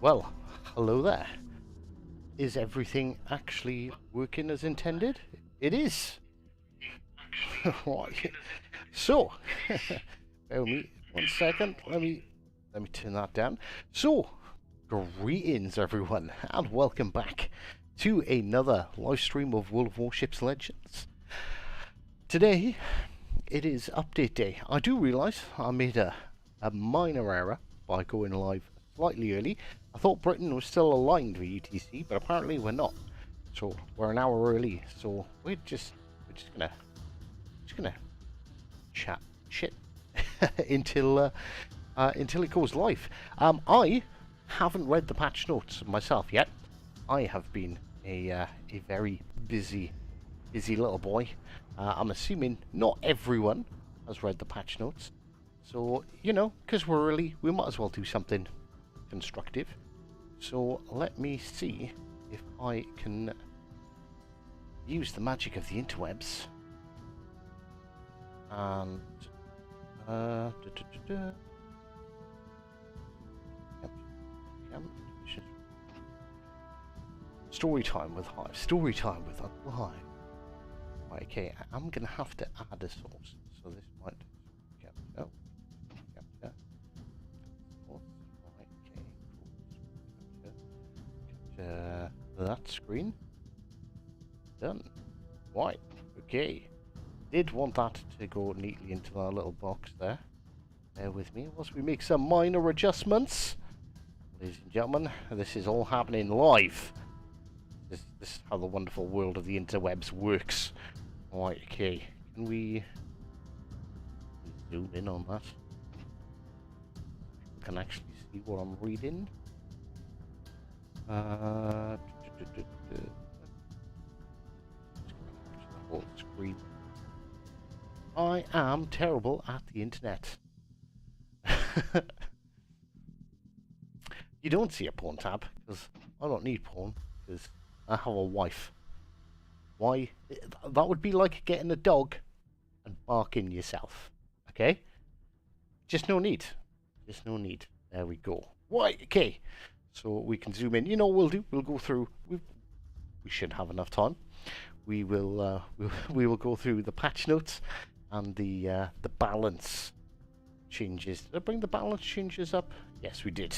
Well, hello there. Is everything actually working as intended? It is. Right. So, bear with me 1 second. Let me turn that down. So, greetings everyone, and welcome back to another live stream of World of Warships Legends. Today, it is update day. I do realise I made a minor error by going live slightly early. I thought Britain was still aligned with UTC, but apparently we're not. So we're an hour early. So we're just gonna chat shit until it goes live. I haven't read the patch notes myself yet. I have been a very busy little boy. I'm assuming not everyone has read the patch notes. So, you know, because we're early, we might as well do something constructive. So let me see if I can use the magic of the interwebs and story time with Hive. Story time with Uncle Hive. Right, okay, I'm gonna have to add a source, so this might that screen done. Right, okay. Did want that to go neatly into that little box there. Bear with me whilst we make some minor adjustments. Ladies and gentlemen, this is all happening live. This is how the wonderful world of the interwebs works. Right, okay. Can we zoom in on that? People can actually see what I'm reading. Whole screen. I am terrible at the internet. You don't see a porn tab because I don't need porn because I have a wife. Why? That would be like getting a dog and barking yourself. Okay? just no need. Just no need. There we go. Right, okay. So we can zoom in. You know what we'll do? We'll go through. We should have enough time. We will we will go through the patch notes and the balance changes. Did I bring the balance changes up? Yes, we did.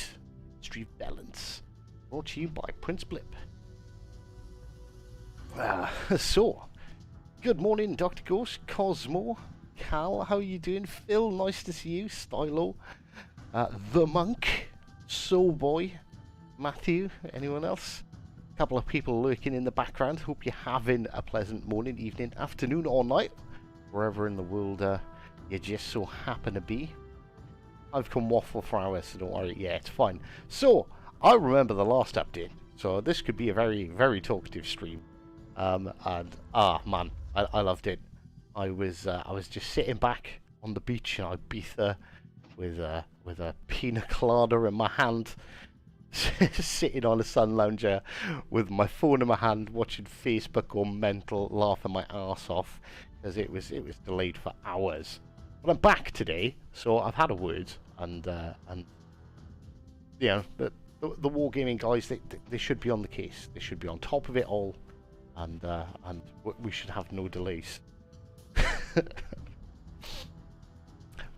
Street balance. Brought to you by Prince Blip. So, good morning, Dr. Ghost, Cosmo, Cal, how are you doing? Phil, nice to see you. Stylo, The Monk, Soul Boy, Matthew, anyone else? A couple of people lurking in the background. Hope you're having a pleasant morning, evening, afternoon, or night, wherever in the world you just so happen to be. I've come waffle for hours, so don't worry. Yeah, it's fine. So, I remember the last update, so this could be a very, very talkative stream. And man, I loved it. I was just sitting back on the beach in Ibiza with a pina colada in my hand, sitting on a sun lounger with my phone in my hand, watching Facebook go mental, laughing my arse off because it was delayed for hours. But I'm back today, so I've had a word, and you know, the wargaming guys, they should be on the case. They should be on top of it all. And we should have no delays.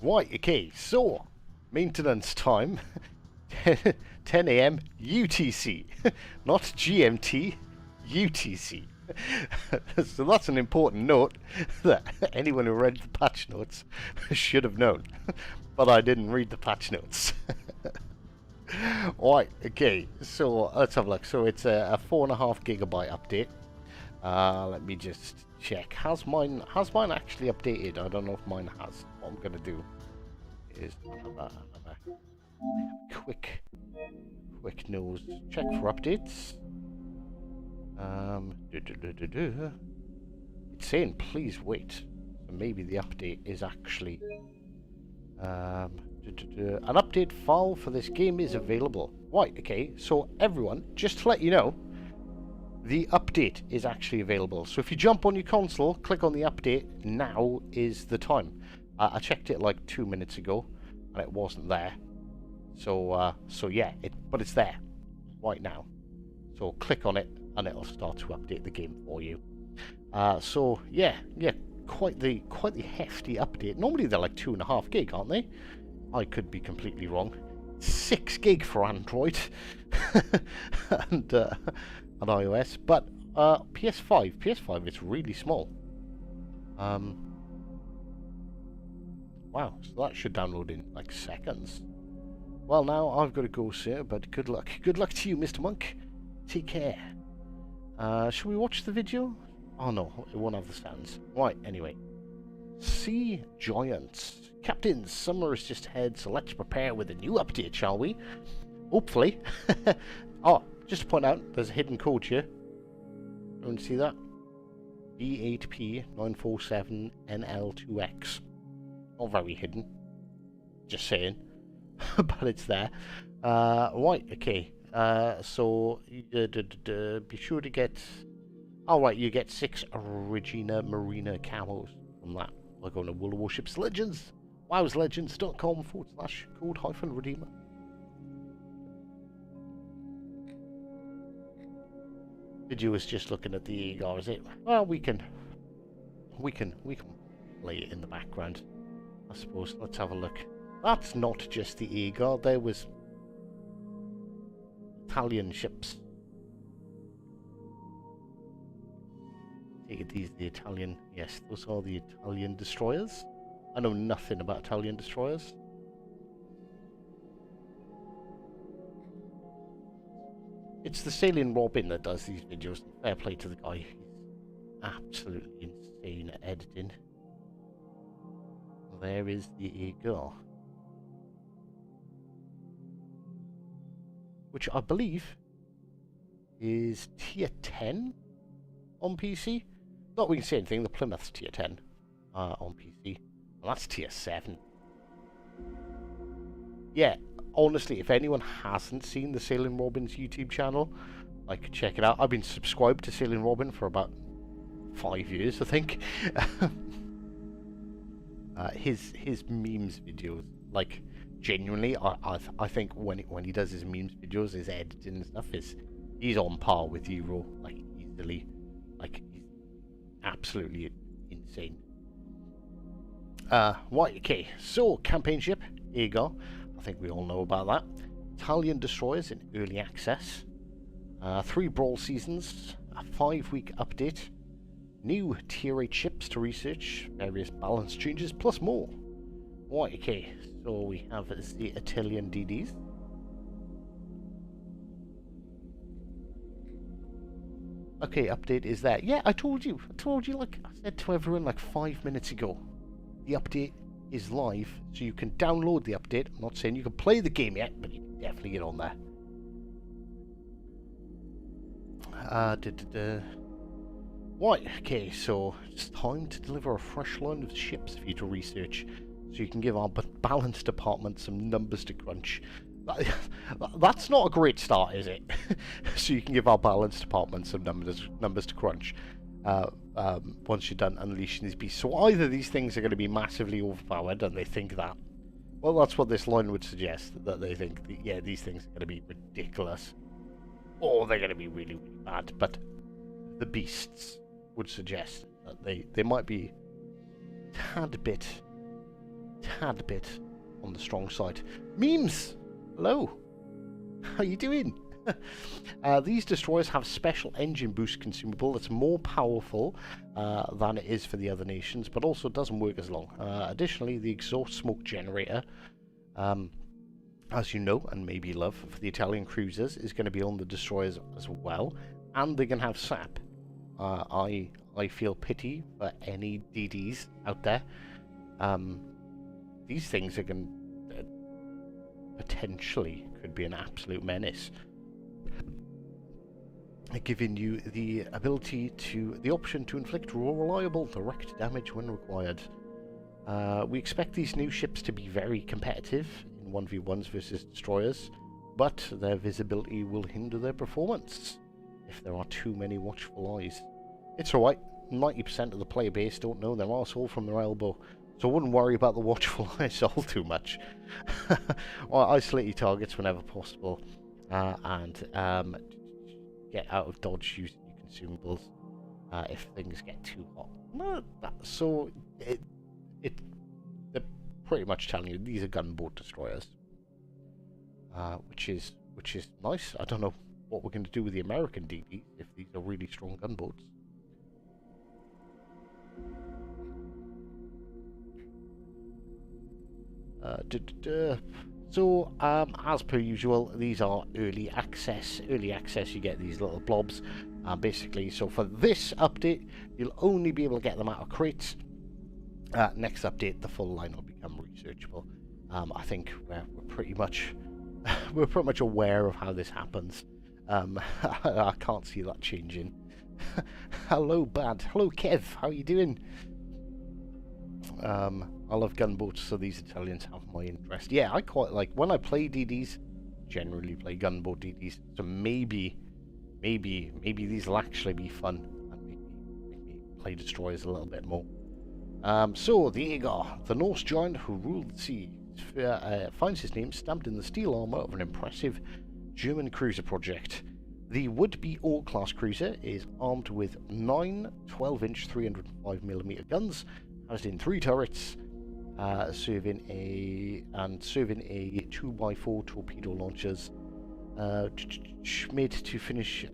Right, okay, so maintenance time 10 AM UTC, not GMT, UTC. So that's an important note that anyone who read the patch notes should have known, but I didn't read the patch notes. Right, okay, so let's have a look. So it's a 4.5 gigabyte update. Let me just check. Has mine actually updated? I don't know if mine has. What I'm gonna do is another quick nose check for updates. It's saying please wait. So maybe the update is actually an update file for this game is available. Right, okay, so everyone, just to let you know, the update is actually available. So if you jump on your console, click on the update, now is the time. I checked it like 2 minutes ago and it wasn't there. So yeah, but it's there right now. So click on it and it'll start to update the game for you. So yeah, quite the hefty update. Normally they're like 2.5 gig, aren't they? I could be completely wrong. 6 gig for Android and iOS, but PS5 it's really small. Wow, so that should download in like seconds. Well, now I've got to go, sir, but good luck to you, Mr. Monk. Take care. Should we watch the video? Oh no, it won't have the stands. Right, anyway. Sea Giants. Captains, summer is just ahead, so let's prepare with a new update, shall we? Hopefully. Oh, just to point out, there's a hidden code here. Everyone see that? B8P947NL2X. Not very hidden. Just saying. But it's there. Right, okay. So, be sure to get... Oh, right, you get 6 Regina Marina camos from that. By going to World of Warships Legends. WOWSlegends.com/code-redeemer. Video is just looking at the Eagle, is it? Well, we can play it in the background, I suppose. Let's have a look. That's not just the Eagle. There was Italian ships. Take it these the Italian. Yes, those are the Italian destroyers. I know nothing about Italian destroyers. It's the Sailing Robin that does these videos. Fair play to the guy. He's absolutely insane at editing. There is the Eagle, which I believe is tier 10 on PC. Not we can say anything. The Plymouth's tier 10 on PC. Well, that's tier 7. Yeah, honestly, if anyone hasn't seen the Sailing Robin's YouTube channel, like, check it out. I've been subscribed to Sailing Robin for about 5 years, I think. His memes videos like, genuinely, I think when he does his memes videos, his editing and stuff, he's on par with Euro, like, easily. Like, he's absolutely insane. Right, okay, so campaign ship, Agar. I think we all know about that. Italian destroyers in early access. 3 Brawl seasons, a 5-week update, new tier 8 ships to research, various balance changes, plus more. Right, okay, so we have the Italian DDs. Okay, update is there. Yeah, I told you, like I said to everyone like 5 minutes ago. The update is live, so you can download the update. I'm not saying you can play the game yet, but you can definitely get on there. Right, okay, so it's time to deliver a fresh line of ships for you to research, so you can give our balance department some numbers to crunch. That's not a great start, is it? So you can give our balance department some numbers to crunch. Once you're done unleashing these beasts. So either these things are going to be massively overpowered, and they think that. Well, that's what this line would suggest, that they think, yeah, these things are going to be ridiculous. Or they're going to be really, really bad. But the beasts would suggest that they might be tad bit on the strong side. Memes! Hello! How you doing? These destroyers have special engine boost consumable that's more powerful than it is for the other nations, but also doesn't work as long. Additionally, the exhaust smoke generator, as you know and maybe love, for the Italian cruisers is going to be on the destroyers as well, and they're going to have SAP. I feel pity for any DDs out there. These things are going to potentially could be an absolute menace, giving you the option to inflict reliable direct damage when required. We expect these new ships to be very competitive in 1v1s versus destroyers, but their visibility will hinder their performance if there are too many watchful eyes. It's alright, 90% of the player base don't know their arsehole from their elbow, so I wouldn't worry about the watchful eyes all too much. Or isolate your targets whenever possible, and get out of dodge using your consumables if things get too hot. So they're pretty much telling you these are gunboat destroyers, which is nice. I don't know what we're going to do with the American DD if these are really strong gunboats. So, as per usual, these are early access. Early access, you get these little blobs. Basically, so for this update, you'll only be able to get them out of crates. Next update, the full line will become researchable. I think we're pretty much aware of how this happens. I can't see that changing. Hello, Bad. Hello, Kev. How you doing? I love gunboats, so these Italians have my interest. Yeah, I quite like when I play DDs. Generally play gunboat DDs, so maybe these will actually be fun and make me play destroyers a little bit more. So the Agar, the Norse giant who ruled the sea, finds his name stamped in the steel armor of an impressive German cruiser project. The would-be all-class cruiser is armed with 9 12-inch 305mm guns, housed in 3 turrets, serving a 2x4 torpedo launchers, made to finish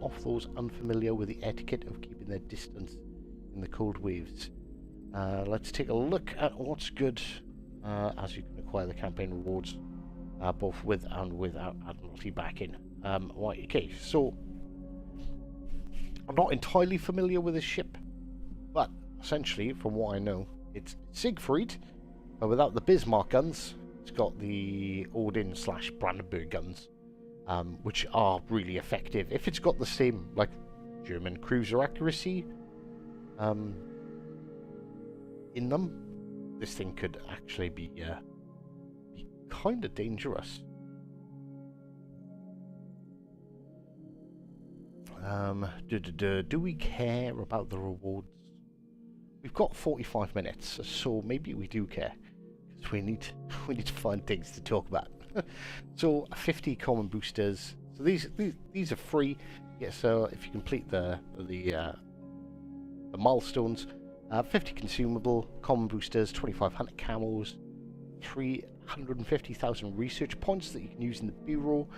off those unfamiliar with the etiquette of keeping their distance in the cold waves. Let's take a look at what's good, as you can acquire the campaign rewards, both with and without Admiralty backing. Right, okay, so I'm not entirely familiar with this ship, but essentially, from what I know, it's Siegfried, but without the Bismarck guns. It's got the Odin/Brandenburg guns, which are really effective. If it's got the same, like, German cruiser accuracy in them, this thing could actually be kind of dangerous. Do we care about the rewards? We've got 45 minutes, so maybe we do care. So we need to find things to talk about. So 50 common boosters. So these are free. Yeah. So if you complete the milestones, 50 consumable common boosters, 2,500 camels, 350,000 research points that you can use in the bureau,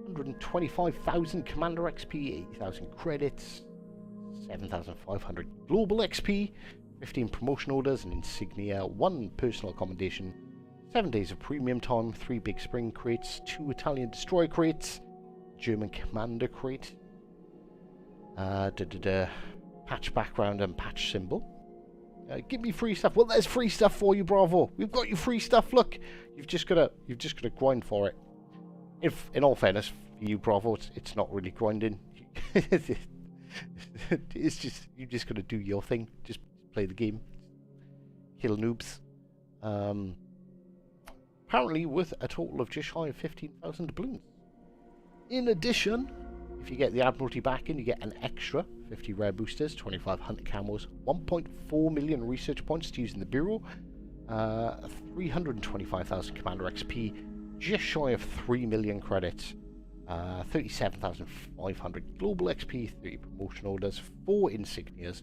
125,000 commander XP, 80,000 credits, 7,500 global XP, 15 promotion orders and insignia, 1 personal accommodation, 7 days of premium time, 3 big spring crates, 2 Italian destroyer crates, German commander crate, patch background and patch symbol. Give me free stuff. Well, there's free stuff for you, Bravo. We've got you free stuff. Look, you've just gotta grind for it. If, in all fairness, for you, Bravo, it's not really grinding. It's just you just gotta do your thing. Just play the game. Kill noobs. Apparently worth a total of just shy of 15,000 doubloons. In addition, if you get the Admiralty back in, you get an extra 50 rare boosters, 2,500 camels, 1.4 million research points to use in the bureau, 325,000 commander XP, just shy of 3 million credits, 37,500 global XP, 30 promotion orders, 4 insignias,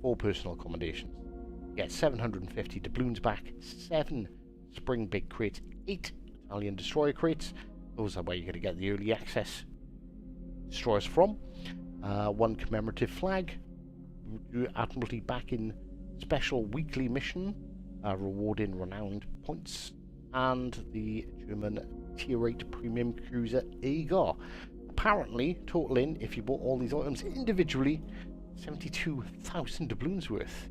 4 personal accommodations. You get 750 doubloons back, 7 spring big crates, 8 Italian destroyer crates. Those are where you're going to get the early access destroyers from. 1 commemorative flag, Admiralty back in special weekly mission, rewarding renowned points, and the German tier 8 premium cruiser Agar. Apparently, totaling, if you bought all these items individually, 72,000 doubloons worth.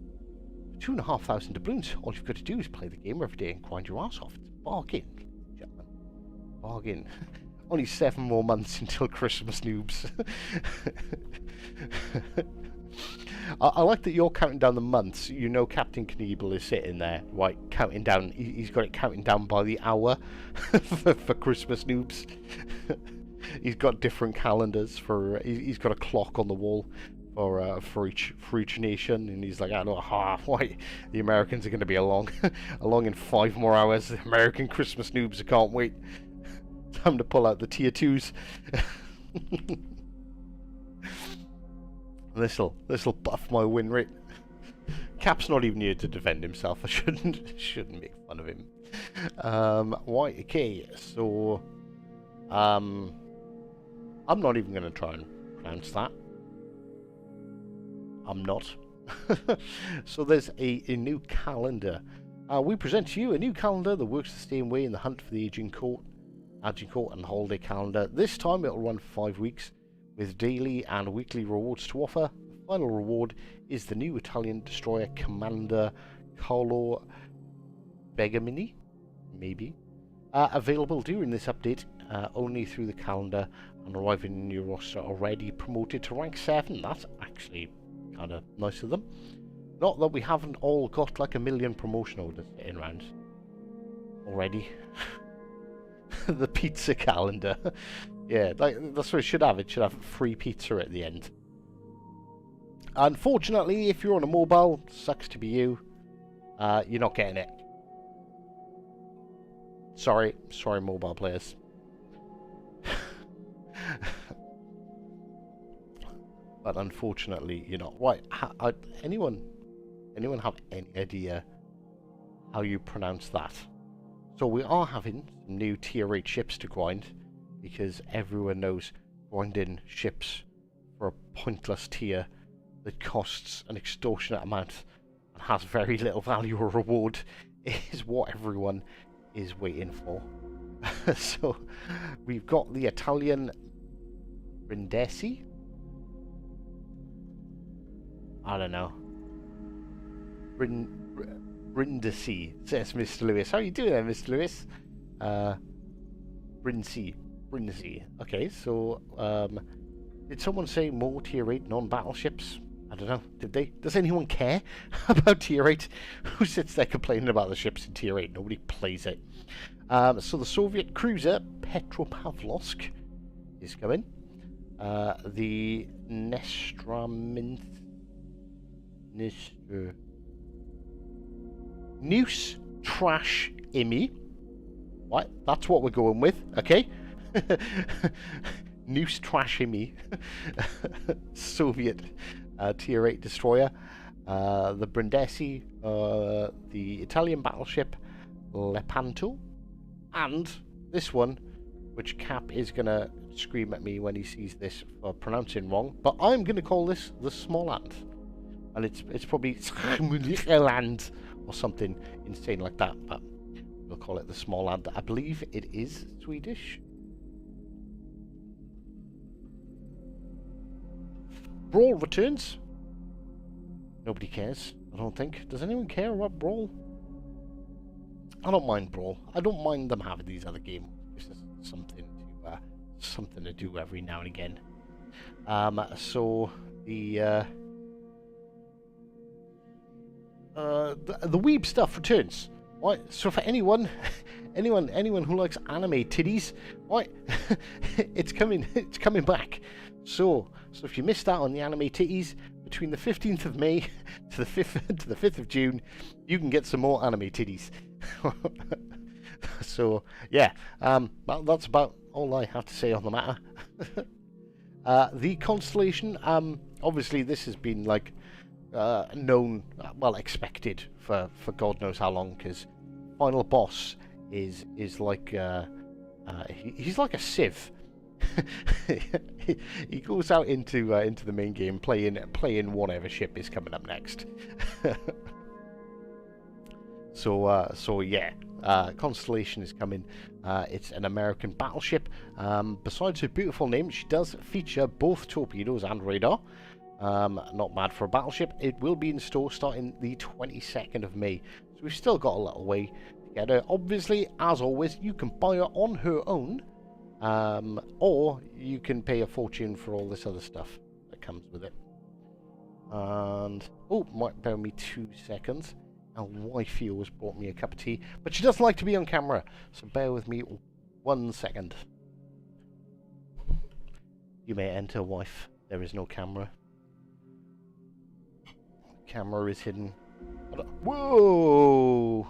2,500 doubloons. All you've got to do is play the game every day and grind your ass off. It's a bargain, gentlemen. Bargain. Only 7 more months until Christmas, noobs. I like that you're counting down the months. You know Captain Knievel is sitting there, right, counting down. He's got it counting down by the hour for Christmas, noobs. He's got different calendars for. He's got a clock on the wall for each nation, and he's like, I know, why the Americans are going to be along in 5 more hours. The American Christmas noobs, I can't wait. Time to pull out the tier 2s. This'll buff my win rate. Cap's not even here to defend himself. I shouldn't make fun of him. Right, okay, so I'm not even gonna try and pronounce that. I'm not. So there's a new calendar. We present to you a new calendar that works the same way in the hunt for the Aging Court and holiday calendar. This time it'll run for 5 weeks with daily and weekly rewards to offer. The final reward is the new Italian destroyer commander Carlo Begamini, maybe. Available during this update only through the calendar and arriving in your roster already promoted to rank 7. That's actually kind of nice of them. Not that we haven't all got like 1 million promotion orders sitting around already. The pizza calendar. Yeah, that's what it should have. It should have free pizza at the end. Unfortunately, if you're on a mobile, sucks to be you. You're not getting it. Sorry, mobile players. But unfortunately, you're not. Right? Anyone have any idea how you pronounce that? So we are having some new tier 8 ships to grind, because everyone knows grinding ships for a pointless tier that costs an extortionate amount and has very little value or reward is what everyone is waiting for. So we've got the Italian Brindisi. I don't know. Brindisi, says Mr. Lewis. How are you doing there, Mr. Lewis? Brindisi. Okay, so did someone say more tier 8 non-battleships? I don't know. Did they? Does anyone care about tier 8? Who sits there complaining about the ships in tier 8? Nobody plays it. So the Soviet cruiser Petropavlovsk is coming. The Noose Trash Imi. What? That's what we're going with, okay? Noose Trash Imi. Soviet Tier 8 destroyer. The Brindisi, the Italian battleship Lepanto, and this one, which Cap is going to scream at me when he sees this for pronouncing wrong, but I'm going to call this the Småland. And it's probably land or something insane like that, but we'll call it the Småland. I believe it is Swedish. Brawl Returns. Nobody cares, I don't think. Does anyone care about Brawl? I don't mind Brawl. I don't mind them having these other games. This is something to do every now and again. So the weeb stuff returns. Right. So for anyone who likes anime titties, right, it's coming back. So if you missed out on the anime titties between the 15th of May to the 5th of June, you can get some more anime titties. So yeah, that's about all I have to say on the matter. The constellation, obviously this has been like known, well, expected for God knows how long, because final boss is like he's like a sieve. He goes out into the main game playing whatever ship is coming up next. So yeah, Constellation is coming. It's an American battleship. Besides her beautiful name, she does feature both torpedoes and radar. Not bad for a battleship. It will be in store starting the 22nd of May. So we've still got a little way to get her. Obviously, as always, you can buy her on her own. Or you can pay a fortune for all this other stuff that comes with it. And oh, might bear me 2 seconds. And wifey always brought me a cup of tea, but she doesn't like to be on camera, so bear with me 1 second. You may enter, wife. There is no camera. Camera is hidden. Whoa!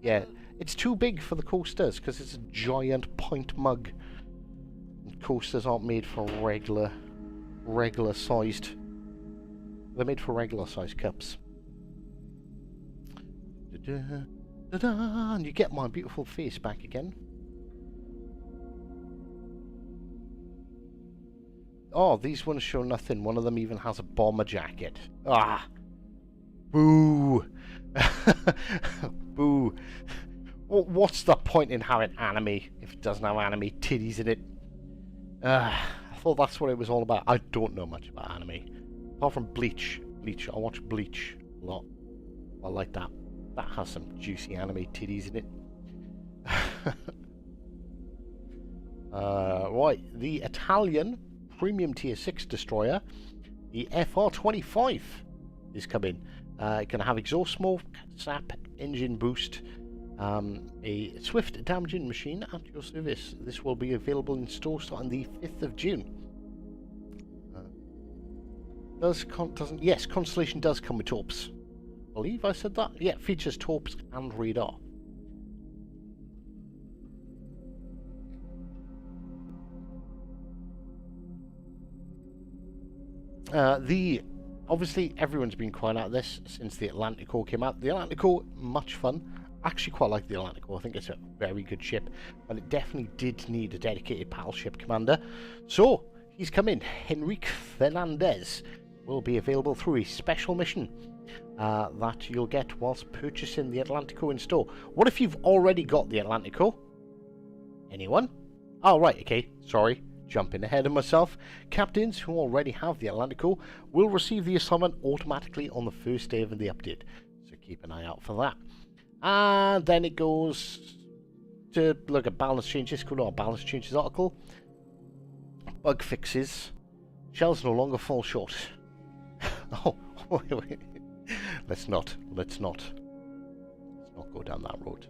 Yeah, it's too big for the coasters because it's a giant pint mug. And coasters aren't made for regular sized. They're made for regular sized cups. And you get my beautiful face back again. Oh, these ones show nothing. One of them even has a bomber jacket. Ah! Boo! Boo! What's the point in having anime if it doesn't have anime titties in it? I thought that's what it was all about. I don't know much about anime. Apart from Bleach. I watch Bleach a lot. I like that. That has some juicy anime titties in it. Right, the Italian premium tier 6 destroyer, the FR-25, is coming. It can have exhaust smoke, sap, engine boost, a swift damaging machine at your service. This will be available in store starting the 5th of June. Yes, Constellation does come with torps. I believe I said that. Yeah, features torps and radar. Obviously everyone's been crying out this since the Atlantico came out. The Atlantico, much fun. I actually quite like the Atlantico. I think it's a very good ship, but it definitely did need a dedicated battleship commander. So he's coming. Henrique Fernandez will be available through a special mission that you'll get whilst purchasing the Atlantico in store. What if you've already got the Atlantico? Anyone? Oh, right, okay, sorry, jumping ahead of myself. Captains who already have the Atlantico will receive the assignment automatically on the first day of the update, so keep an eye out for that. And then it goes to look at balance changes. Go to our balance changes article. Bug fixes. Shells no longer fall short. Oh, wait. Let's not go down that road.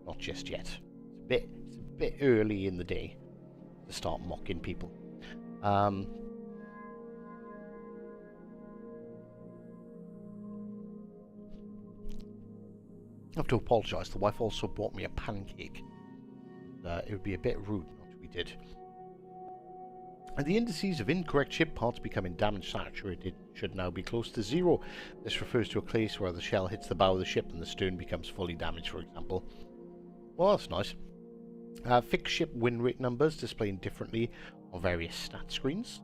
Not just yet. It's a bit early in the day to start mocking people. I have to apologise, the wife also bought me a pancake. It would be a bit rude not to be did. And the indices of incorrect ship parts becoming damage saturated should now be close to 0. This refers to a case where the shell hits the bow of the ship and the stern becomes fully damaged, for example. Well, that's nice. Fixed ship win rate numbers displaying differently on various stat screens.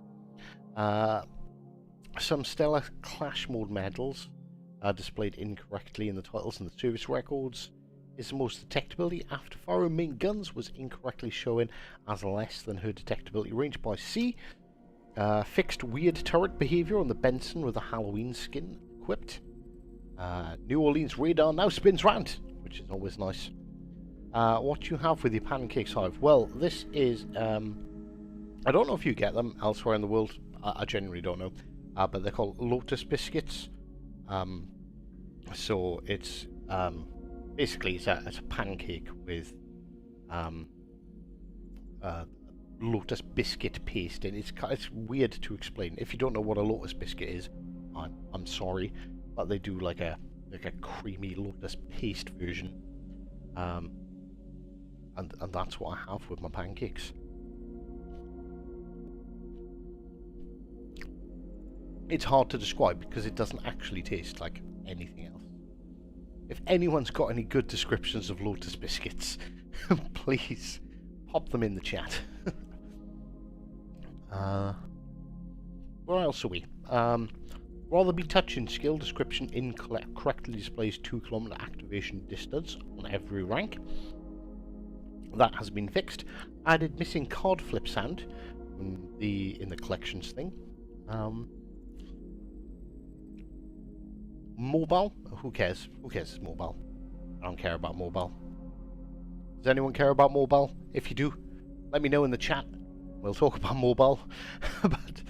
Some stellar clash mode medals are displayed incorrectly in the titles and the service records. Is the most detectability after fire main guns was incorrectly shown as less than her detectability range by C. Fixed weird turret behavior on the Benson with a Halloween skin equipped. New Orleans radar now spins round, which is always nice. What you have with your pancakes, Hive? Well, this is I don't know if you get them elsewhere in the world. I genuinely don't know, but they're called Lotus biscuits. So it's basically, it's a pancake with lotus biscuit paste in. It's weird to explain. If you don't know what a lotus biscuit is, I'm sorry, but they do like a creamy lotus paste version, and that's what I have with my pancakes. It's hard to describe because it doesn't actually taste like anything else. If anyone's got any good descriptions of lotus biscuits, please pop them in the chat. Where else are we? Rather be touching skill description incorrectly displays 2 km activation distance on every rank. That has been fixed. Added missing card flip sound in the collections thing. Mobile? Who cares? Who cares it's mobile? I don't care about mobile. Does anyone care about mobile? If you do, let me know in the chat. We'll talk about mobile. But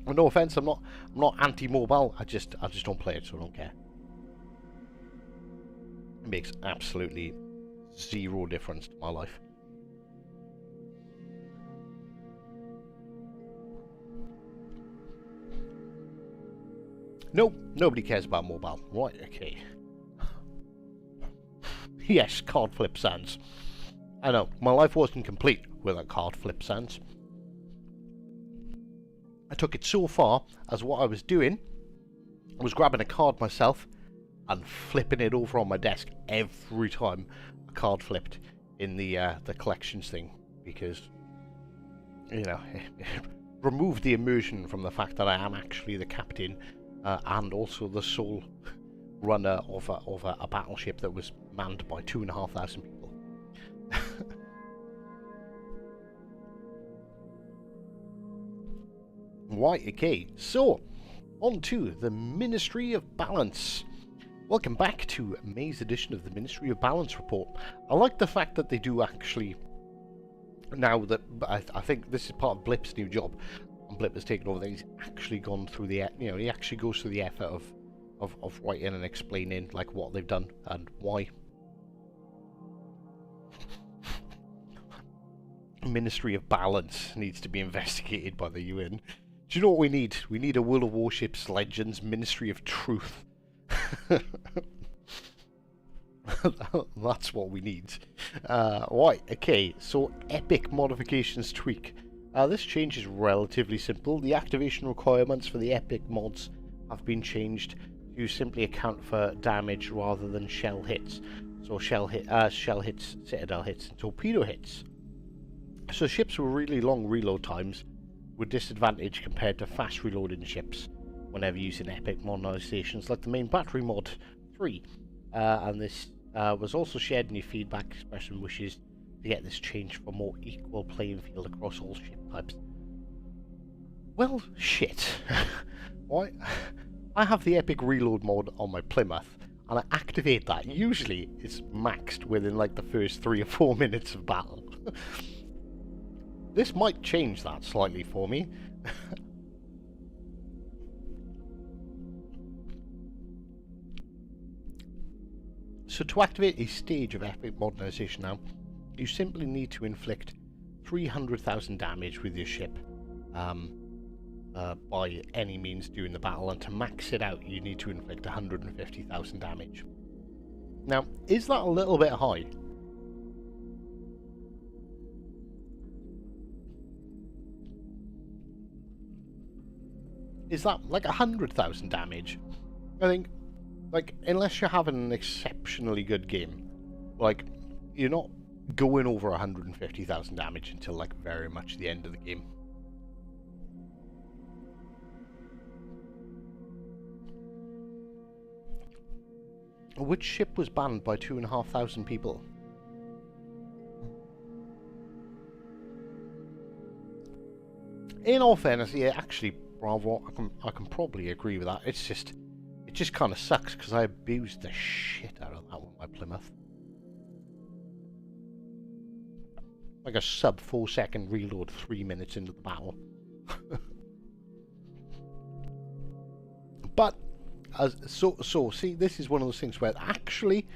well, no offense, I'm not anti-mobile. I just don't play it, so I don't care. It makes absolutely 0 difference to my life. No, nobody cares about mobile. Right, okay. Yes, card flip sands. I know, my life wasn't complete without card flip sands. I took it so far as what I was doing was grabbing a card myself and flipping it over on my desk every time a card flipped in the collections thing, because, you know, remove the immersion from the fact that I am actually the captain and also the sole runner of a battleship that was manned by 2,500 people. Right, okay, so on to the Ministry of Balance. Welcome back to May's edition of the Ministry of Balance report. I like the fact that they do actually, now that I think this is part of Blip's new job, and Blip has taken over, he's actually gone through the, you know, he actually goes through the effort of writing and explaining like what they've done and why. Ministry of Balance needs to be investigated by the UN. Do you know what we need? We need a World of Warships Legends Ministry of Truth. That's what we need. Right, okay, so epic modifications tweak. This change is relatively simple. The activation requirements for the epic mods have been changed to simply account for damage rather than shell hits. So shell hits, citadel hits, and torpedo hits. So ships with really long reload times were disadvantaged compared to fast reloading ships whenever using epic modernizations like the main battery mod 3. And this was also shared in your feedback expressing wishes to get this changed for a more equal playing field across all ship types. Well, shit. Why? I have the epic reload mod on my Plymouth, and I activate that. Usually it's maxed within like the first 3 or 4 minutes of battle. This might change that slightly for me. So to activate a stage of epic modernization now, you simply need to inflict 300,000 damage with your ship by any means during the battle, and to max it out you need to inflict 150,000 damage. Now, is that a little bit high? Is that like 100,000 damage? I think, like, unless you're having an exceptionally good game, like, you're not going over 150,000 damage until, like, very much the end of the game. Which ship was banned by 2,500 people? In all fairness, yeah, actually, Bravo, I can probably agree with that. It just kind of sucks because I abused the shit out of that one by Plymouth. Like a sub 4-second reload 3 minutes into the battle. But so see, this is one of those things where actually,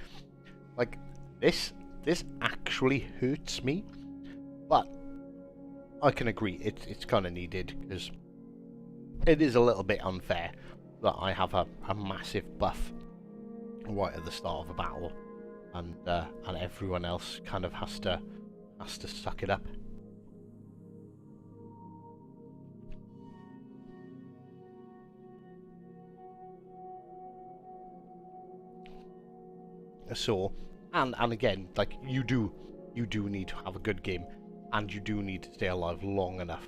like, this actually hurts me, but I can agree it's kind of needed, because it is a little bit unfair that I have a massive buff right at the start of a battle, and everyone else kind of has to suck it up. So, and again, like, you do need to have a good game, and you do need to stay alive long enough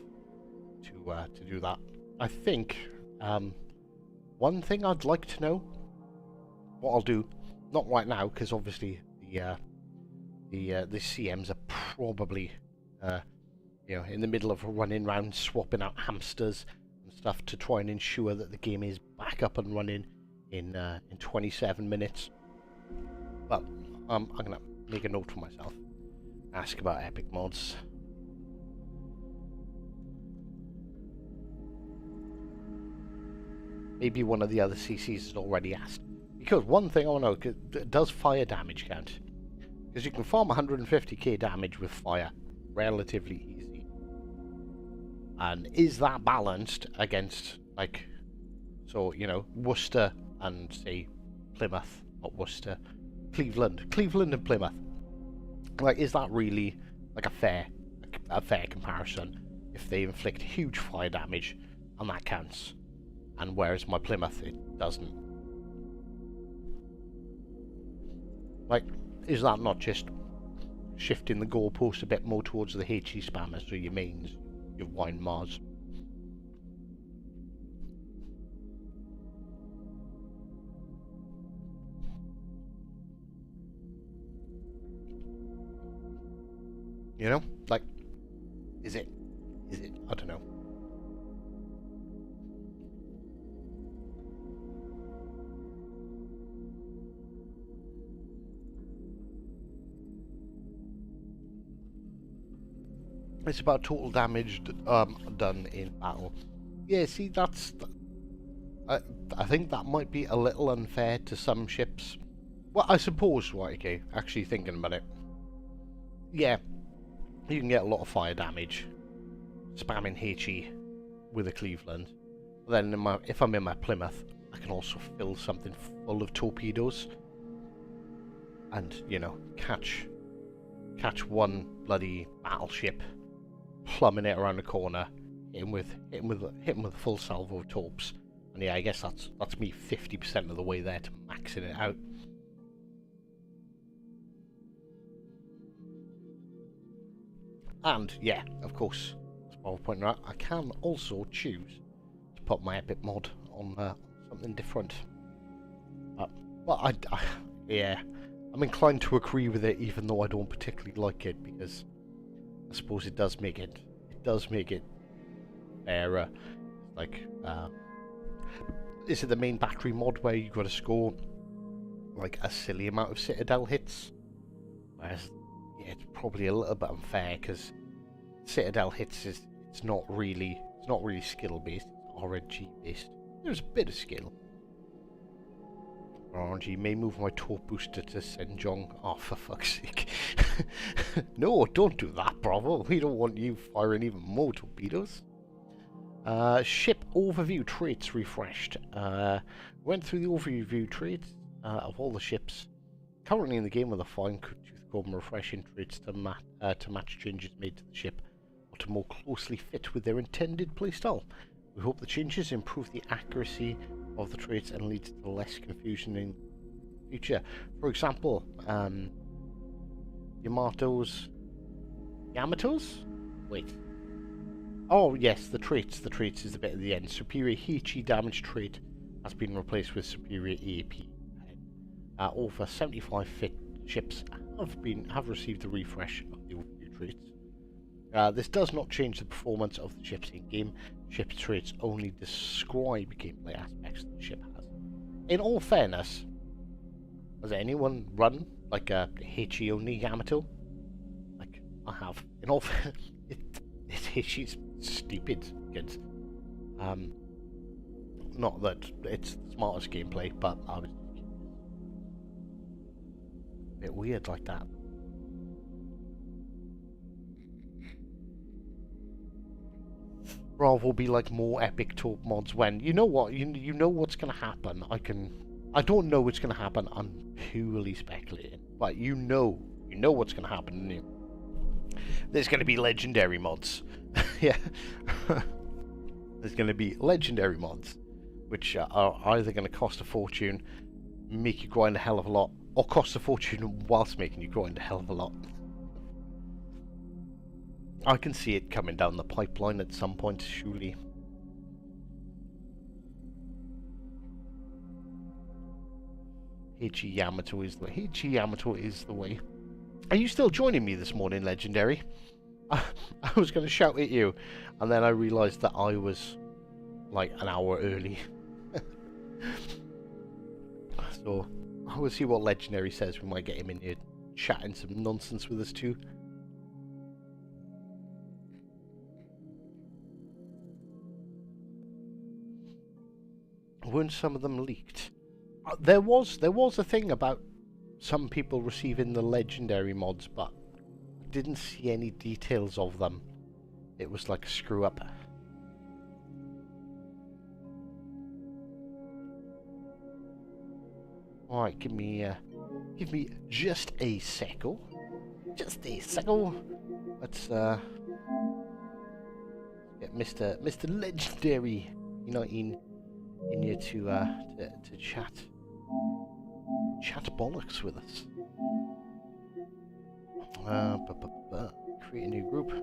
to do that. I think one thing I'd like to know, what I'll do, not right now, because obviously the CMs are probably you know, in the middle of running around swapping out hamsters and stuff to try and ensure that the game is back up and running in 27 minutes. But I'm gonna make a note for myself. Ask about epic mods. Maybe one of the other CCs has already asked. Because one thing I want to know, does fire damage count? Because you can farm 150k damage with fire relatively easy. And is that balanced against, like, so, you know, Worcester and, say, Plymouth, not Worcester, Cleveland and Plymouth. Like, is that really, like, a fair comparison if they inflict huge fire damage and that counts, and whereas my Plymouth, it doesn't? Like, is that not just shifting the goalpost a bit more towards the HE spammers, so your mains, your wine Mars? You know, like, is it? I don't know. It's about total damage done in battle. Yeah, see, that's... I think that might be a little unfair to some ships. Well, I suppose, right, okay, actually thinking about it. Yeah, you can get a lot of fire damage spamming HE with a Cleveland. But then if I'm in my Plymouth, I can also fill something full of torpedoes and, you know, catch one bloody battleship, plumbing it around the corner, hit him with a full salvo of torps. And yeah, I guess that's me 50% of the way there to maxing it out. And yeah, of course, as I was pointing out, I can also choose to put my epic mod on something different. Well, yeah, I'm inclined to agree with it, even though I don't particularly like it, because I suppose it does make it fairer. Like, is it the main battery mod where you got to score like a silly amount of Citadel hits? Whereas, yeah, it's probably a little bit unfair, because Citadel hits it's not really skill based, it's RNG based. There's a bit of skill. RNG may move my torp booster to Senjong. Oh, for fuck's sake. No, don't do that, Bravo. We don't want you firing even more torpedoes. Ship overview traits refreshed. Went through the overview traits of all the ships. currently in the game with a fine-tooth comb refreshing traits to match changes made to the ship, or to more closely fit with their intended playstyle. We hope the changes improve the accuracy of the traits and lead to less confusion in the future. For example, Yamatos? Wait. Oh yes, the traits. The traits is the bit at the end. Superior HE damage trait has been replaced with superior AP. Over 75 fit ships have received a refresh of the overview traits. This does not change the performance of the ships in game. Ship traits only describe gameplay aspects that the ship has. In all fairness, has anyone run like a HE only Yamato? Like I have. In all fairness, HE's stupid, kids. Not that it's the smartest gameplay, but I was a bit weird like that. Brawl will be like more epic top mods when you know what you know what's gonna happen. I don't know what's gonna happen. I'm purely speculating, but you know what's gonna happen. Don't you? There's gonna be legendary mods. Yeah. There's gonna be legendary mods, which are either gonna cost a fortune, make you grind a hell of a lot, or cost a fortune whilst making you grind a hell of a lot. I can see it coming down the pipeline at some point, surely. HE Yamato is the way. HE Yamato is the way. Are you still joining me this morning, Legendary? I was going to shout at you, and then I realised that I was like an hour early. So I will see what Legendary says. We might get him in here chatting some nonsense with us too. Weren't some of them leaked? There was a thing about some people receiving the legendary mods, but I didn't see any details of them. It was like a screw up. Alright, give me just a second. Just a second. Let's get Mr. Legendary in here to chat bollocks with us. Create a new group.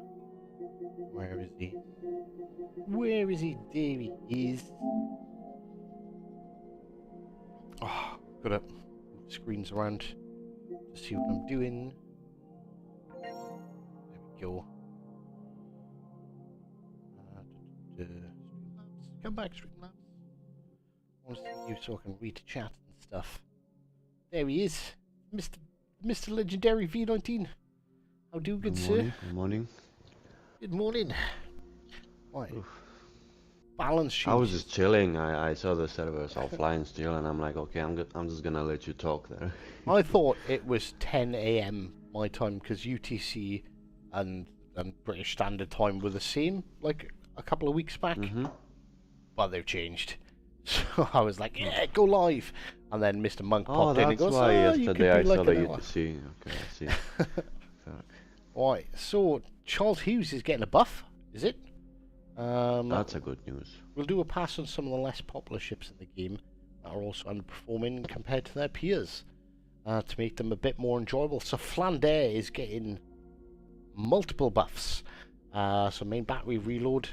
Where is he? Where is he? There he is. Oh, gotta move the screens around to see what I'm doing. There we go. Come back, Streamlabs. I want to see you so I can read the chat and stuff. There he is, Mr. Legendary V19. How do you, good sir? Good morning. Good morning. Right. Balance sheet. I was just chilling. I saw the servers offline still, and I'm like, okay, I'm just gonna let you talk there. I thought it was 10 AM my time because UTC and British Standard Time were the same, like a couple of weeks back. But they've changed. So I was like, yeah, go live. And then Mr. Monk popped in and goes, why yesterday I saw the hour. UTC. Okay, I see. Right, so Charles Hughes is getting a buff, is it? That's a good news. We'll do a pass on some of the less popular ships in the game that are also underperforming compared to their peers to make them a bit more enjoyable. So Flander is getting multiple buffs. So main battery reload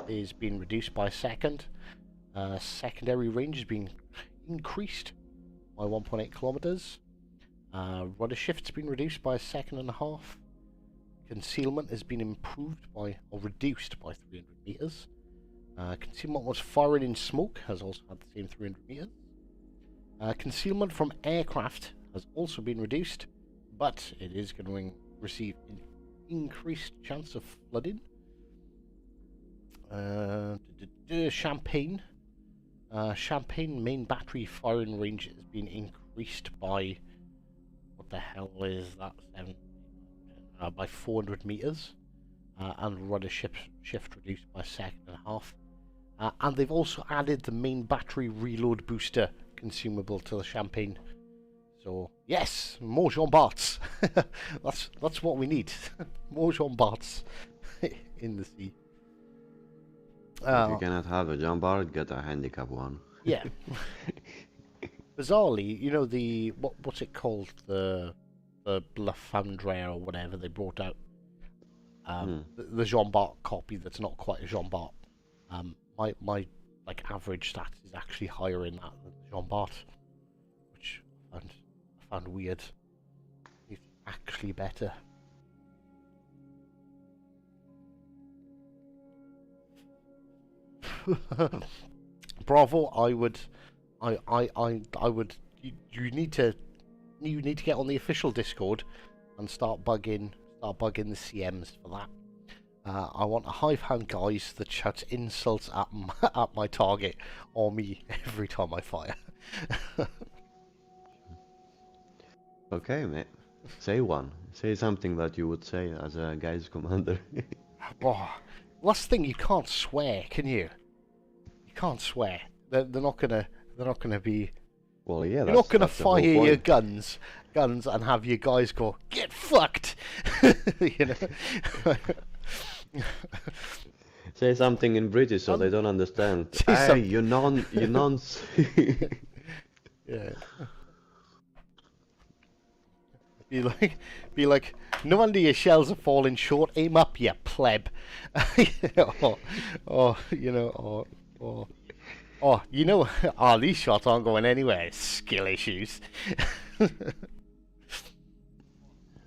is being reduced by a second. Secondary range is being increased by 1.8 kilometers. Rudder shift's been reduced by a second and a half. Concealment has been improved by, or reduced by 300 meters. Concealment was firing in smoke, has also had the same 300 meters. Concealment from aircraft has also been reduced, but it is going to receive an increased chance of flooding. Champagne. Champagne main battery firing range has been increased by, what the hell is that? By 400 meters, and rudder shift reduced by a second and a half. And they've also added the main battery reload booster consumable to the Champagne. So yes, more Jean Barts. That's what we need. More Jean Barts in the sea. If you cannot have a jump bar, get a handicap one. Yeah. Bizarrely, you know the what's it called, the Lafandre or whatever they brought out. The Jean Bart copy that's not quite a Jean Bart. My like average stats is actually higher in that than Jean Bart, which I found weird. It's actually better. Bravo, I would. You need to get on the official Discord and start bugging the CMs for that. I want a hive-hound guys that shouts insults at my target or me every time I fire. Okay, mate. Say one. Say something that you would say as a guys commander. Oh, last thing, you can't swear, can you? You can't swear. They're not gonna be. Well, yeah, you're not gonna fire your guns and have your guys go get fucked. You know. Say something in British so they don't understand. Hey, you nonce. Yeah. Be like, no wonder your shells are falling short. Aim up, you pleb. or you know, these shots aren't going anywhere. Skill issues.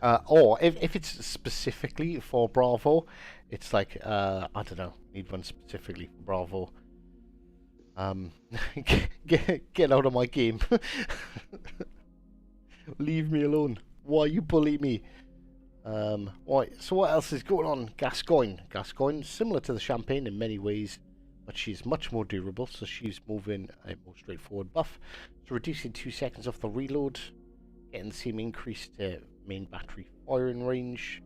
Or if it's specifically for Bravo, it's like I don't know, need one specifically for Bravo. Get out of my game. Leave me alone. Why you bully me? Right, so what else is going on? Gascoigne, similar to the Champagne in many ways, but she's much more durable, so she's moving a more straightforward buff. So reducing 2 seconds off the reload, getting the same increase to main battery firing range.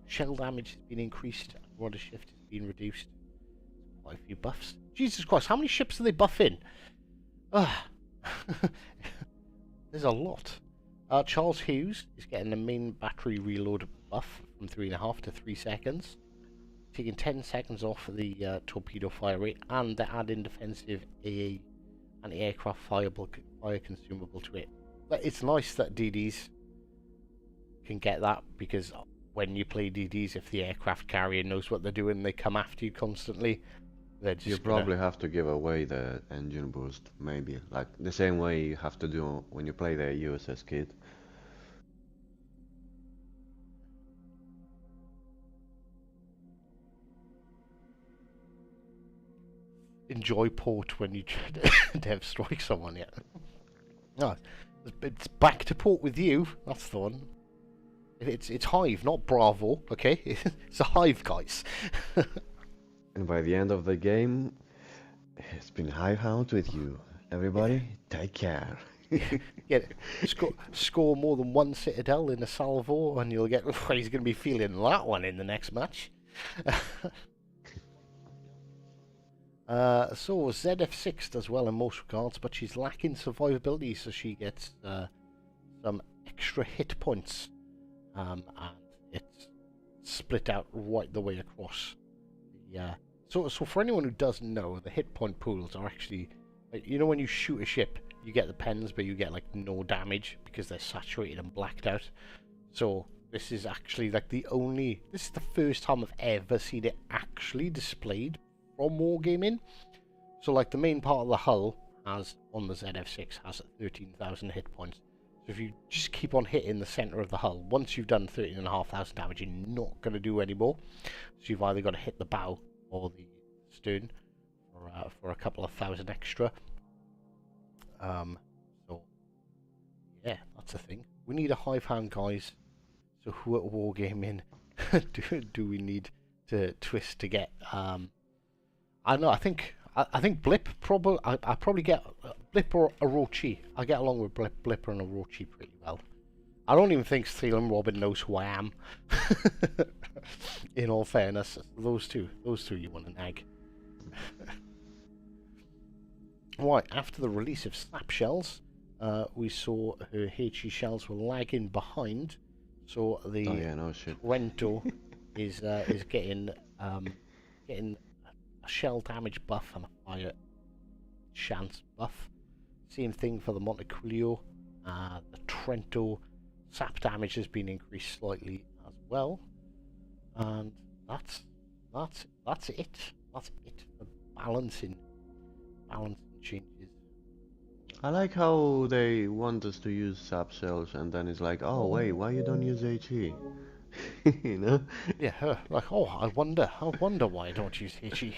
Shell damage has been increased, rudder shift has been reduced. Quite a few buffs. Jesus Christ, how many ships are they buffing? There's a lot. Charles Hughes is getting the main battery reload buff from 3.5 to 3 seconds, taking 10 seconds off the torpedo fire rate, and they're adding defensive AA anti-aircraft fire consumable to it. But it's nice that DDs can get that, because when you play DDs, if the aircraft carrier knows what they're doing, they come after you constantly. You probably have to give away the engine boost, maybe, like the same way you have to do when you play the USS kit. Enjoy port when you dev strike someone. Yeah. No, it's back to port with you. That's the one. It's Hive, not Bravo. Okay, it's a Hive, guys. And by the end of the game, it's been Hivehound with you. Everybody, take care. Get score more than one Citadel in a salvo, and you'll get. He's going to be feeling that one in the next match. So ZF6 does well in most regards, but she's lacking survivability, so she gets some extra hit points, and it's split out right the way across the. So for anyone who doesn't know, the hit point pools are actually, you know, when you shoot a ship, you get the pens, but you get like no damage because they're saturated and blacked out. So this is actually like this is the first time I've ever seen it actually displayed from Wargaming. So like the main part of the hull has, on the ZF6, has 13,000 hit points. So if you just keep on hitting the center of the hull, once you've done 13,500 damage, you're not going to do any more. So you've either got to hit the bow or the stern for a couple of thousand extra. So yeah, that's a thing. We need a Hivehound, guys. So who at Wargaming do we need to twist to get? I don't know. I think Blip probably. I probably get Blip or Orochi. I get along with Blip and Orochi pretty well. I don't even think Steele and Robin knows who I am. In all fairness, those two you want an egg. Right, after the release of Snap Shells, we saw her HE shells were lagging behind, so Oh the yeah, no shit. Trento is getting getting a shell damage buff and a fire chance buff. Same thing for the Montecurio. The Trento sap damage has been increased slightly as well, and that's it. That's it for balancing changes. I like how they want us to use sap cells and then it's like, oh wait, why you don't use HE? You know? Yeah, like, oh, I wonder why I don't use HE.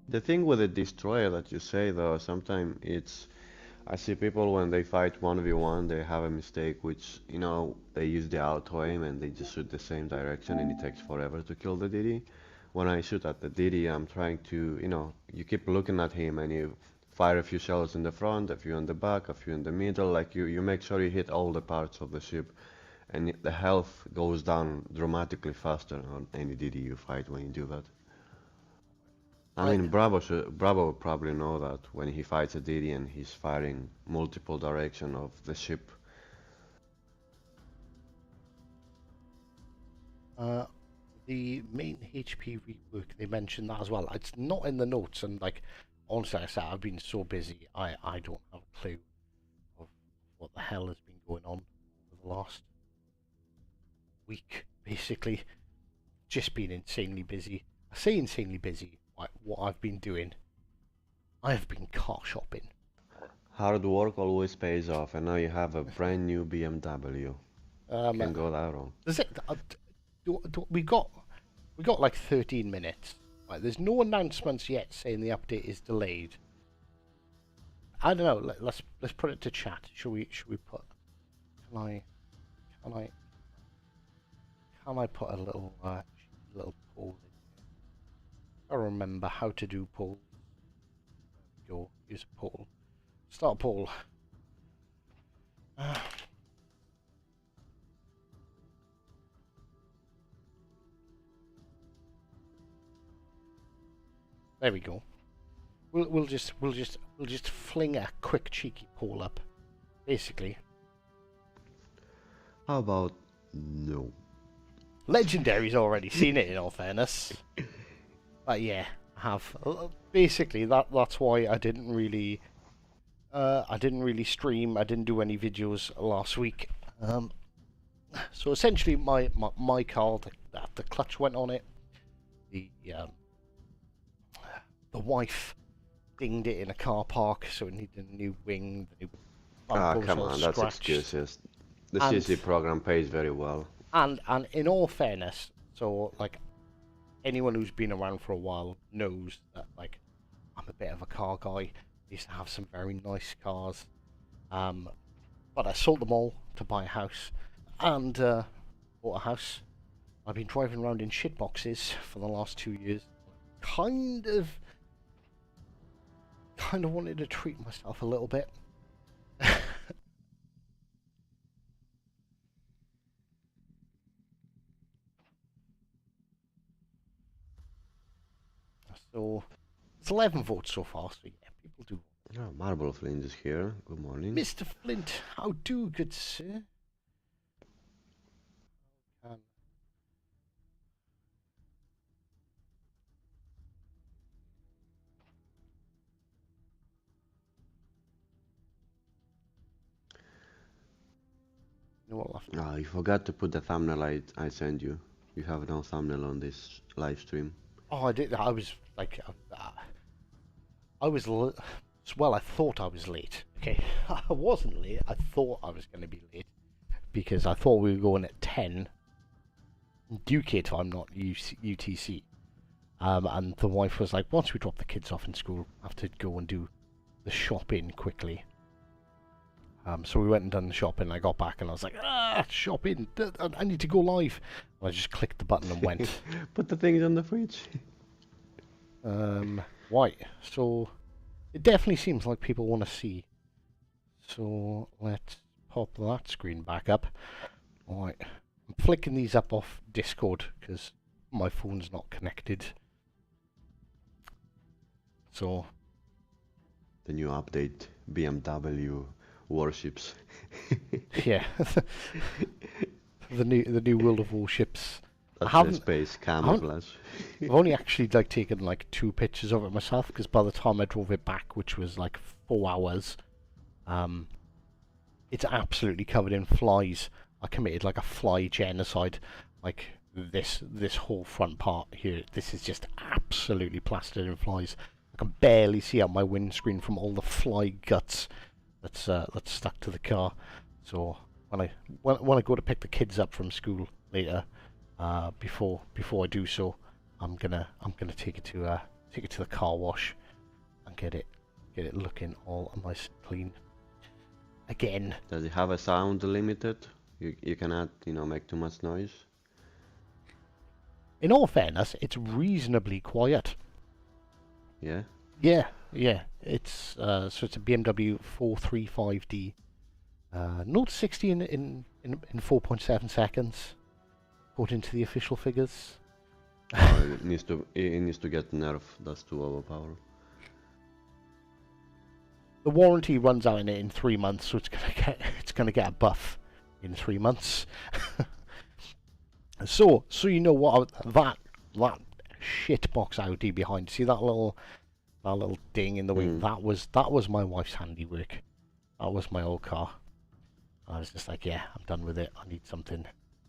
The thing with the destroyer that you say though, sometimes it's I see people when they fight 1v1, they have a mistake which, you know, they use the auto aim and they just shoot the same direction and it takes forever to kill the DD. When I shoot at the DD, I'm trying to, you know, you keep looking at him and you fire a few shells in the front, a few in the back, a few in the middle, like you make sure you hit all the parts of the ship and the health goes down dramatically faster on any DD you fight when you do that. I Right. mean, Bravo will probably know that when he fights a DD and he's firing multiple direction of the ship. The main HP rework, they mentioned that as well. It's not in the notes, and like honestly, I said I've been so busy, I don't have a clue of what the hell has been going on for the last week. Basically, just been insanely busy. I say insanely busy. What I've been doing, I've been car shopping. Hard work always pays off, and now you have a brand new BMW. Um, Can go that wrong. Does it? We got like 13 minutes. Right, there's no announcements yet saying the update is delayed. I don't know. Let's put it to chat. Should we put? Can I put a little poll in? I remember how to do polls. There we go. Use a poll. Start a poll. There we go. We'll just fling a quick cheeky poll up. Basically, How about no? Legendary's already seen it. In all fairness, but yeah, I have. Basically, that's why I didn't really stream. I didn't do any videos last week. So essentially, my car, the clutch went on it. The wife dinged it in a car park, so it needed a new wing. The new Come on, that's excuses. The CC program pays very well. And in all fairness, so like anyone who's been around for a while knows that like I'm a bit of a car guy. I used to have some very nice cars, but I sold them all to buy a house, and bought a house. I've been driving around in shit boxes for the last 2 years. Kind of wanted to treat myself a little bit. So it's 11 votes so far, so yeah, people do. Oh, Marble Flint is here. Good morning. Mr. Flint, how do, good sir? Oh, you forgot to put the thumbnail I sent you. You have no thumbnail on this live stream. Oh, I did. I was like, I was well. I thought I was late. Okay, I wasn't late. I thought I was going to be late because I thought we were going at 10 UK time, not UTC. And the wife was like, once we drop the kids off in school, I have to go and do the shopping quickly. So we went and done the shopping. I got back and I was like, shopping! I need to go live. And I just clicked the button and went. Put the things on the fridge. Right. So it definitely seems like people want to see. So let's pop that screen back up. Alright. I'm flicking these up off Discord because my phone's not connected. So the new update, BMW warships. Yeah, the new World of Warships. That's the space camouflage. I've only actually like taken like 2 pictures of it myself, because by the time I drove it back, which was like 4 hours, it's absolutely covered in flies. I committed like a fly genocide. Like this whole front part here, this is just absolutely plastered in flies. I can barely see out my windscreen from all the fly guts that's stuck to the car. So when I go to pick the kids up from school later, before I do so, I'm gonna take it to the car wash and get it looking all nice and clean again. Does it have a sound limited? You cannot, make too much noise. In all fairness, it's reasonably quiet. Yeah. Yeah. It's so it's a BMW 435D. 0 to 60 in 4.7 seconds, according to the official figures. It needs to get nerfed. That's too overpowered. The warranty runs out in 3 months, so it's gonna get a buff in 3 months. So you know what, that shitbox Audi behind. See that little ding in the wing? That was my wife's handiwork. That was my old car. I was just like, yeah, I'm done with it. I need something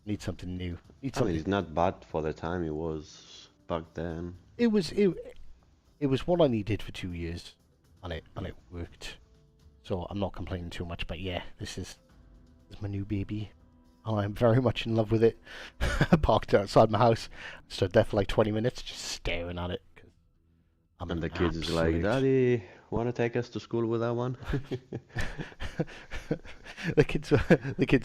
new. I mean, it's not bad for the time it was back then. It was what I needed for 2 years, and it worked. So I'm not complaining too much. But yeah, this is my new baby, and I'm very much in love with it. I parked it outside my house, stood there for like 20 minutes, just staring at it. And the kids is like, "Daddy, want to take us to school with that one?" The kids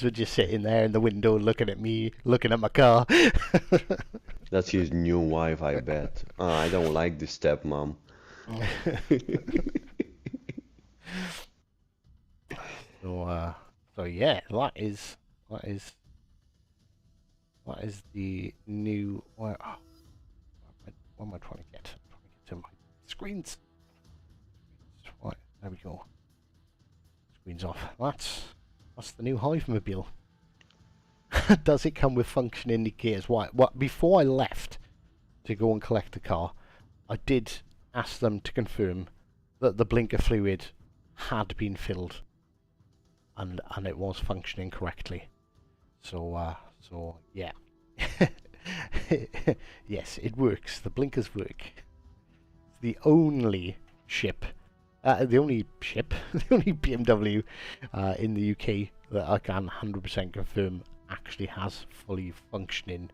were just sitting there in the window, looking at me, looking at my car. That's his new wife, I bet. Oh, I don't like this stepmom. So yeah, that is the new. What am I trying to get? I'm trying to get to my screens. Right, there we go. Screens off. That's the new Hivemobile. Does it come with function indicators? What? Before I left to go and collect the car, I did ask them to confirm that the blinker fluid had been filled, and it was functioning correctly. So yeah. Yes, it works. The blinkers work. It's the only the only BMW in the UK that I can 100% confirm actually has fully functioning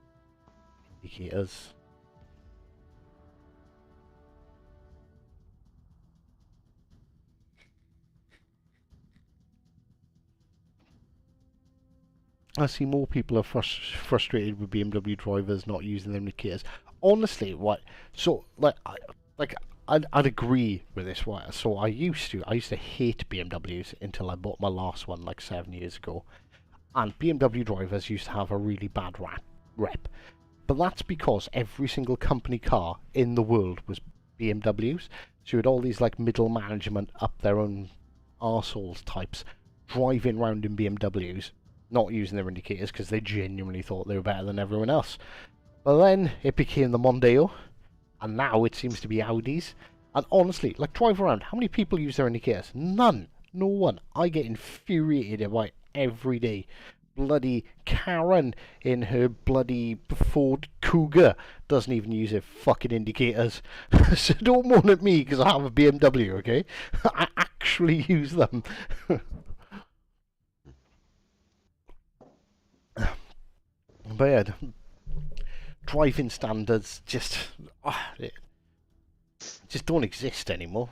indicators. I see more people are frustrated with BMW drivers not using their indicators. Honestly, what? So I'd agree with this. Right? So I used to hate BMWs until I bought my last one like 7 years ago, and BMW drivers used to have a really bad rep. But that's because every single company car in the world was BMWs. So you had all these like middle management up their own arseholes types driving around in BMWs, not using their indicators because they genuinely thought they were better than everyone else. But then it became the Mondeo, and now it seems to be Audis. And honestly, like, drive around, how many people use their indicators? None. No one. I get infuriated about every day. Bloody Karen in her bloody Ford Cougar doesn't even use her fucking indicators. So don't moan at me because I have a BMW, okay? I actually use them. But yeah, driving standards just don't exist anymore.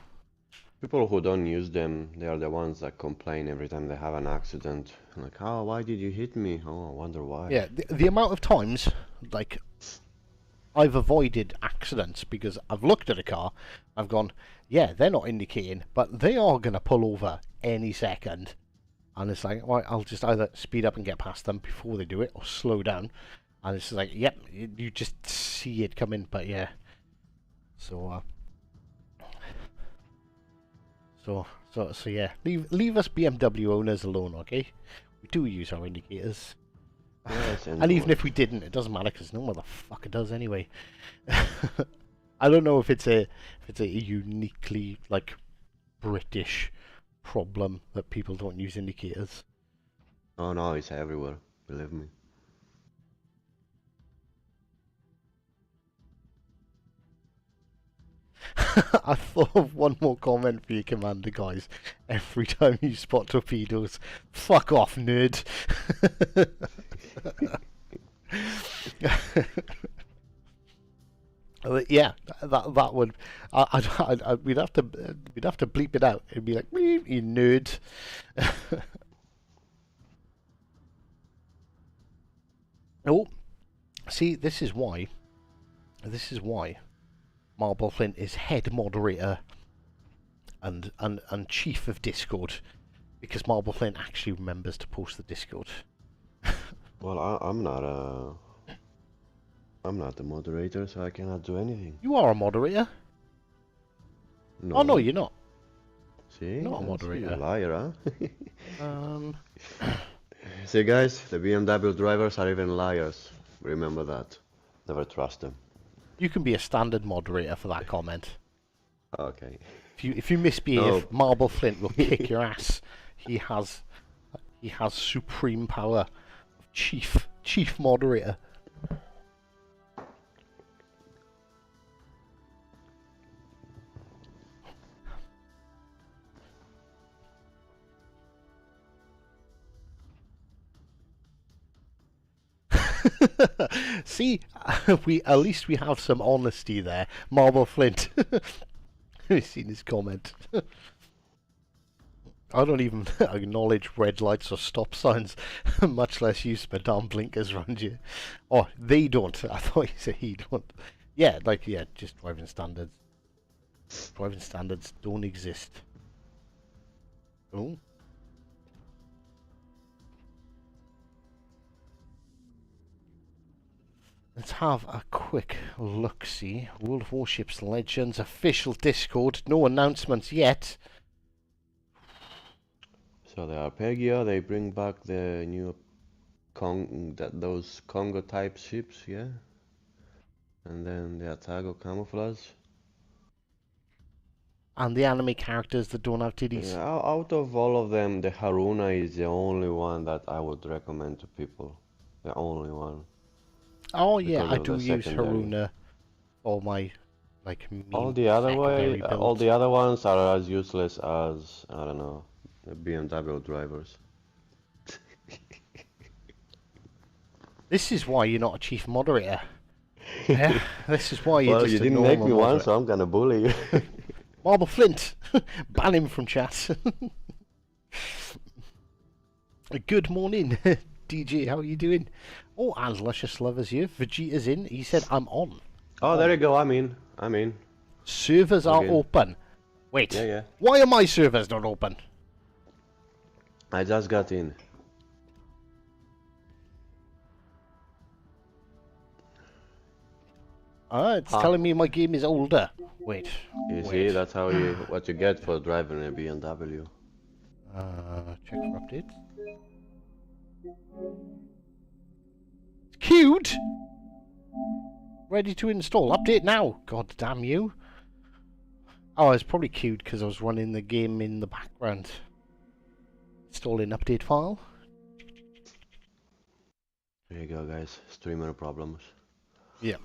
People who don't use them, they are the ones that complain every time they have an accident. Like, oh, why did you hit me? Oh, I wonder why. Yeah, the amount of times, like, I've avoided accidents because I've looked at a car, I've gone, yeah, they're not indicating, but they are going to pull over any second. And it's like, right, I'll just either speed up and get past them before they do it, or slow down. And it's like, yep, you just see it coming, but yeah. So So yeah, leave us BMW owners alone, okay? We do use our indicators. Yes, And even if we didn't, it doesn't matter because no motherfucker does anyway. I don't know if it's a uniquely like British problem that people don't use indicators. Oh no, it's everywhere. Believe me. I thought of one more comment for your commander, guys. Every time you spot torpedoes, fuck off, nerd. Yeah, that would. We'd have to bleep it out. It'd be like, "Beep, you nerd." Oh, see, this is why. Marble Flint is head moderator and chief of Discord, because Marble Flint actually remembers to post the Discord. Well, I'm not the moderator, so I cannot do anything. You are a moderator. No. Oh no, you're not. See, Not a moderator. You're a liar, Um. huh? See, guys, the BMW drivers are even liars. Remember that. Never trust them. You can be a standard moderator for that comment. Okay. If you misbehave, Marble Flint will kick your ass. He has supreme power of chief moderator. See, at least we have some honesty there. Marble Flint. I've seen his comment. I don't even acknowledge red lights or stop signs, much less use my damn blinkers around you. Oh, they don't. I thought you said he don't. Yeah, just driving standards. Driving standards don't exist. Oh. Let's have a quick look-see. World of Warships Legends official Discord. No announcements yet. So the Arpeggio, they bring back the new those Congo type ships, yeah. And then the Atago camouflage. And the anime characters that don't have titties. Yeah, out of all of them, the Haruna is the only one that I would recommend to people. The only one. Oh yeah, Because I of do the use secondary. Haruna for my meme All the other all builds. the other ones are as useless as, I don't know, the BMW drivers. This is why you're not a chief moderator. Yeah, this is why you're Well, just you a didn't make normal me one, moderator. so I'm gonna bully you. Marble Flint, ban him from chat. Good morning, DJ. How are you doing? Oh, and Luscious Lovers here. Vegeta's in. He said I'm on. Oh, there you go. I'm in. Servers are Okay. open. Wait. Yeah. Why are my servers not open? I just got in. It's telling me my game is older. Wait. You see, that's what you get for driving a BMW. Check for updates. It's queued. Ready to install. Update now. God damn you. Oh, it's probably queued because I was running the game in the background. Installing update file. There you go, guys. Streamer problems. Yeah.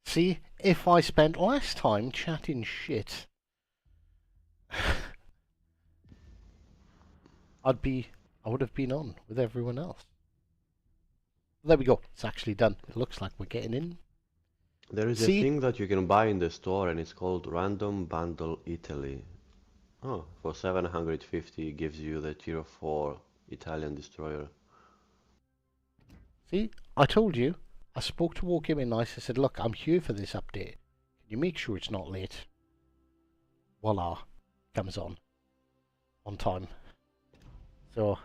See, if I spent less time chatting shit, I would have been on with everyone else. There we go. It's actually done. It looks like we're getting in. There is a thing that you can buy in the store, and it's called Random Bundle Italy. Oh, for 750 it gives you the Tier 4 Italian destroyer. See, I told you. I spoke to Wargaming Nice. I said, look, I'm here for this update. Can you make sure it's not late? Voila. Comes on time. So,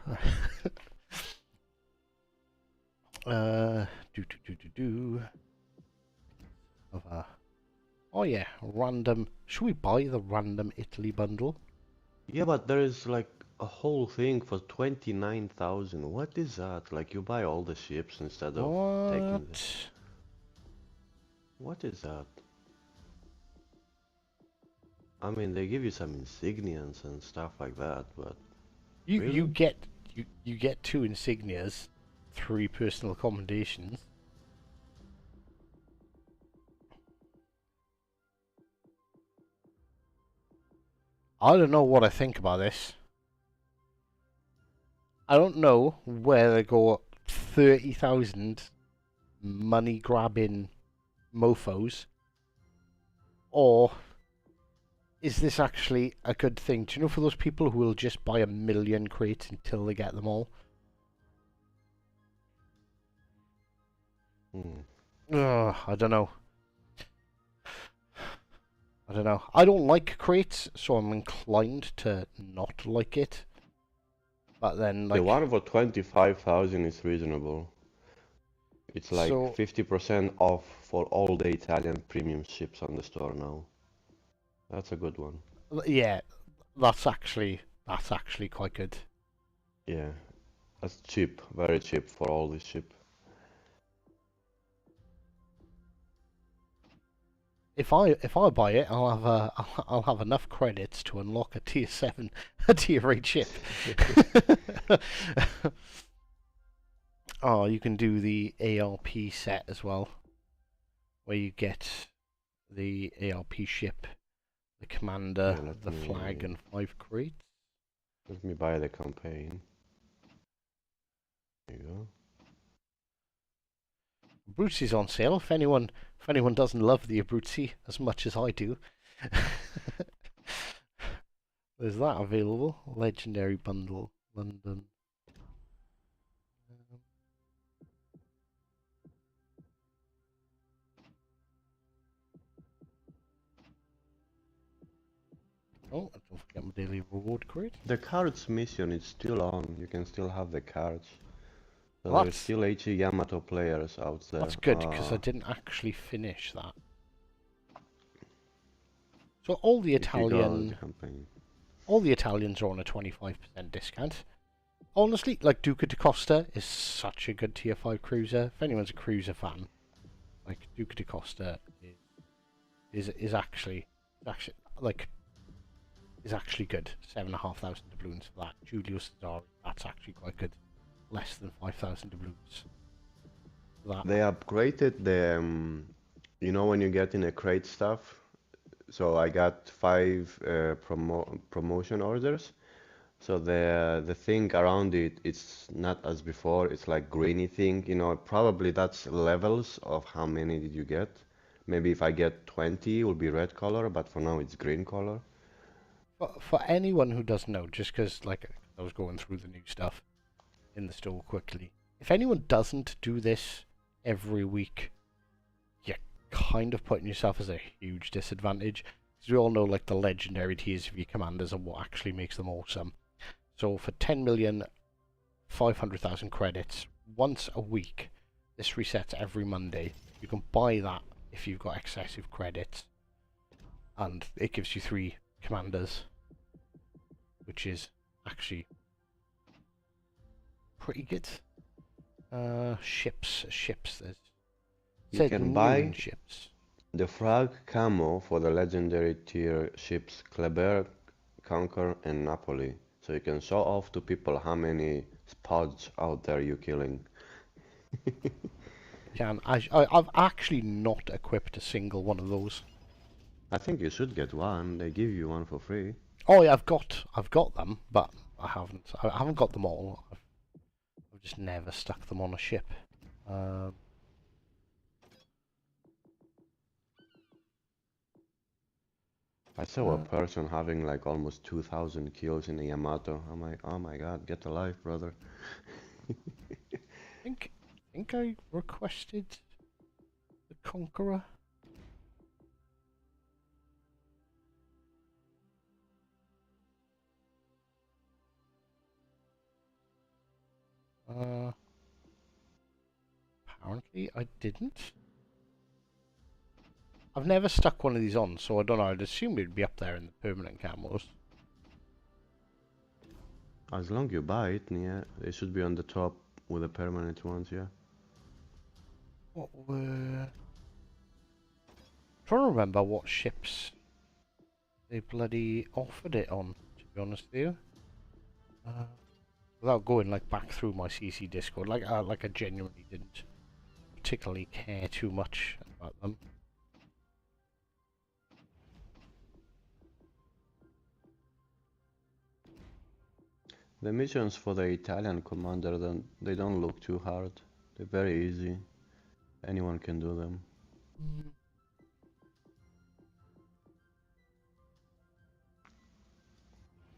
oh yeah, random. Should we buy the random Italy bundle? Yeah, but there is like a whole thing for 29,000. What is that? Like you buy all the ships instead of taking the... What? What is that? I mean, they give you some insignias and stuff like that, but You really? get you get 2 insignias, 3 personal accommodations. I don't know what I think about this. I don't know where they go 30,000 money grabbing mofos, or is this actually a good thing? Do you know, for those people who will just buy 1,000,000 crates until they get them all? Hmm. I don't know. I don't know. I don't like crates, so I'm inclined to not like it. But then, The like, one for 25,000 is reasonable. It's like so 50% off for all the Italian premium ships on the store now. That's a good one. yeah, that's actually quite good. Yeah, that's cheap, very cheap for all this ship. If I buy it, I'll have enough credits to unlock a tier 7, a tier 8 ship. Oh, you can do the ARP set as well, where you get the ARP ship, the commander, Okay, let the flag, me and 5 crates. let me buy the campaign. There you go. Abruzzi's on sale. If anyone doesn't love the Abruzzi as much as I do, there's that available. Legendary bundle, London. Oh, and don't forget my daily reward crate. The cards mission is still on. You can still have the cards. So Well, there's still HE Yamato players out that's there. good because I didn't actually finish that. So all the If you go to the Italian, campaign. all the Italians are on a 25% discount. Honestly, like Duca de Costa is such a good tier 5 cruiser. If anyone's a cruiser fan, like Duca de Costa is actually like is actually good. 7,500 doubloons for that. Giulio Cesare, that's actually quite good. Less than 5,000 doubloons for that. They upgraded the, you know, when you get in a crate stuff. So I got 5 promotion orders. So the thing around it, it's not as before. It's like greeny thing. You know, probably that's levels of how many did you get. Maybe if I get 20, it will be red color, but for now it's green color. For anyone who doesn't know, just because like I was going through the new stuff in the store quickly, if anyone doesn't do this every week, you're kind of putting yourself as a huge disadvantage. Because we all know like the legendary tiers of your commanders and what actually makes them awesome. So for 10,500,000 credits once a week, this resets every Monday. You can buy that if you've got excessive credits, and it gives you 3 commanders, which is actually pretty good. Ships. There's You said can new in buy ships. the frag camo for the legendary tier ships Kleber, Conquer, and Napoli. So you can show off to people how many spots out there you're killing. You can. I've actually not equipped a single one of those. I think you should get one. They give you one for free. Oh yeah, I've got them, but I haven't got them all. I've just never stuck them on a ship. Um, I saw a person having like almost 2,000 kills in a Yamato. I'm like, oh my god, get a life, brother. think I requested the Conqueror. Uh, Apparently I didn't. I've never stuck one of these on, so I don't know. I'd assume it'd be up there in the permanent camos. As long you buy it, yeah, it should be on the top with the permanent ones, yeah. What were... trying to remember what ships they bloody offered it on, to be honest with you. Without going like back through my CC Discord, like I genuinely didn't particularly care too much about them. The missions for the Italian commander they don't look too hard. They're very easy. Anyone can do them.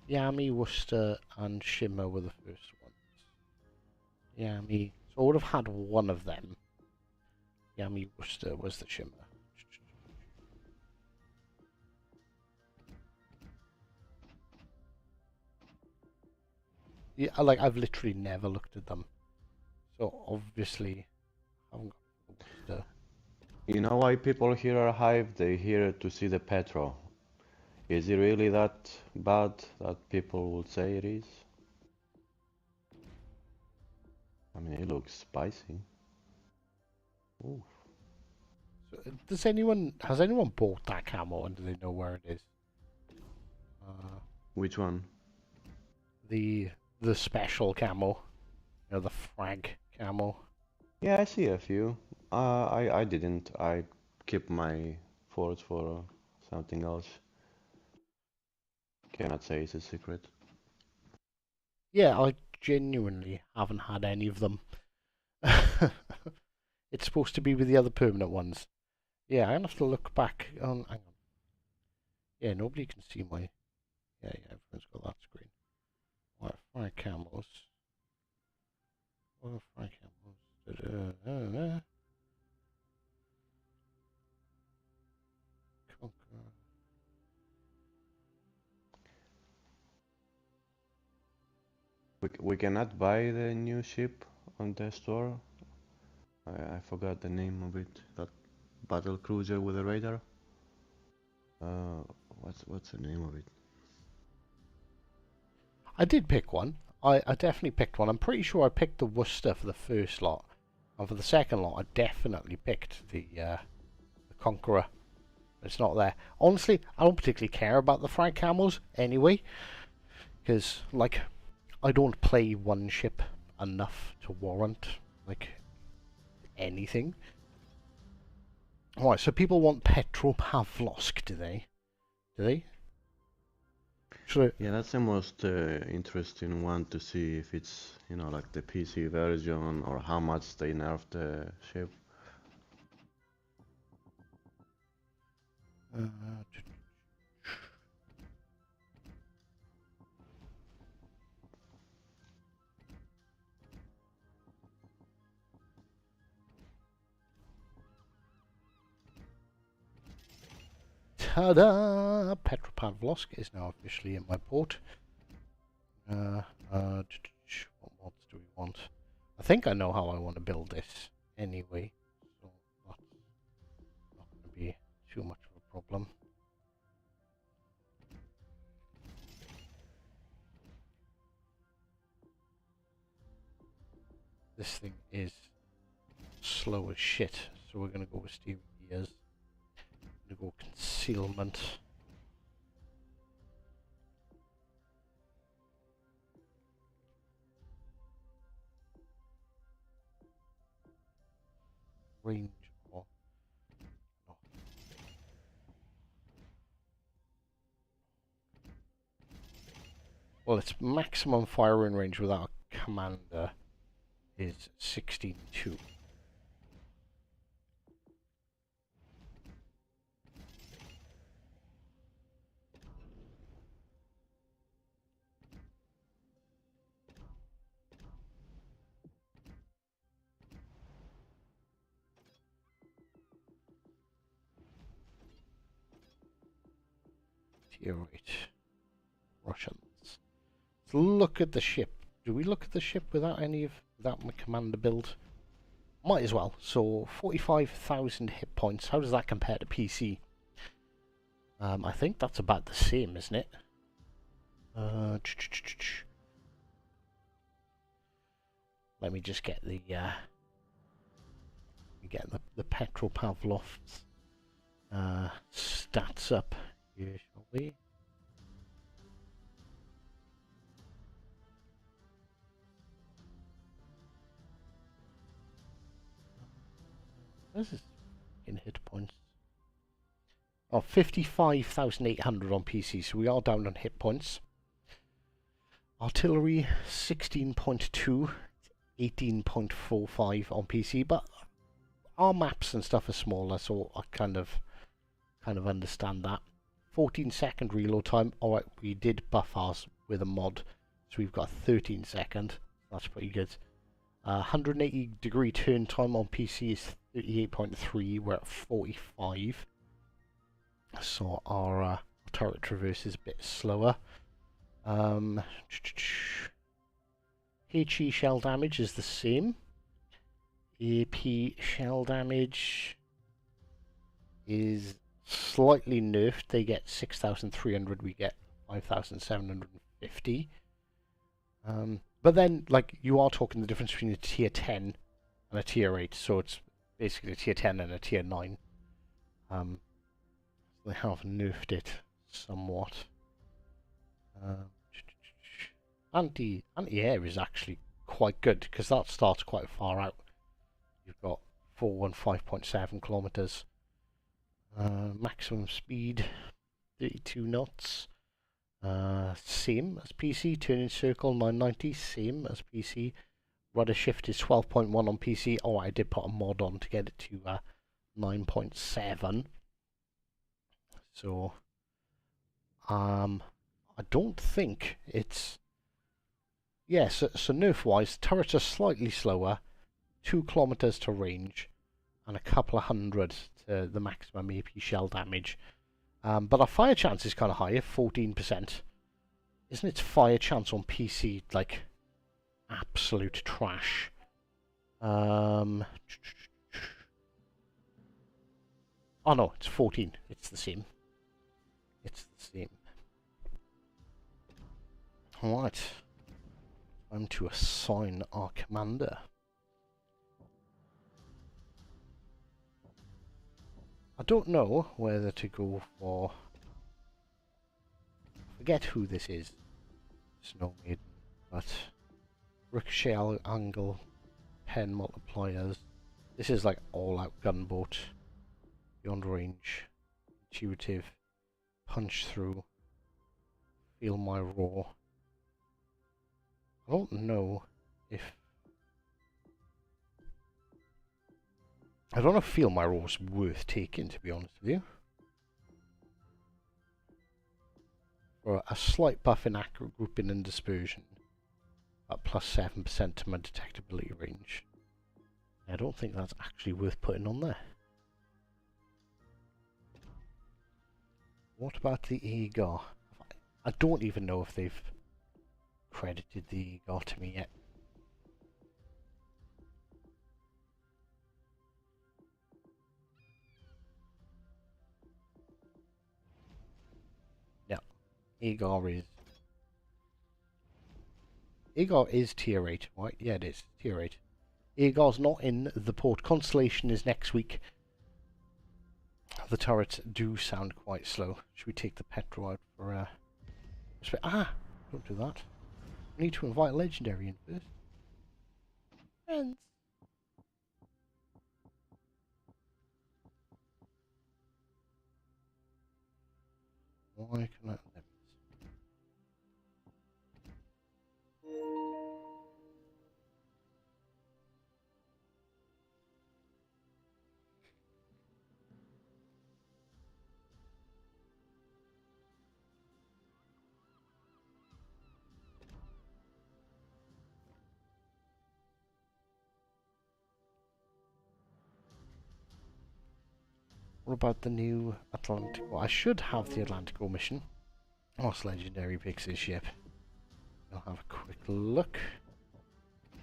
Yami, Worcester, and Shimmer were the first ones. Yami, so I would have had one of them. Yami, Worcester was the Shimmer. Yeah, like I've literally never looked at them, so obviously I haven't got the Worcester. You know why people here are hyped? They here to see the petrol. Is it really that bad that people would say it is? I mean, it looks spicy. Ooh. So, has anyone bought that camo and do they know where it is? Which one? The special camo, you know, the frag camo. Yeah, I see a few. I didn't. I keep my forts for something else. Cannot say it's a secret. Yeah, I genuinely haven't had any of them. It's supposed to be with the other permanent ones. Yeah, I'm gonna have to look back on. Hang on. Yeah, nobody can see my. Yeah, everyone's got that screen. What frag camos? What frag camos? Conquer. We cannot buy the new ship on the store. I forgot the name of it. That battle cruiser with a radar. Uh, what's the name of it? I did pick one. I definitely picked one. I'm pretty sure I picked the Worcester for the first lot. And for the second lot, I definitely picked the Conqueror. It's not there. Honestly, I don't particularly care about the frag camos anyway. Because, like, I don't play one ship enough to warrant, like, anything. Alright, so people want Petropavlovsk, do they? Do they? Should Yeah, that's the most interesting one to see if it's, you know, like the PC version or how much they nerfed the ship. Ta-da! Petropavlovsk is now officially in my port. What mods do we want? I think I know how I want to build this anyway, so that's not going to be too much of a problem. This thing is slow as shit, so we're going to go with steering gears. We're going to go concealment. Range or no. Well, its maximum firing range without a commander is 16.2. Tier 8. Russians. Let's look at the ship. Do we look at the ship without my commander build? Might as well. So 45,000 hit points. How does that compare to PC? I think that's about the same, isn't it? Let me just get the petrol Pavlov's stats up here, shall we? Where's this in hit points? Oh, 55,800 on PC, so we are down on hit points. Artillery 16.2, 18.45 on PC, but our maps and stuff are smaller, so I kind of understand that. 14-second reload time. Alright, we did buff ours with a mod, so we've got 13-second. That's pretty good. 180-degree turn time on PC is 38.3. We're at 45. So our turret traverse is a bit slower. HE shell damage is the same. AP shell damage is slightly nerfed. They get 6,300, we get 5,750. But then, like, you are talking the difference between a tier 10 and a tier 8, so it's basically a tier 10 and a tier 9. They have nerfed it somewhat. Anti-air is actually quite good, because that starts quite far out. You've got 415.7 kilometers. Maximum speed 32 knots. Same as PC. Turning circle 990. Same as PC. Rudder shift is 12.1 on PC. Oh, I did put a mod on to get it to 9.7. So, I don't think it's... Yeah, so nerf-wise, turrets are slightly slower, 2 kilometers to range, and a couple of hundred to the maximum AP shell damage. But our fire chance is kind of higher, 14%. Isn't its fire chance on PC, like, absolute trash? Oh no, it's 14. It's the same. It's the same. Alright. Time to assign our commander. I don't know whether to go for... I forget who this is. Snow Maiden. But... Ricochet angle. Pen multipliers. This is like all-out gunboat. Beyond range. Intuitive. Punch through. Feel my roar. I don't know if... I don't know if Feel My Roar is worth taking, to be honest with you. For a slight buff in accurate grouping and dispersion, at plus 7% to my detectability range. I don't think that's actually worth putting on there. What about the Agar? I don't even know if they've credited the Agar to me yet. Agar is tier 8, right? Yeah, it is. Tier 8. Agar's not in the port. Constellation is next week. The turrets do sound quite slow. Should we take the petrol out for don't do that. We need to invite Legendary in first. Friends. Why can I... What about the new Atlantico? I should have the Atlantico mission. Whilst Legendary picks his ship. I'll have a quick look.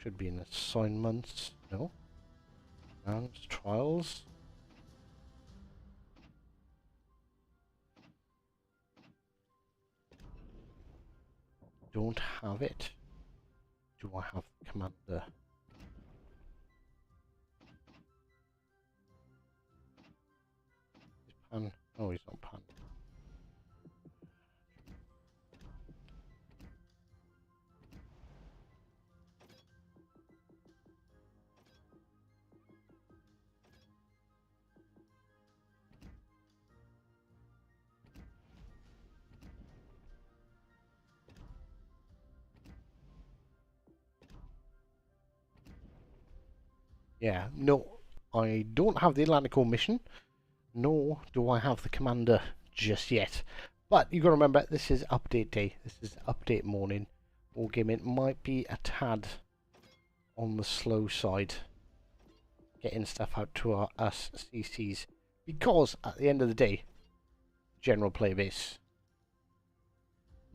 Should be in assignments. No. And trials. Don't have it. Do I have the commander? Pan. Oh, he's not pan. Yeah, no, I don't have the Atlantico mission, nor do I have the commander just yet. But you got to remember, this is update day. This is update morning. Wargaming might be a tad on the slow side, getting stuff out to us CCs, because at the end of the day, general player base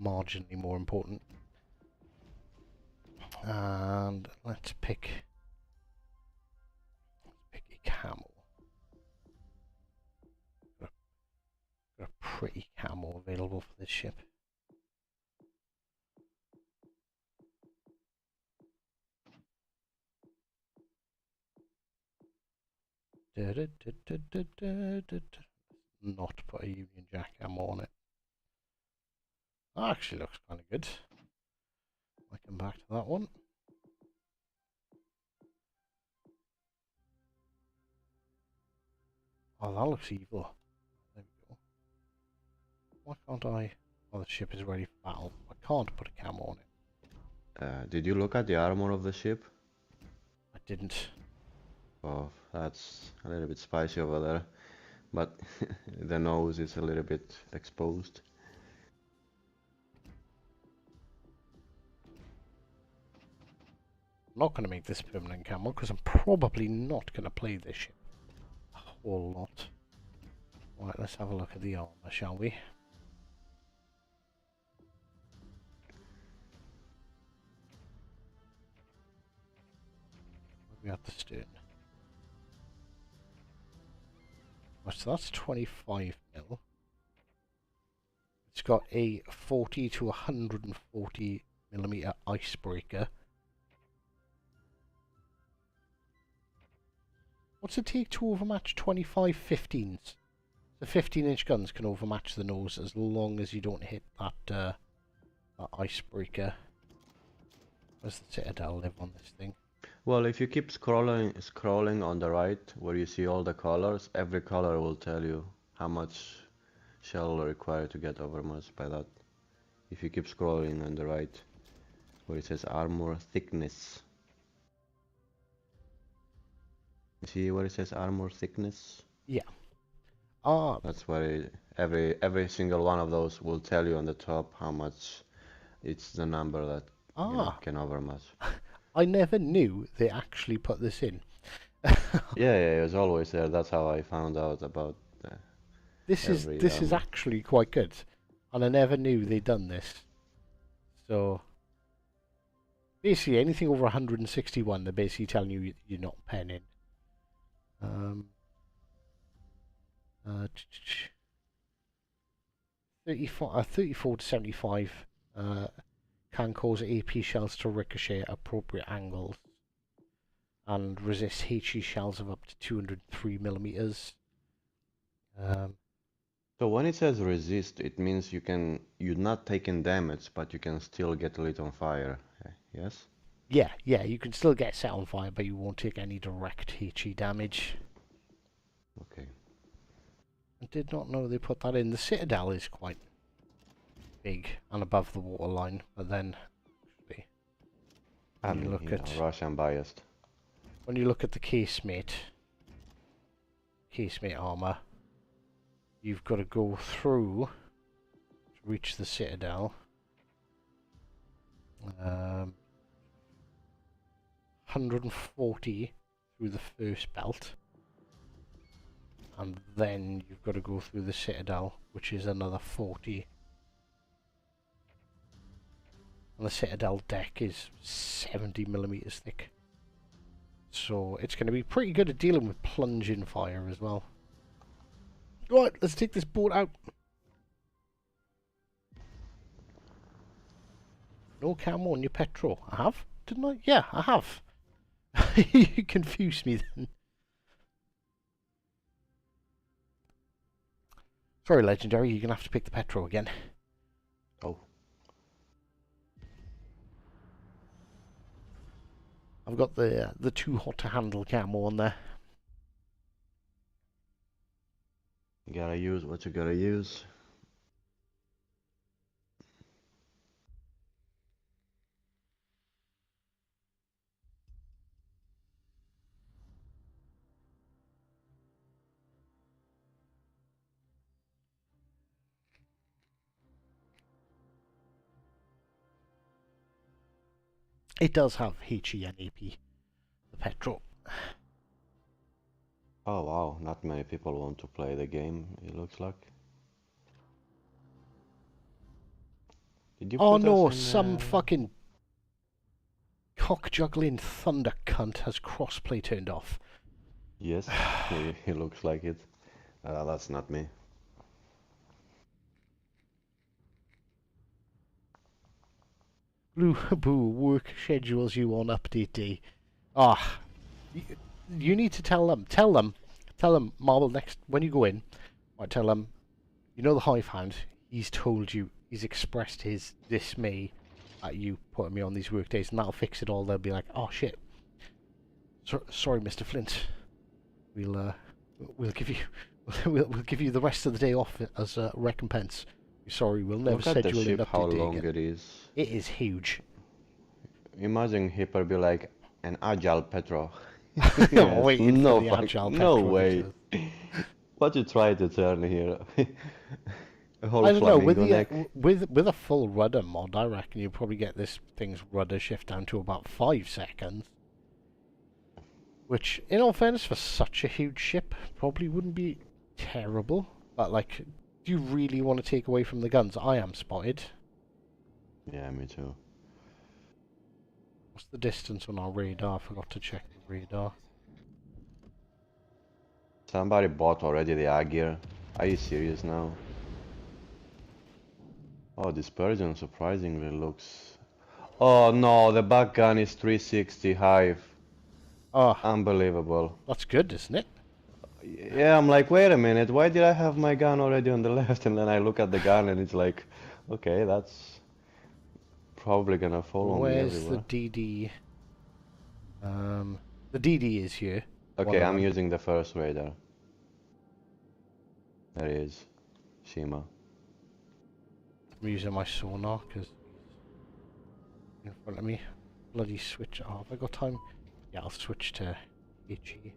marginally more important. And let's pick a camel. Got a pretty camel available for this ship. Not put a Union Jack ammo on it. That actually looks kind of good. I come back to that one. Oh, that looks evil. There we go. Why can't I? Oh, the ship is ready for battle. I can't put a camo on it. Did you look at the armor of the ship? I didn't. Oh, that's a little bit spicy over there. But the nose is a little bit exposed. I'm not going to make this permanent camo because I'm probably not going to play this ship a whole lot. Right, let's have a look at the armor, shall we? We have the stern. Right, so that's 25 mil. It's got a 40 to 140 millimeter icebreaker. What's it take to overmatch 25 15s? The 15-inch guns can overmatch the nose as long as you don't hit that icebreaker. Where's the Citadel live on this thing? Well, if you keep scrolling on the right, where you see all the colors, every color will tell you how much shell required to get overmatched by that. If you keep scrolling on the right, where it says armor thickness. You see where it says armor thickness? Yeah. That's where every single one of those will tell you on the top how much it's the number that can overmatch. I never knew they actually put this in. Yeah, it was always there. That's how I found out about this is actually quite good, and I never knew they'd done this. So basically, anything over 161, they're basically telling you you're not penning. 34 to 75 can cause AP shells to ricochet at appropriate angles and resist HE shells of up to 203 millimeters. So when it says resist, it means you're not taking damage, but you can still get lit on fire. Yes? Yeah, you can still get set on fire, but you won't take any direct HE damage. Okay. I did not know they put that in. The Citadel is quite big and above the waterline, but then when you look at Russian biased. When you look at the casemate armor, you've got to go through to reach the Citadel. 140 through the first belt, and then you've got to go through the Citadel, which is another 40. And the Citadel deck is 70 millimeters thick. So it's going to be pretty good at dealing with plunging fire as well. Right, let's take this boat out. No camo on your petrol. I have? Didn't I? Yeah, I have. You confused me then. Sorry, Legendary, you're gonna have to pick the petrol again. Oh, I've got the too hot to handle camo on there. you gotta use what you gotta use. It does have HENAP, the petrol. Oh wow, not many people want to play the game, it looks like. Did you Oh put us no, in some fucking cock-juggling thunder cunt has crossplay turned off. Yes, he looks like it. That's not me. Blue Boo work schedules you on update day. Ah, you need to tell them. Tell them, Marble, next when you go in, I tell them, you know the Hive Hound, he's told you, he's expressed his dismay at you putting me on these work days, and that'll fix it all. They'll be like, oh shit, sorry, Mr. Flint. We'll give you we'll give you the rest of the day off as a recompense. Sorry, we'll never Look at the schedule an ship, how update day long again. it is. It is huge. Imagine Hipper be like an agile Petro. I'm waiting no for the agile no petrol way. because- What you try to turn here? A whole I don't know, with flamingo neck. with a full rudder mod, I reckon you probably get this thing's rudder shift down to about 5 seconds. Which, in all fairness, for such a huge ship, probably wouldn't be terrible. But, like, do you really want to take away from the guns? I am spotted. Yeah, me too. What's the distance on our radar? I forgot to check the radar. Somebody bought already the Agir. Are you serious now? Oh, this Persian surprisingly looks... Oh no, the back gun is 360 Hive. Oh, Unbelievable. that's good, isn't it? Yeah, I'm like, wait a minute, why did I have my gun already on the left? And then I look at the gun and it's like, okay, that's probably gonna follow me Where's everywhere. the DD? The DD is here. Okay, I'm using the first radar. There he is. Shima. I'm using my sonar because in front of me. Bloody switch. Oh, have I got time? Yeah, I'll switch to HE.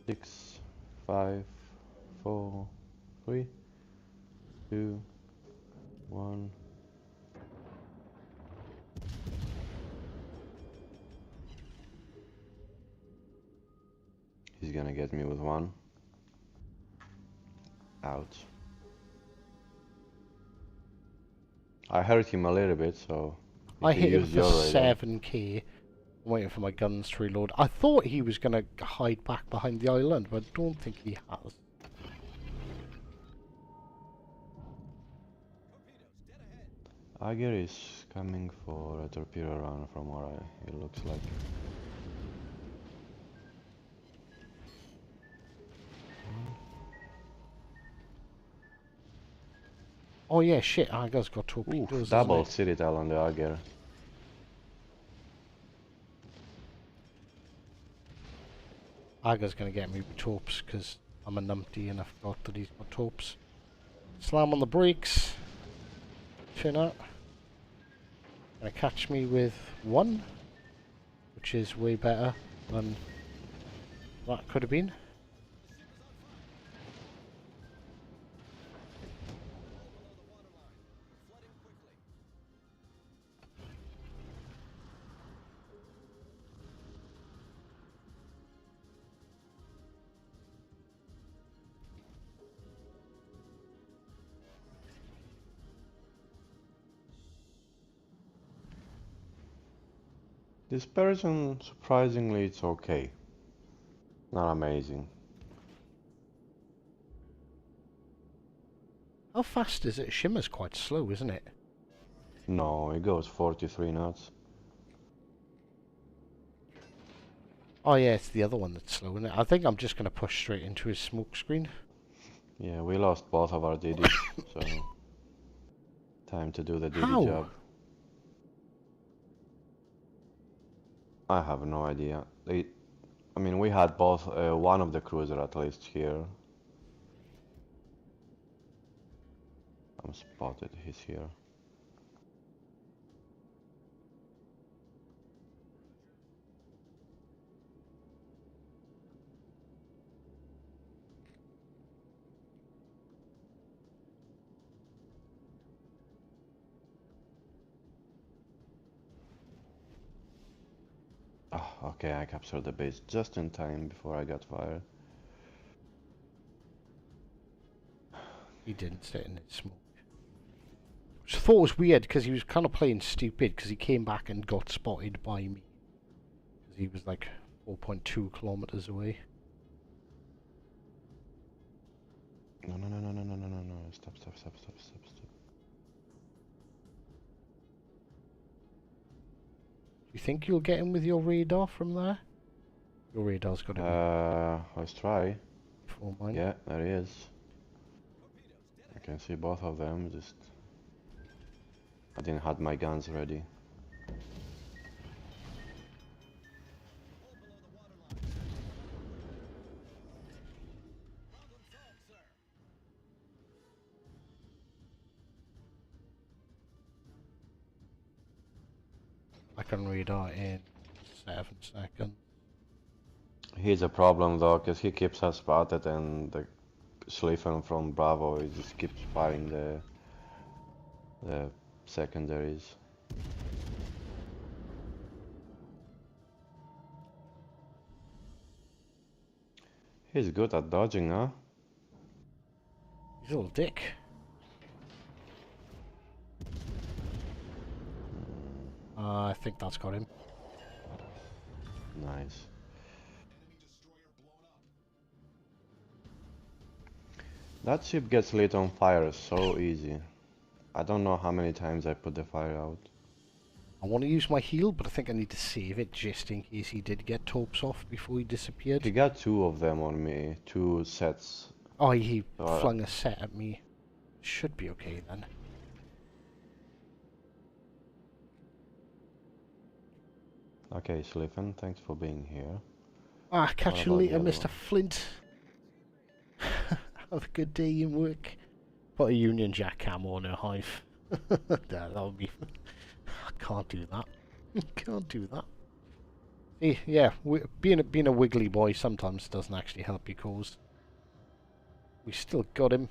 6, 5, 4, 3, 2, 1. He's gonna get me with one. Ouch. I hurt him a little bit, so I if you hit him use for your radar. 7k. I'm waiting for my guns to reload. I thought he was going to hide back behind the island, but I don't think he has. Ager is coming for a torpedo run from where it looks like. Oh yeah, shit, Aga's got Ooh, torpedoes, double isn't it? Citadel on the Ager. Aga's going to get me with torps, because I'm a numpty and I forgot that he's got torps. Slam on the brakes. Chin up. Gonna catch me with one, which is way better than that could have been. This person, surprisingly, it's okay. Not amazing. How fast is it? Shimmer's quite slow, isn't it? No, it goes 43 knots. Oh yeah, it's the other one that's slow, isn't it? I think I'm just going to push straight into his smoke screen. Yeah, we lost both of our DDs, so time to do the DD How? job. I have no idea. I mean, we had both one of the cruiser at least here. I'm spotted. He's here. Oh, okay, I captured the base just in time before I got fired. He didn't sit in his smoke. Which I thought was weird because he was kind of playing stupid because he came back and got spotted by me. Because he was like 4.2 kilometers away. No, no, no, no, no, no, no, no, no. Stop, stop, stop, stop, stop, stop. Do you think you'll get him with your radar from there? Your radar's got to be Let's try. before mine. Yeah, there he is. I can see both of them, just... I didn't have my guns ready. I can radar in 7 seconds. He's a problem though, because he keeps us spotted and the Schliffen from Bravo, he just keeps firing the secondaries. He's good at dodging, huh? He's a little dick. I think that's got him. Nice. That ship gets lit on fire so easy. I don't know how many times I put the fire out. I want to use my heal, but I think I need to save it just in case he did get torps off before he disappeared. He got 2 of them on me, 2 sets. Oh, he So flung a set at me. Should be okay then. okay, Schliffen, thanks for being here. Ah, catch What you about the later, other Mr. one? Flint. Have a good day in work. Put a Union Jack camo on her hive. that would be... I can't do that. Can't do that. See, yeah, being a wiggly boy sometimes doesn't actually help your cause. We still got him.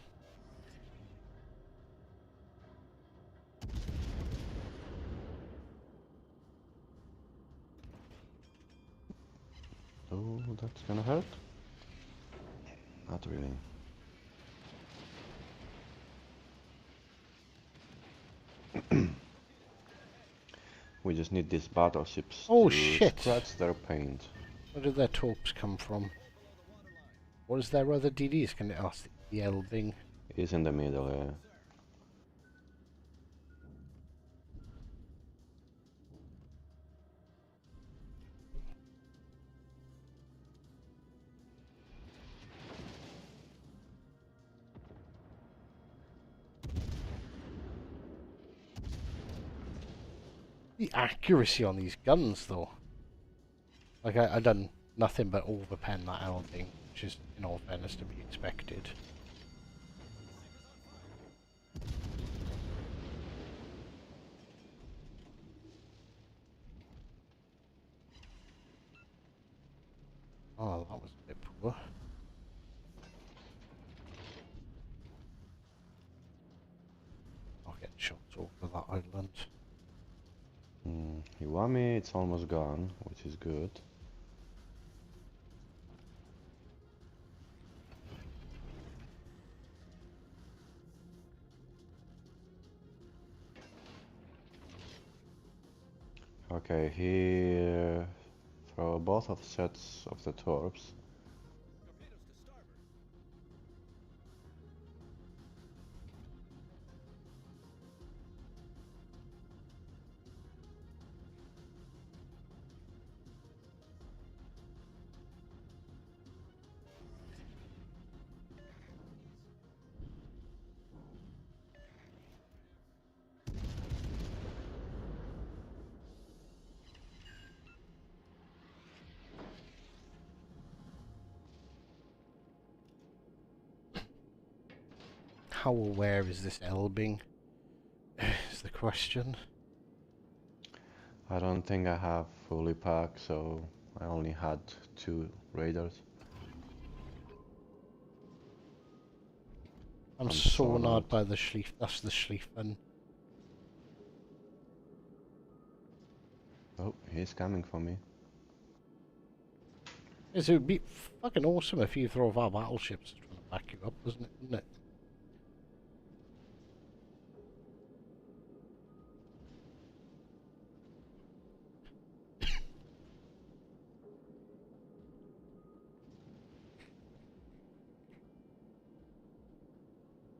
Oh, that's gonna hurt? Not really. We just need these battleships Oh to shit! scratch their paint. Where did their torps come from? What is their other DDs? Can it ask the Elbing? He's in the middle, yeah. The accuracy on these guns, though. Like, I done nothing but overpen that Elbing, which is, in all fairness, to be expected. Oh, that was a bit poor. I'll get shots over that island. Iwami, it's almost gone, which is good. Okay, here throw both of sets of the torps. how aware is this Elbing? Is the question. I don't think I have fully packed, so I only had 2 raiders. I'm I'm so so annoyed not. by the Schlief. That's the Schlieffen. Oh, he's coming for me. Yes, it would be fucking awesome if either of our battleships was trying to back you up, wouldn't it?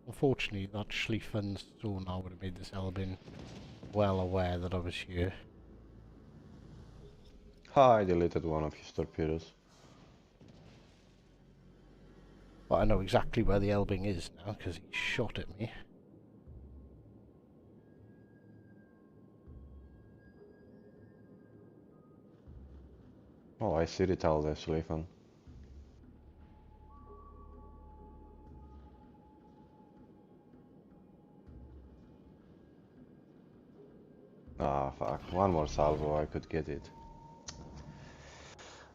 Unfortunately, that Schlieffen's sonar would have made this Elbin well aware that I was here. Ha, I deleted one of his torpedoes. But I know exactly where the Elbing is now, because he shot at me. Oh, I see it all there, Schleifen. Ah, fuck. One more salvo, I could get it.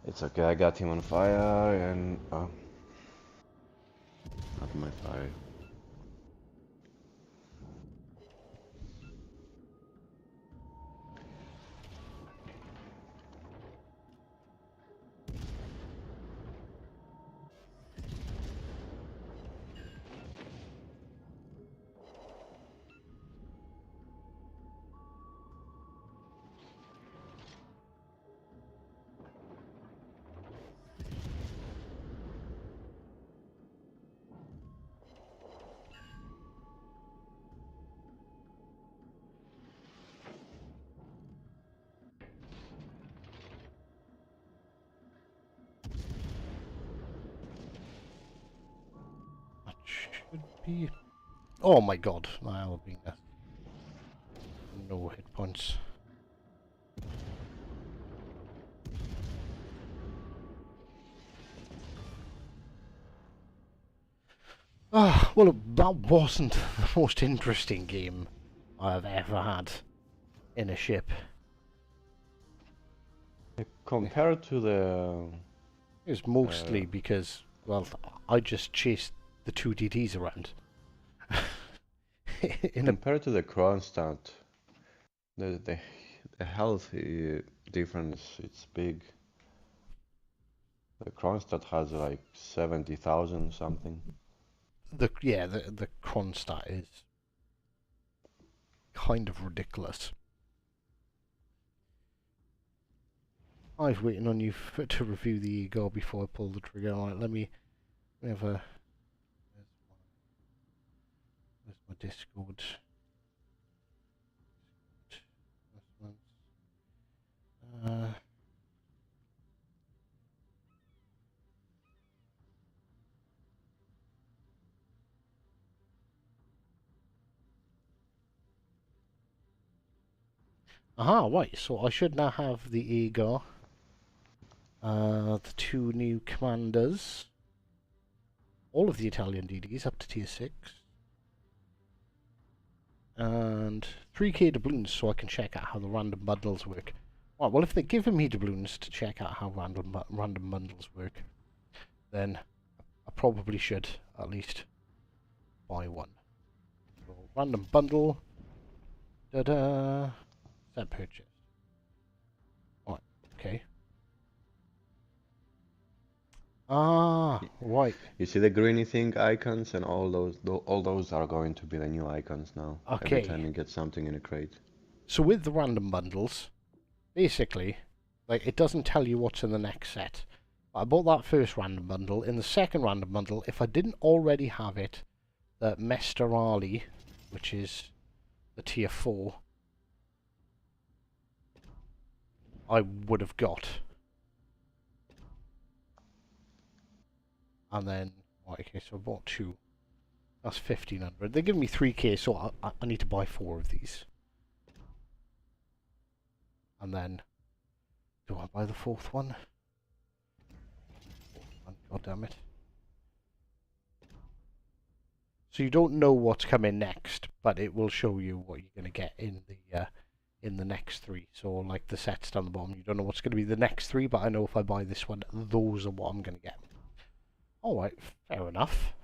It's okay, I got him on fire and... not my fire. That should be... Oh my god, my Elbing has no hit points. Ah, well, that wasn't the most interesting game I've ever had in a ship. Compared to the... It was mostly because, well, I just chased the 2 DDs around. compared to the Kronstadt, the health difference, it's big. The Kronstadt has like 70,000 something. The Kronstadt is kind of ridiculous. I was waiting on you to review the Ego before I pull the trigger. Right, let me have a... Where's my Discord? Uh, aha, right, so I should now have the Ego. The 2 new commanders. All of the Italian DDs up to tier 6. And 3k doubloons so I can check out how the random bundles work. Right, well, if they're giving me doubloons to check out how random bundles work, then I probably should at least buy one. So, random bundle. Da-da. Set purchase. Right, okay. Ah, right. You see the greeny thing icons, and all those are going to be the new icons now. Every Okay. time you get something in a crate. So with the random bundles, basically, like, it doesn't tell you what's in the next set. I bought that first random bundle. In the second random bundle, if I didn't already have it, the Mesterali, which is the tier 4, I would have got. And then, okay, so I bought 2. That's 1,500. They give me 3k, so I need to buy 4 of these. And then, do I buy the 4th one? God damn it. So you don't know what's coming next, but it will show you what you're going to get in the next three. So like the sets down the bottom, you don't know what's going to be the next three, but I know if I buy this one, those are what I'm going to get. All right, fair enough.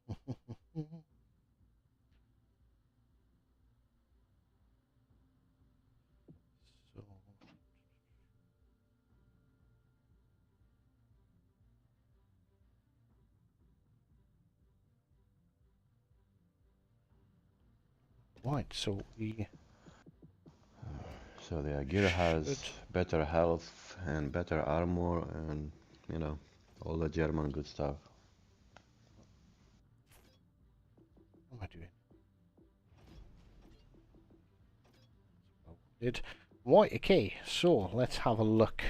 So, right, so we So the gear should. has better health and better armor and, you know, all the German good stuff. What am I doing? Did right, okay, so let's have a look,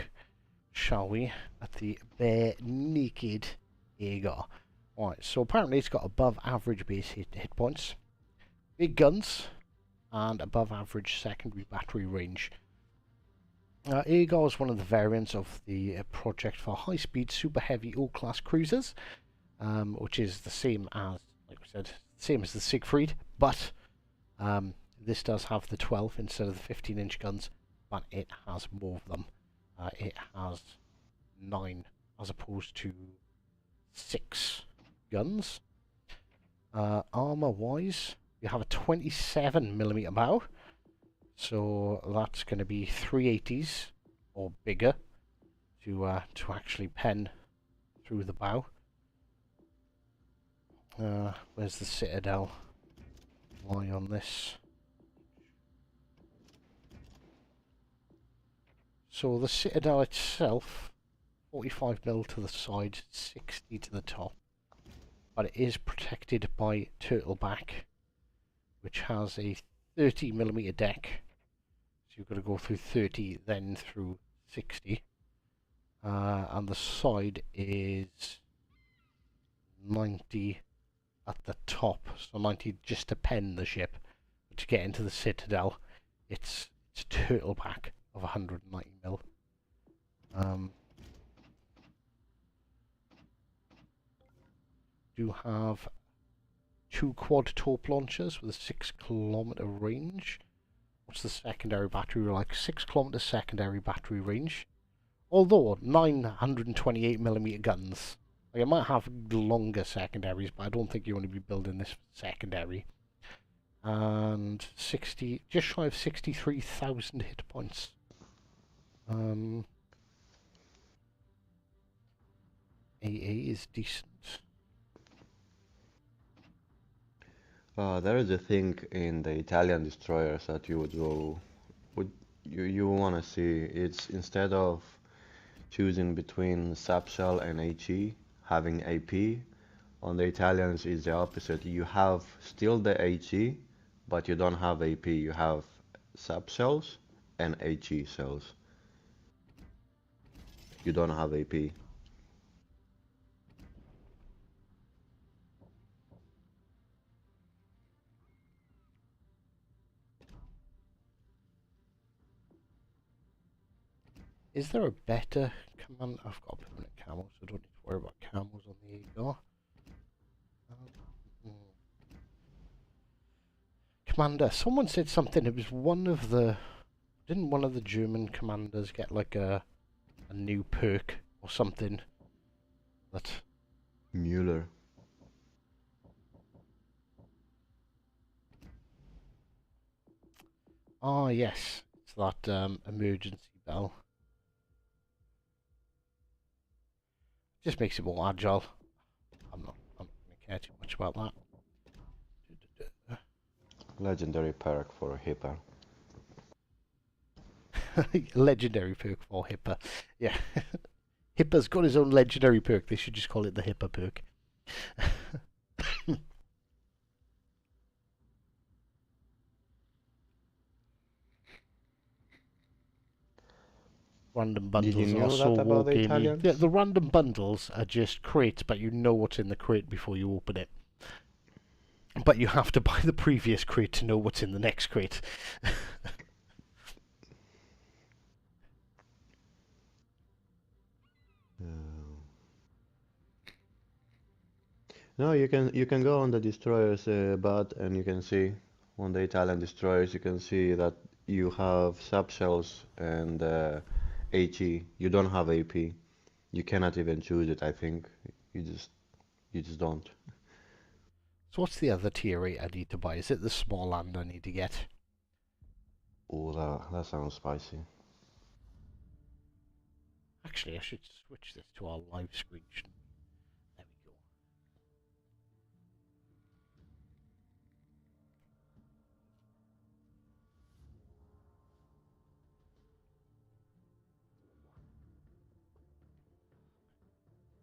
shall we, at the bare naked Agar. Right, so apparently it's got above average base hit points, big guns, and above average secondary battery range. Agar is one of the variants of the project for high-speed super heavy all-class cruisers, which is the same as, like we said, same as the Siegfried, but this does have the 12 instead of the 15-inch guns, but it has more of them. It has 9 as opposed to 6 guns. Armor-wise, you have a 27mm bow, so that's going to be 380s or bigger to actually pen through the bow. Where's the Citadel? Lie on this. So the Citadel itself, 45mm to the side, 60 to the top, but it is protected by Turtleback, which has a 30mm deck. So you've got to go through 30, then through 60, and the side is 90 at the top, so 90 just to pen the ship. But to get into the Citadel, it's Turtleback of 190mm. Do have 2 quad torp launchers with a 6-kilometer range. What's the secondary battery like? 6-kilometer secondary battery range. Although 928mm guns. Like, it might have longer secondaries, but I don't think you want to be building this secondary. And 60, just shy of 63,000 hit points. AA is decent. There is a thing in the Italian destroyers that you want to see. It's instead of choosing between Sapshell and HE, having AP, on the Italians is the opposite. You have still the HE, but you don't have AP. You have Sapshells and HE cells. You don't have AP. Is there a better command? I've got a permanent camo, so I don't need to worry about camos on the Agar. Commander, someone said something. It was one of the. Didn't one of the German commanders get like a new perk or something? That. Mueller. Ah, yes. It's that emergency bell. Just makes it more agile. I'm not going to care too much about that. Legendary perk for Hipper. Legendary perk for Hipper. Yeah. Hipper's got his own legendary perk. They should just call it the Hipper perk. Random Did you bundles know are so that about the wargamey. Italians? Yeah, the random bundles are just crates, but you know what's in the crate before you open it. But you have to buy the previous crate to know what's in the next crate. No, you can go on the destroyers bot and you can see on the Italian destroyers you can see that you have subshells and HE. You don't have AP. You cannot even choose it, I think. You just you just don't. So what's the other tier 8 I need to buy? Is it the small land I need to get? Oh, that sounds spicy. Actually, I should switch this to our live screen. There we go.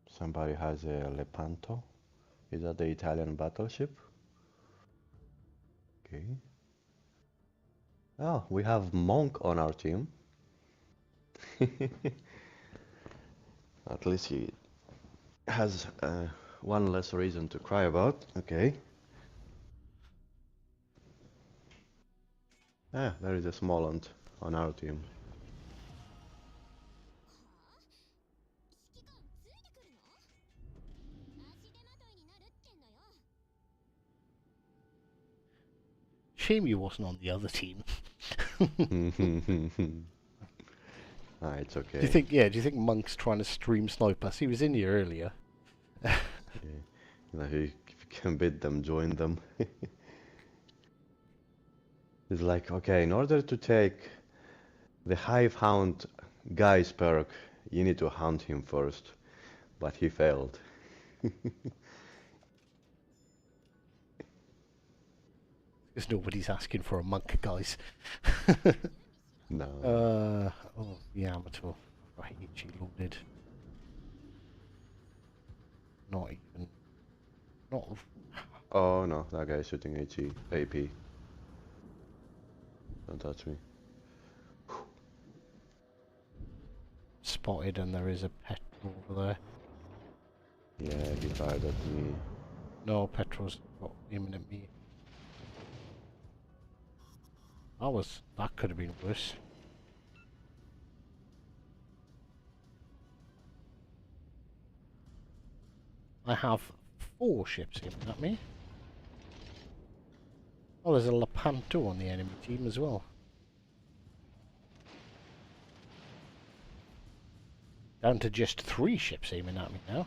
Somebody has a Lepanto. Is that the Italian battleship? Okay. Oh, we have Monk on our team. At least he has one less reason to cry about. Okay. Ah, there is a Smoland on our team. Shame you wasn't on the other team. Ah, it's okay. Do you think Monk's trying to stream snipe us? He was in here earlier. Yeah. You know, if you can bid them, join them. It's like, okay, in order to take the Hive Hound guy's perk, you need to hunt him first. But he failed. Because nobody's asking for a monk, guys. No. Oh, the amateur. Right, HE loaded. Not even. Not. Oh no, that guy's shooting HE, AP. Don't touch me. Spotted, and there is a petrol over there. Yeah, he fired at me. No, petrol's not aiming at me. That could have been worse. I have 4 ships aiming at me. Oh, there's a Lepanto on the enemy team as well. Down to just 3 ships aiming at me now.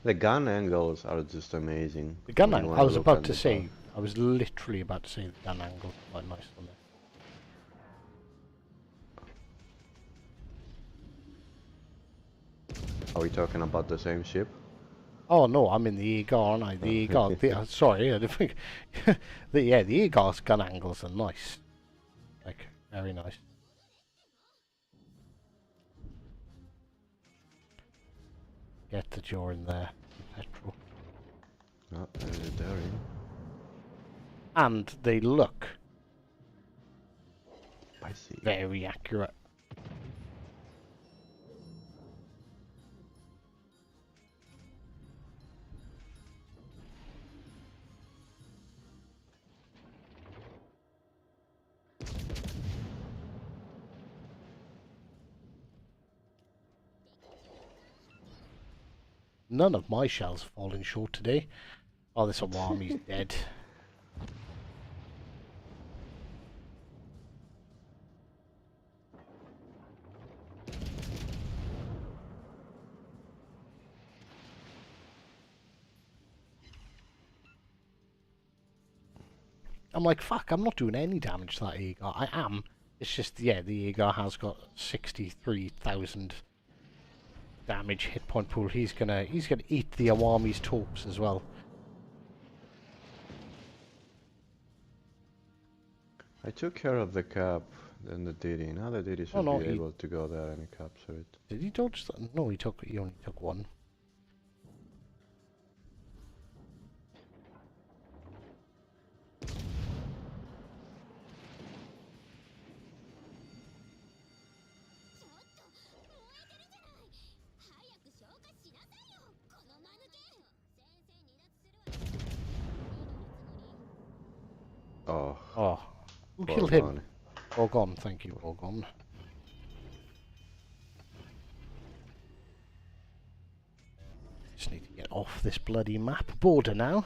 The gun angles are just amazing. The gun when you angle, I wanna was look about at to the say, I was literally about to say the gun angle quite nice on there. Are we talking about the same ship? Oh no, I'm in the Eagle, aren't I? The Eagle, sorry, I didn't think. The Eagle's gun angles are nice. Like, very nice. Get the jaw in there, the petrol. No, there in. And they look I see. very accurate. None of my shells are falling short today. Oh, this Awami's dead. I'm like, fuck, I'm not doing any damage to that Eagle. I am. It's just, yeah, the Eagle has got 63,000 damage hit point pool. He's gonna eat the Awami's torps as well. I took care of the cap and the DD. Now the DD should no, be he- able to go there and capture it. Did he dodge that? No, he only took 1. Who killed him? Foregone. Borgon, thank you, Borgon. Just need to get off this bloody map border now.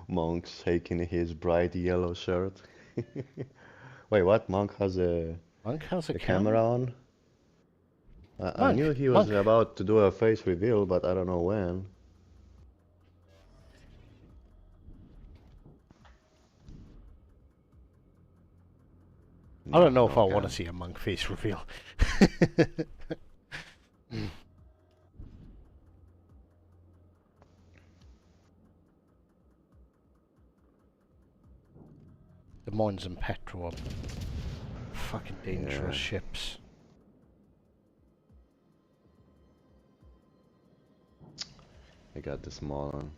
Monk's taking his bright yellow shirt. Wait, what? Monk has Monk has a the camera on? I knew he was Monk. about to do a face reveal, but I don't know when. I don't know if No I want to cam. see a monk face reveal. The Mons and Petro are fucking dangerous Yeah. ships. I got the small one.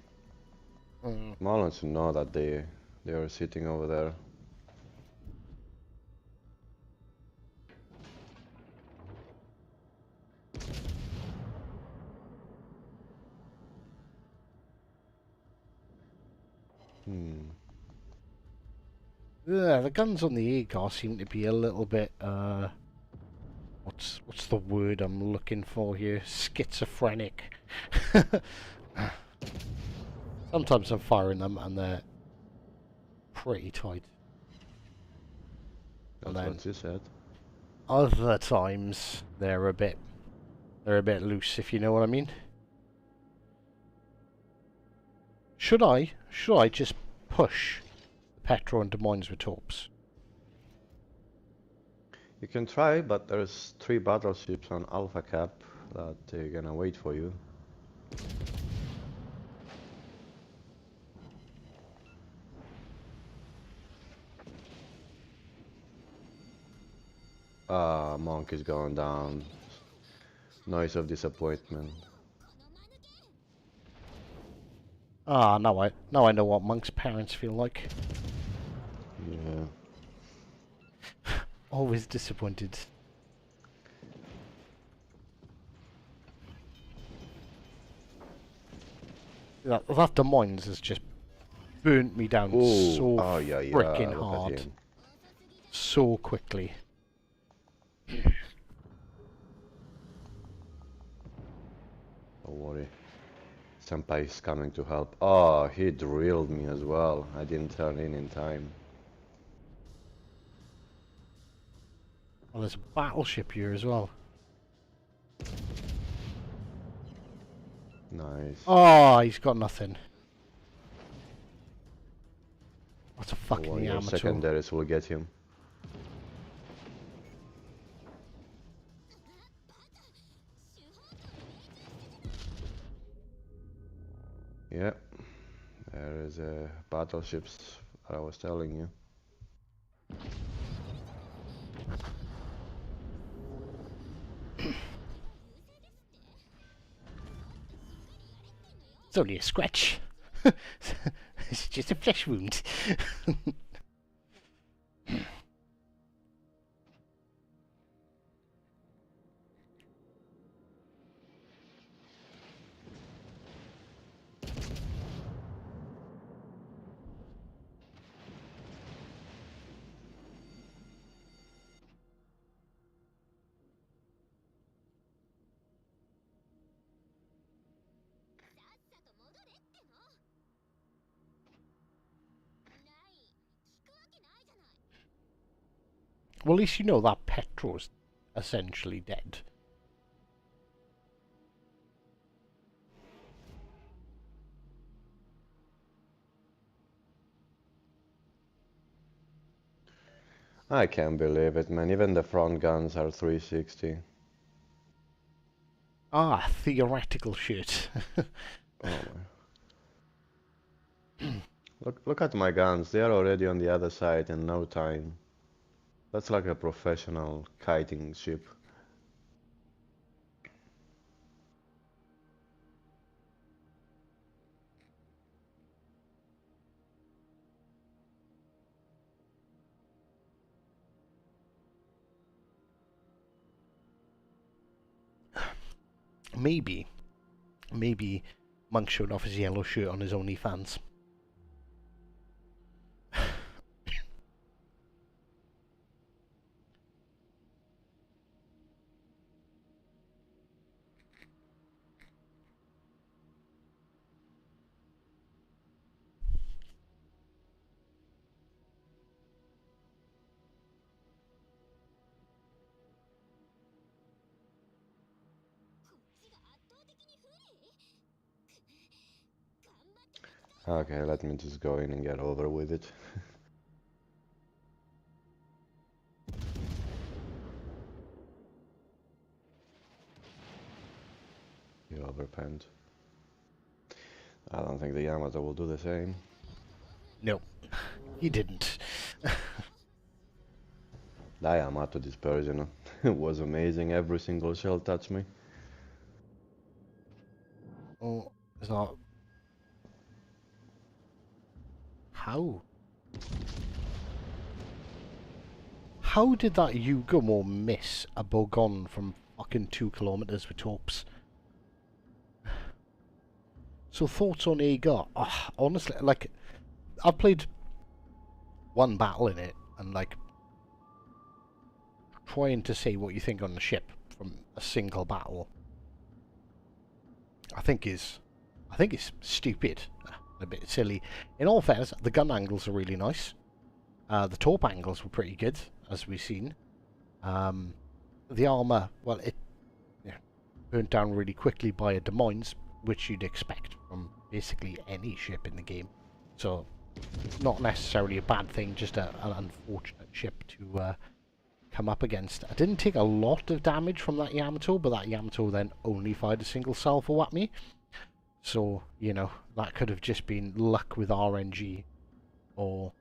Mm. Small ones should know that they are sitting over there. Hmm. Yeah, the guns on the Agar seem to be a little bit, what's the word I'm looking for here? Schizophrenic. Sometimes I'm firing them and they're pretty tight. That's And then what she said. other times they're a bit loose, if you know what I mean. Should I just push the Petro and Des Moines with torps? You can try, but there's 3 battleships on Alpha Cap that they're gonna wait for you. Ah, Monk is going down. Noise of disappointment. Ah, now I know what Monk's parents feel like. Yeah. Always disappointed. That Des Moines has just burnt me down Ooh. so Oh yeah, yeah. fricking Look hard, at him. so quickly. Don't worry. Senpai is coming to help. Oh, he drilled me as well. I didn't turn in time. Oh, there's a battleship here as well. Nice. Oh, he's got nothing. What a Don't fucking worry, your Yamato. secondaries will get him. Yeah. There is battleships I was telling you. It's only a scratch. It's just a flesh wound. Well, at least you know that Petro's essentially dead. I can't believe it, man. Even the front guns are 360. Ah, theoretical shit. Oh my. Look at my guns. They are already on the other side in no time. That's like a professional kiting ship. maybe Monk showed off his yellow shirt on his OnlyFans. Okay, let me just go in and get over with it. You overpenned. I don't think the Yamato will do the same. No, he didn't. That Yamato dispersion was amazing. Every single shell touched me. Oh, is that... How? How did that Yugumo miss a Bogon from fucking 2 kilometers with torps? So thoughts on Agar? Oh, honestly, like, I've played one battle in it, and like, trying to say what you think on the ship from a single battle, I think is stupid, a bit silly. In all fairness, the gun angles are really nice. The torp angles were pretty good, as we've seen. The armor, well, it burnt down really quickly by a Des Moines, which you'd expect from basically any ship in the game. So, not necessarily a bad thing, just an unfortunate ship to come up against. I didn't take a lot of damage from that Yamato, but that Yamato then only fired a single salvo at me. So, you know, that could have just been luck with RNG, or,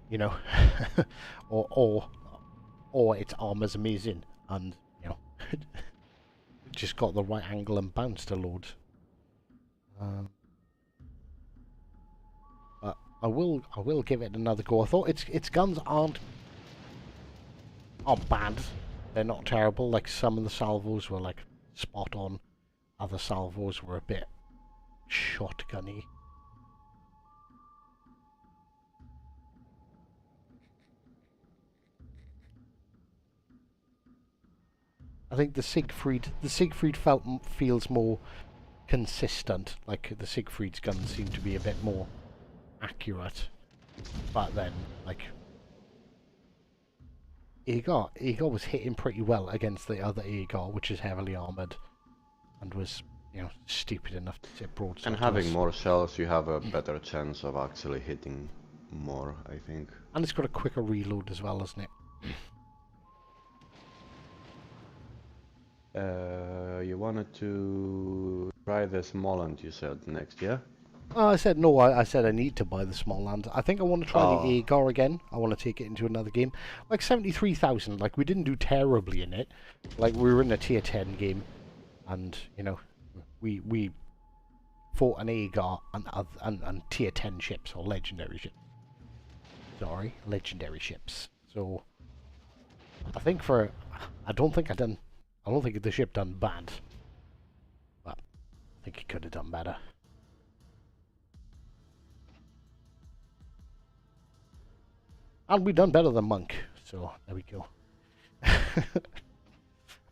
you know, or its armor's amazing, and, you know, just got the right angle and bounce to load. But I will give it another go. I thought its guns aren't bad. They're not terrible. Like, some of the salvos were like spot on. Other salvos were a bit shotgunny. I think the Siegfried feels more consistent. Like, the Siegfried's guns seem to be a bit more accurate. But then, like, Agar was hitting pretty well against the other Agar, which is heavily armoured, and was, you know, stupid enough to hit broadside. And having more shells, you have a better chance of actually hitting more, I think. And it's got a quicker reload as well, hasn't it? You wanted to try the Smoland, you said, next, yeah? I said no. I said I need to buy the small land. I think I want to try the Agar again. I want to take it into another game. Like 73,000. Like, we didn't do terribly in it. Like, we were in a tier 10 game, and you know, we fought an Agar and tier 10 ships, or legendary ships. Sorry, legendary ships. So I think I don't think the ship done bad, but I think it could have done better. And we done better than Monk, so there we go.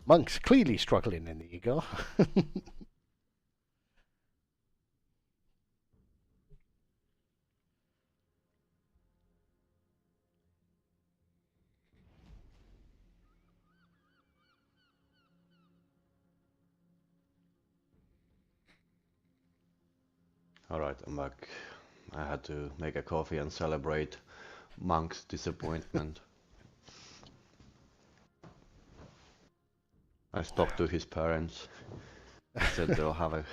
Monk's clearly struggling in the ego. Alright, I'm back. I had to make a coffee and celebrate Monk's disappointment. I spoke to his parents. I said they'll have a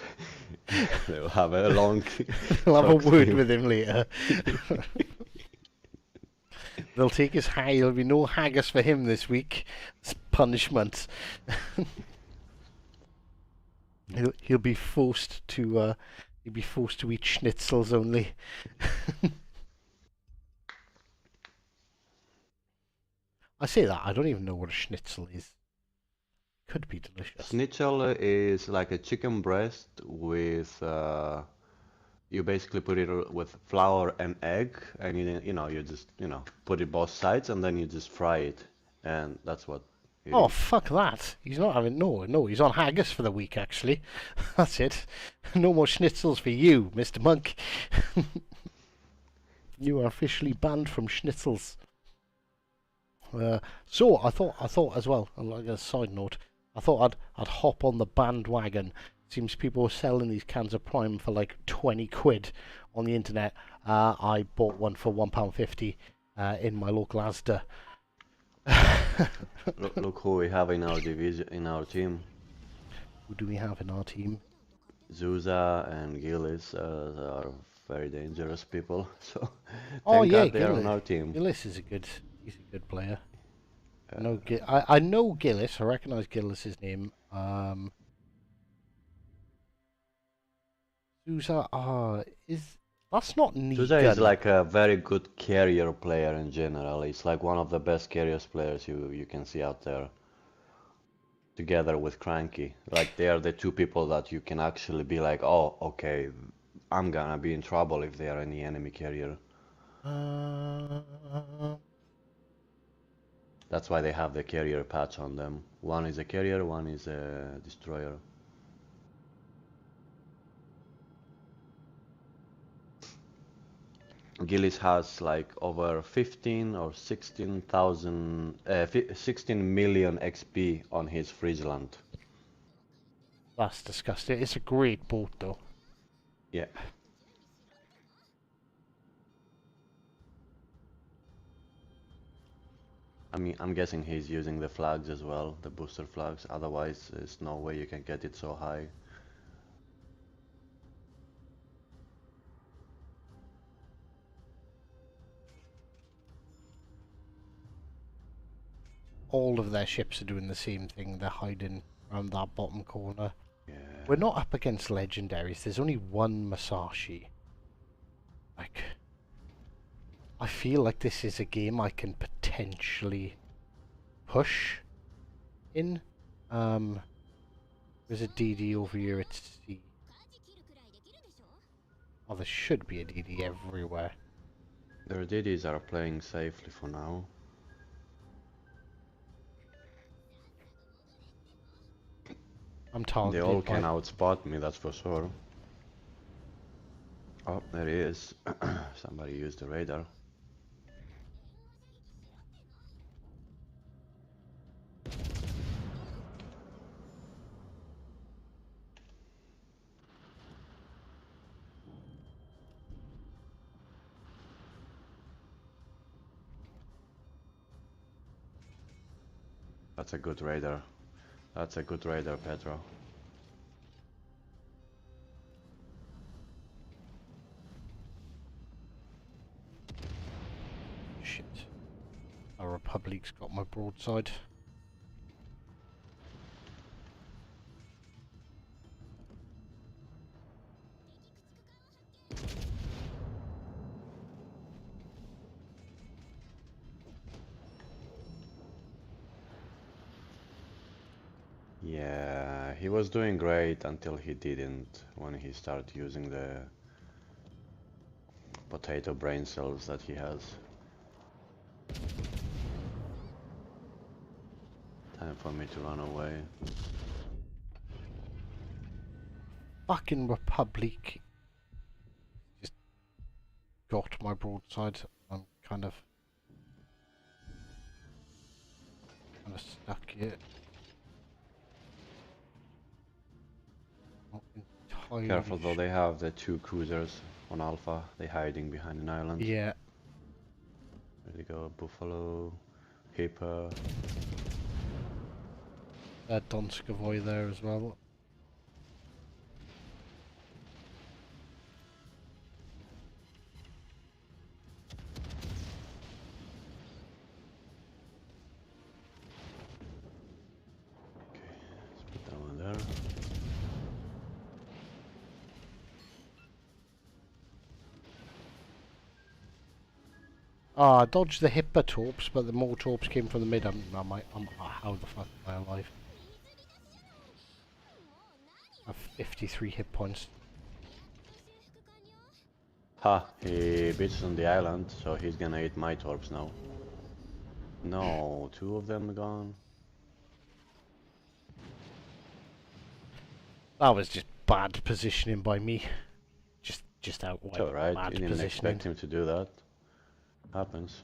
long I'll have a word with him later. They'll take his high. There'll be no haggis for him this week. It's punishment. He'll be forced to eat schnitzels only. I say that, I don't even know what a schnitzel is. Could be delicious. Schnitzel is like a chicken breast with you basically put it with flour and egg, and you just put it both sides, and then you just fry it, and that's what it Oh, is. fuck that. He's not having... No, he's on haggis for the week, actually. That's it. No more schnitzels for you, Mr. Monk. You are officially banned from schnitzels. So I thought as well, and like a side note, I thought I'd hop on the bandwagon. Seems people are selling these cans of Prime for like 20 quid on the internet. I bought one for £1.50 in my local Asda. Look who we have in our division, in our team. Who do we have in our team? Zuza and Gillis are very dangerous people, so Oh thank yeah, God they are on our team. Gillis is he's a good player. I know Gillis. I recognise Gillis's name. Sousa, that's not neat. Zuza is like a very good carrier player in general. He's like one of the best carriers players you can see out there. Together with Cranky, like they are the two people that you can actually be like, oh, okay, I'm gonna be in trouble if they are any enemy carrier. That's why they have the carrier patch on them. One is a carrier, one is a destroyer. Gillis has like over 15 or 16 million XP on his Friesland. That's disgusting. It's a great boat though. Yeah. I mean, I'm guessing he's using the flags as well, the booster flags. Otherwise, there's no way you can get it so high. All of their ships are doing the same thing. They're hiding around that bottom corner. Yeah. We're not up against legendaries. There's only one Masashi. Like, I feel like this is a game I can potentially push in. There's a DD over here at sea. Oh, there should be a DD everywhere. Their DDs are playing safely for now. I'm targeted. They all can outspot me, that's for sure. Oh, there he is. Somebody used the radar. That's a good radar. That's a good radar, Pedro. Shit. Our Republic's got my broadside. Yeah, he was doing great until he didn't, when he started using the potato brain cells that he has. Time for me to run away. Fucking Republic just got my broadside. I'm kind of stuck here. Not entirely Careful though, they have the two cruisers on Alpha. They're hiding behind an island. Yeah. There they go, Buffalo, Hipper. Donskovoy there as well. Okay, let's put that one there. Ah, I dodged the Hipper torps, but the more torps came from the mid. How the fuck am I alive? have 53 hit points. Ha, he beats on the island, so he's gonna eat my torps now. No, two of them gone. That was just bad positioning by me. Just outright It's alright, bad you didn't positioning. expect him to do that. Happens.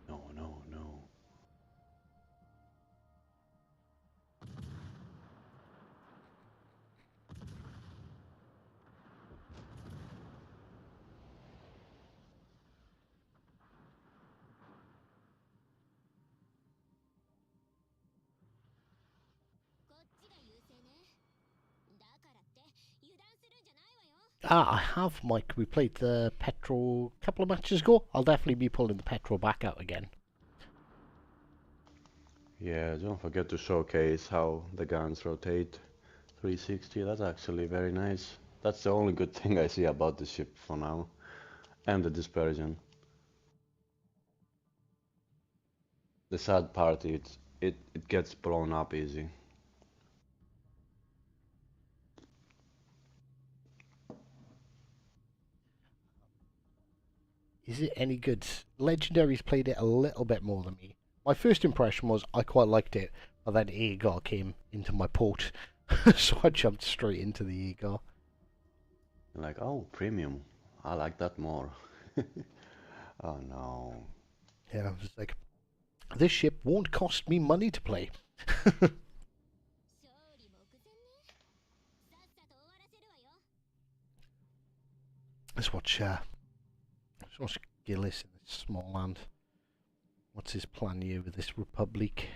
No, no, no. Ah, I have, Mike. We played the petrol a couple of matches ago. I'll definitely be pulling the petrol back out again. Yeah, don't forget to showcase how the guns rotate 360. That's actually very nice. That's the only good thing I see about the ship for now. And the dispersion. The sad part is it gets blown up easy. Is it any good? Legendaries played it a little bit more than me. My first impression was I quite liked it, but then Agar came into my port, so I jumped straight into the Agar. Like, oh, premium. I like that more. Oh no. Yeah, I was like, this ship won't cost me money to play. Let's watch Gillis in this small land. What's his plan here with this Republic?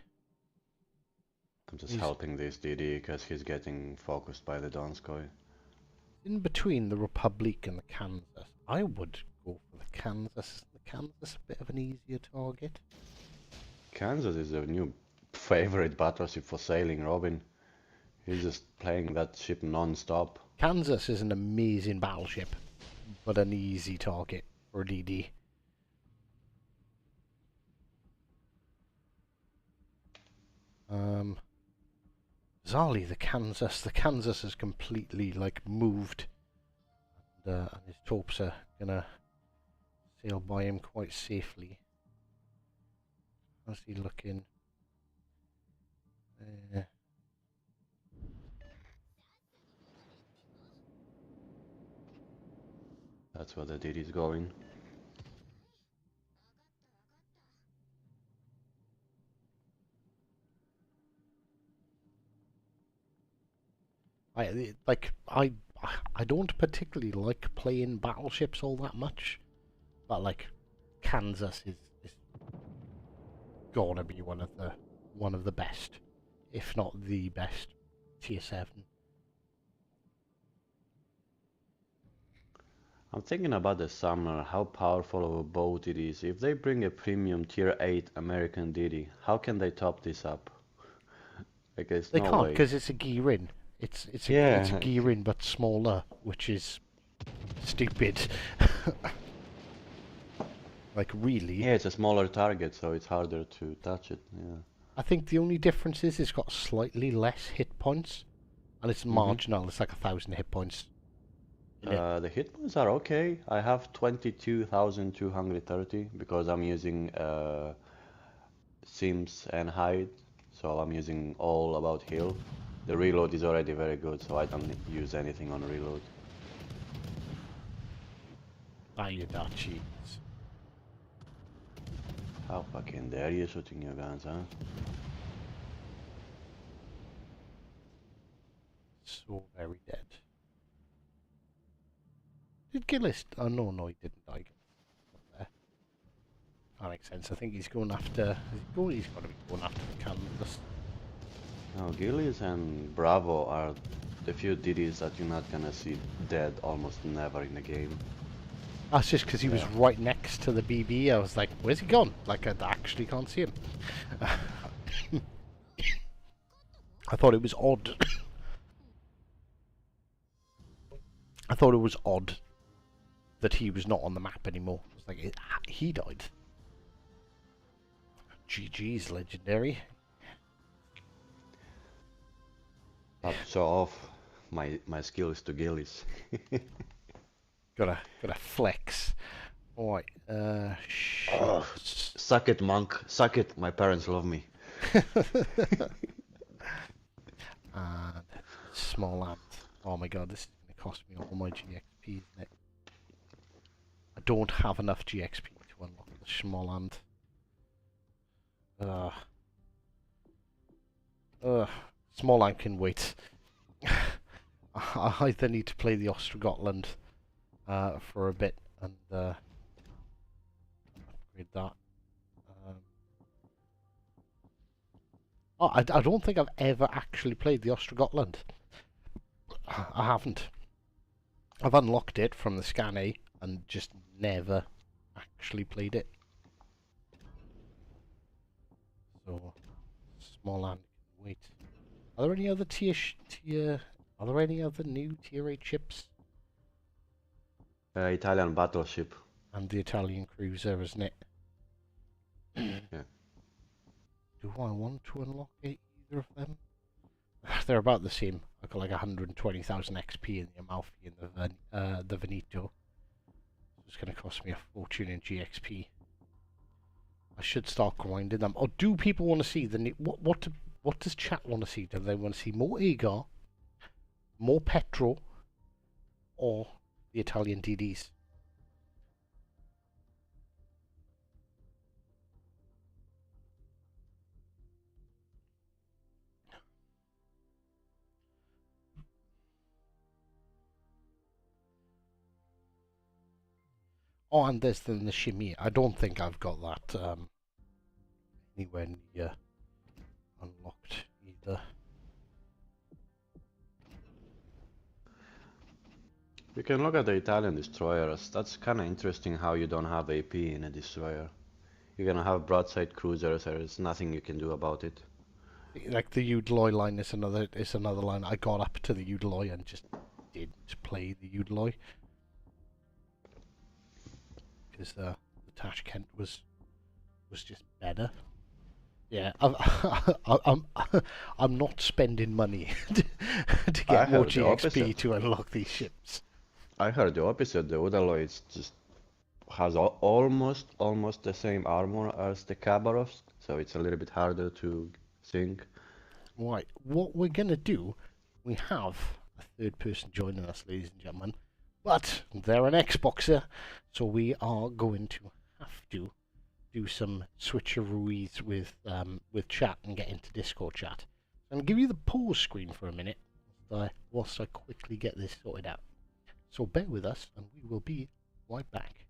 I'm just helping this DD because he's getting focused by the Donskoy. In between the Republic and the Kansas, I would go for the Kansas. The Kansas a bit of an easier target. Kansas is a new favorite battleship for sailing, Robin. He's just playing that ship non-stop. Kansas is an amazing battleship, but an easy target for a DD. Bizarrely, the Kansas has completely like moved, and his torps are gonna sail by him quite safely. How's he looking? That's where the DD's going. I don't particularly like playing battleships all that much, but like Kansas is gonna be one of the best, if not the best, tier 7. I'm thinking about the summer, how powerful of a boat it is. If they bring a premium tier 8 American DD, how can they top this up? Like, there's They no can't way. because it's a gear in. It's a Yeah. gear in but smaller, which is stupid. Like really. Yeah, it's a smaller target, so it's harder to touch it. Yeah. I think the only difference is it's got slightly less hit points, and it's marginal. It's like 1,000 hit points. The hit points are okay. I have 22,230 because I'm using Sims and Hide, so I'm using all about heal. The reload is already very good, so I don't use anything on reload. Ah, you cheats. How fucking dare you shooting your guns, huh? So very dead. Did Gillis? Oh no, he didn't die. There. That makes sense. I think he's going after. He's got to be going after the Kansas. No, Gillies and Bravo are the few DDs that you're not gonna see dead almost never in the game. That's just because he was right next to the BB, I was like, where's he gone? Like, I actually can't see him. I thought it was odd. I thought it was odd that he was not on the map anymore. I was like, he died. GG's legendary. Not to show off my skills to Gillies. Gotta flex. Alright, Oh, suck it, monk. Suck it. My parents love me. And small land. Oh my god, this is gonna cost me all my GXP, isn't it? I don't have enough GXP to unlock the small land. Small land can wait. I either need to play the Ostrogotland for a bit and upgrade that. I don't think I've ever actually played the Ostrogotland. I haven't. I've unlocked it from the Scan A and just never actually played it. So, small land can wait. Are there any other are there any other new tier 8 ships? Italian battleship. And the Italian cruiser, isn't it? Yeah. Do I want to unlock either of them? They're about the same. I've got like 120,000 XP in the Amalfi and the Veneto. It's going to cost me a fortune in GXP. I should start grinding them. Or do people want to see the new... What does chat want to see? Do they want to see more Agar, more petrol, or the Italian DDs? Oh, and there's the shimmy. I don't think I've got that anywhere near unlocked either. You can look at the Italian destroyers. That's kind of interesting how you don't have AP in a destroyer. You're gonna have broadside cruisers. There's nothing you can do about it. Like the Udaloy line is another line. I got up to the Udaloy and just didn't play the Udaloy because the Tashkent was just better. Yeah, I'm not spending money to get more GXP to unlock these ships. I heard the opposite. The Udaloy just has almost the same armor as the Khabarovsk, so it's a little bit harder to sink. Right, what we're gonna do, we have a third person joining us, ladies and gentlemen, but they're an Xboxer, so we are going to have to do some switcheroos with chat and get into Discord chat. I'm gonna give you the pause screen for a minute whilst I quickly get this sorted out. So bear with us, and we will be right back.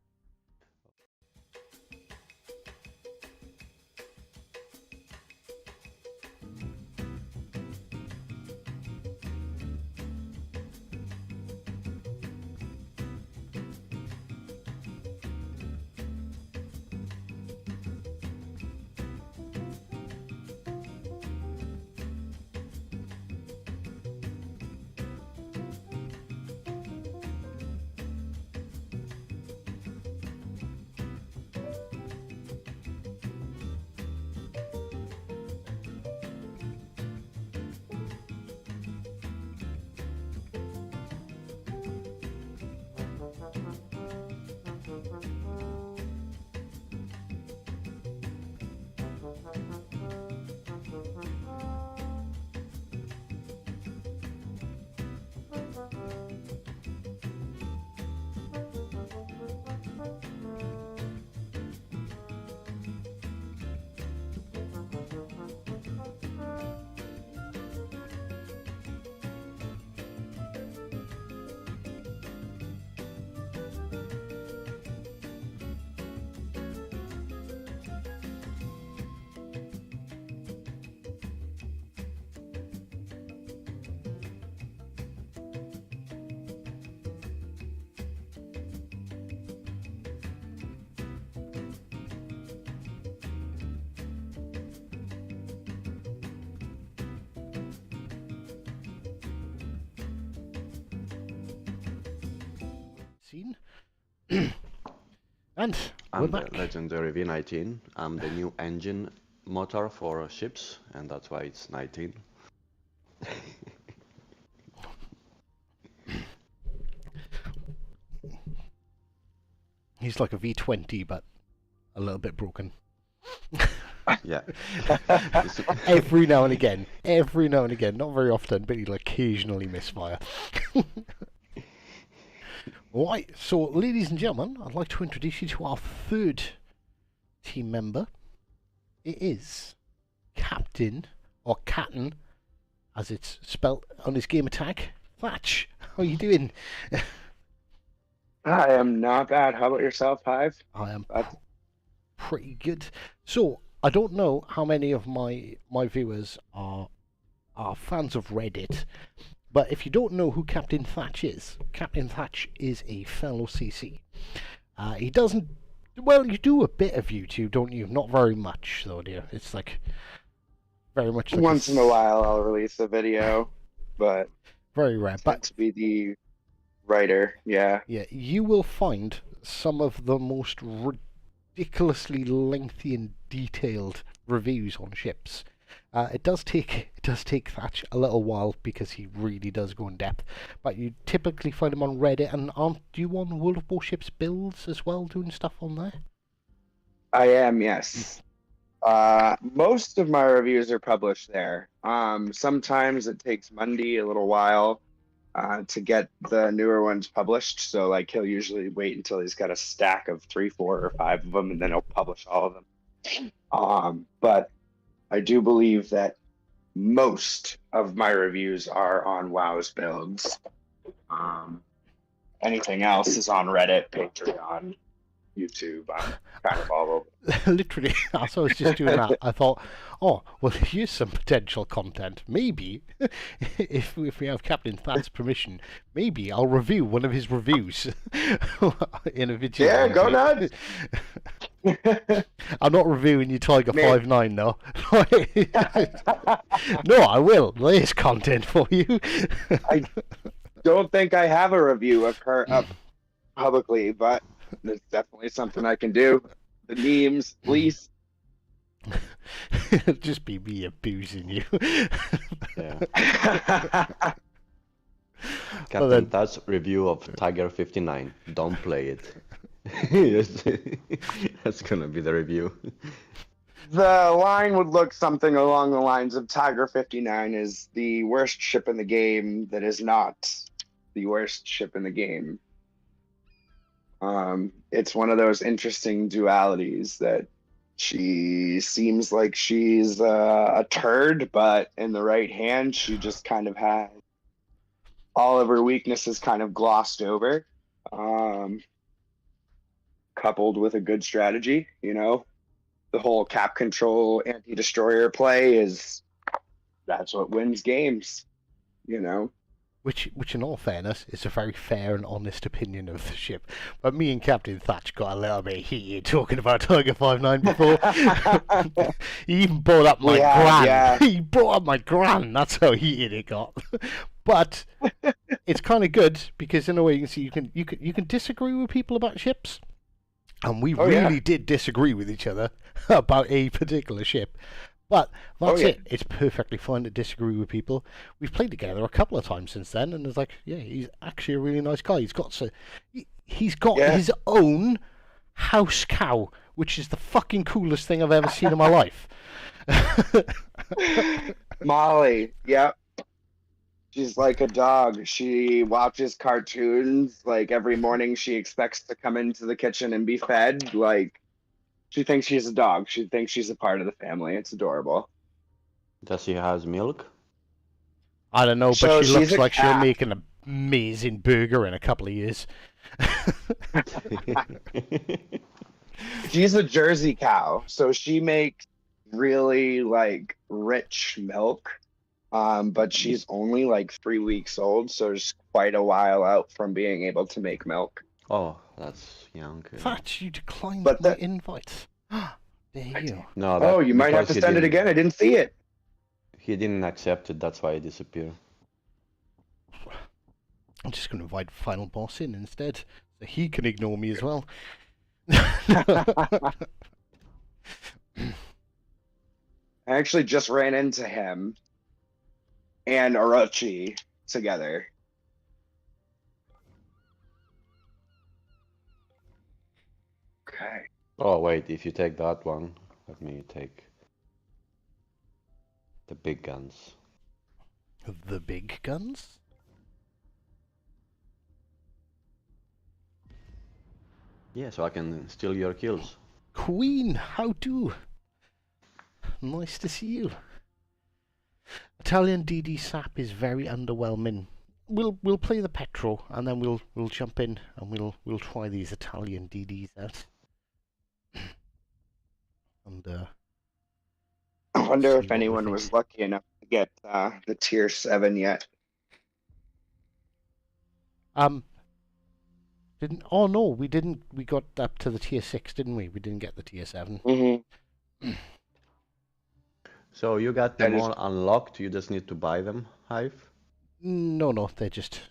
scene. And we're I'm back. the legendary V19. I'm the new engine motor for ships, and that's why it's 19. He's like a V20, but a little bit broken. Yeah. Every now and again, not very often, but he'll occasionally misfire. Right, so ladies and gentlemen, I'd like to introduce you to our third team member. It is Captain, or Captain, as it's spelt on his gamer tag, Thatch. How are you doing? I am not bad. How about yourself, Hive? I am pretty good. So, I don't know how many of my viewers are fans of Reddit, but if you don't know who Captain Thatch is a fellow CC. He doesn't... Well, you do a bit of YouTube, don't you? Not very much, though, dear. It's like... very much like Once in a while I'll release a video, but... very rare. But to be the writer, yeah. Yeah, you will find some of the most ridiculously lengthy and detailed reviews on ships. It does take Thatch a little while because he really does go in depth, but you typically find him on Reddit. And aren't you on World of Warships builds as well, doing stuff on there? I am, yes. Most of my reviews are published there. Sometimes it takes Mundy a little while to get the newer ones published. So like he'll usually wait until he's got a stack of 3, 4, or 5 of them, and then he'll publish all of them. But I do believe that most of my reviews are on WOWS builds. Anything else is on Reddit, Patreon, YouTube. I'm kind of all over. Literally, as I was just doing that, I thought, oh, well, here's some potential content. Maybe, if we have Captain Thatch's permission, maybe I'll review one of his reviews in a video. Yeah, go nuts! I'm not reviewing your Tiger 5.9 though. No, I will. There's content for you. I don't think I have a review of her up publicly, but it's definitely something I can do. The memes, please. Just be me abusing you. Yeah. Captain Thatch's review of Tiger 59. Don't play it. That's gonna be the review. The line would look something along the lines of Tiger 59 is the worst ship in the game that is not the worst ship in the game. It's one of those interesting dualities that she seems like she's a turd, but in the right hand, she just kind of has all of her weaknesses kind of glossed over, coupled with a good strategy. You know, the whole cap control anti-destroyer play that's what wins games, you know. Which, in all fairness, is a very fair and honest opinion of the ship. But me and Captain Thatch got a little bit heated talking about Tiger 5.9 before. He even brought up my gran. Yeah. He brought up my gran. That's how heated it got. But it's kind of good because in a way you can see you can disagree with people about ships, and we really did disagree with each other about a particular ship. But that's it. It's perfectly fine to disagree with people. We've played together a couple of times since then, and it's like, yeah, he's actually a really nice guy. He's got his own house cow, which is the fucking coolest thing I've ever seen in my life. Molly, yep. She's like a dog. She watches cartoons. Like every morning she expects to come into the kitchen and be fed. Like she thinks she's a dog. She thinks she's a part of the family. It's adorable. Does she has milk? I don't know, but So she looks she's a like she'll cat. make an amazing burger in a couple of years. She's a Jersey cow, so she makes really like rich milk. But she's only like 3 weeks old, so she's quite a while out from being able to make milk. Oh, that's young. Thatch, you declined But my invite. There you. No, Oh, you might have to send it again. I didn't see it. He didn't accept it. That's why he disappeared. I'm just going to invite Final Boss in instead. he can ignore me as well. I actually just ran into him and Orochi together. Okay. Oh wait, if you take that one, let me take the big guns. The big guns? Yeah, so I can steal your kills. Queen, how do? Nice to see you. Italian DD Sap is very underwhelming. We'll play the petrol and then we'll jump in and we'll try these Italian DDs out. And I wonder see if what we anyone think. was lucky enough to get the tier 7 yet. Didn't? Oh no, we didn't. We got up to the tier 6, didn't we? We didn't get the tier 7. Mm-hmm. So you got That them is, all unlocked, you just need to buy them, Hive? No, they're just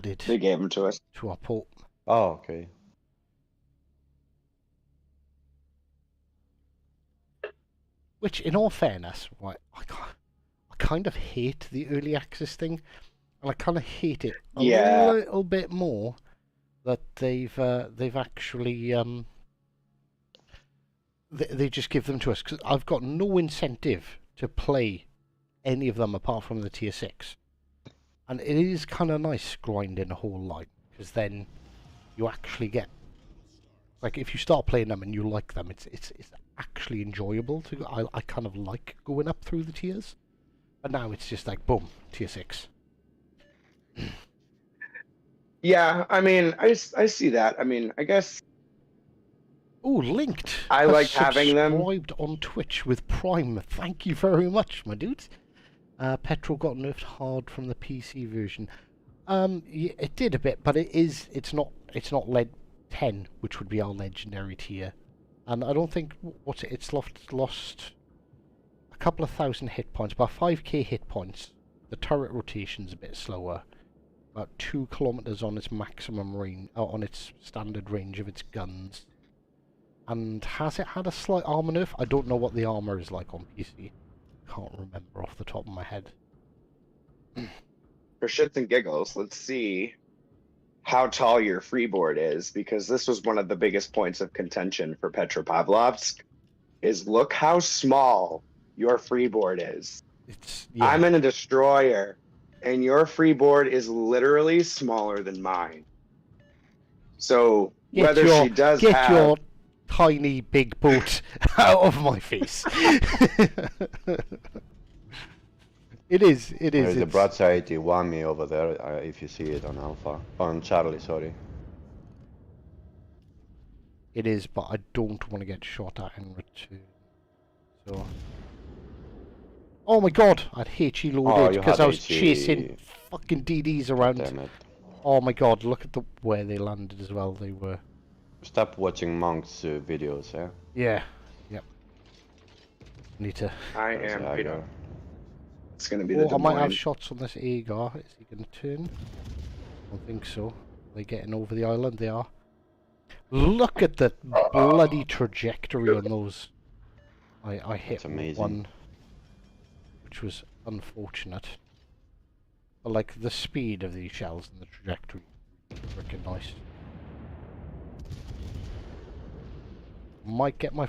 they added gave them to us. to our port. Oh, okay. Which, in all fairness, right, I kind of hate the early access thing, and I kind of hate it a Yeah. little bit more that they've actually they just give them to us, because I've got no incentive to play any of them apart from the tier 6, and it is kind of nice grinding a whole line, because then you actually get, like, if you start playing them and you like them, it's actually enjoyable to. I kind of like going up through the tiers, but now it's just like boom, tier 6. Yeah, I mean, I see that. I mean, I guess Oh, Linked I has like having them. subscribed on Twitch with Prime. Thank you very much, my dude. Petrol got nerfed hard from the PC version. Yeah, it did a bit, but it's not lead 10, which would be our legendary tier. And I don't think it's lost a couple of thousand hit points, about 5k hit points. The turret rotation's a bit slower, about 2 kilometers on its maximum range, on its standard range of its guns. And has it had a slight armor nerf? I don't know what the armor is like on PC. Can't remember off the top of my head. For shits and giggles, let's see how tall your freeboard is, because this was one of the biggest points of contention for Petropavlovsk, is look how small your freeboard is. Yeah. I'm in a destroyer, and your freeboard is literally smaller than mine. So whether she does get have your tiny big boat out of my face. It is. There's a broadside Iwami over there, if you see it on Alpha. On Charlie, sorry. It is, but I don't want to get shot at in return. So. Oh my god! I'd HE loaded because I was chasing fucking DDs around. Damn it. Oh my god! Look at where they landed as well. They were. Stop watching Monk's videos, eh? Yeah. Yep. Need to. I There's am Agar. It's gonna be the Oh, I might have Des Moines. shots on this Agar. Is he going to turn? I don't think so. Are they getting over the island? They are. Look at the bloody trajectory on those. I hit one, which was unfortunate. But like the speed of these shells and the trajectory, freaking nice. Might get my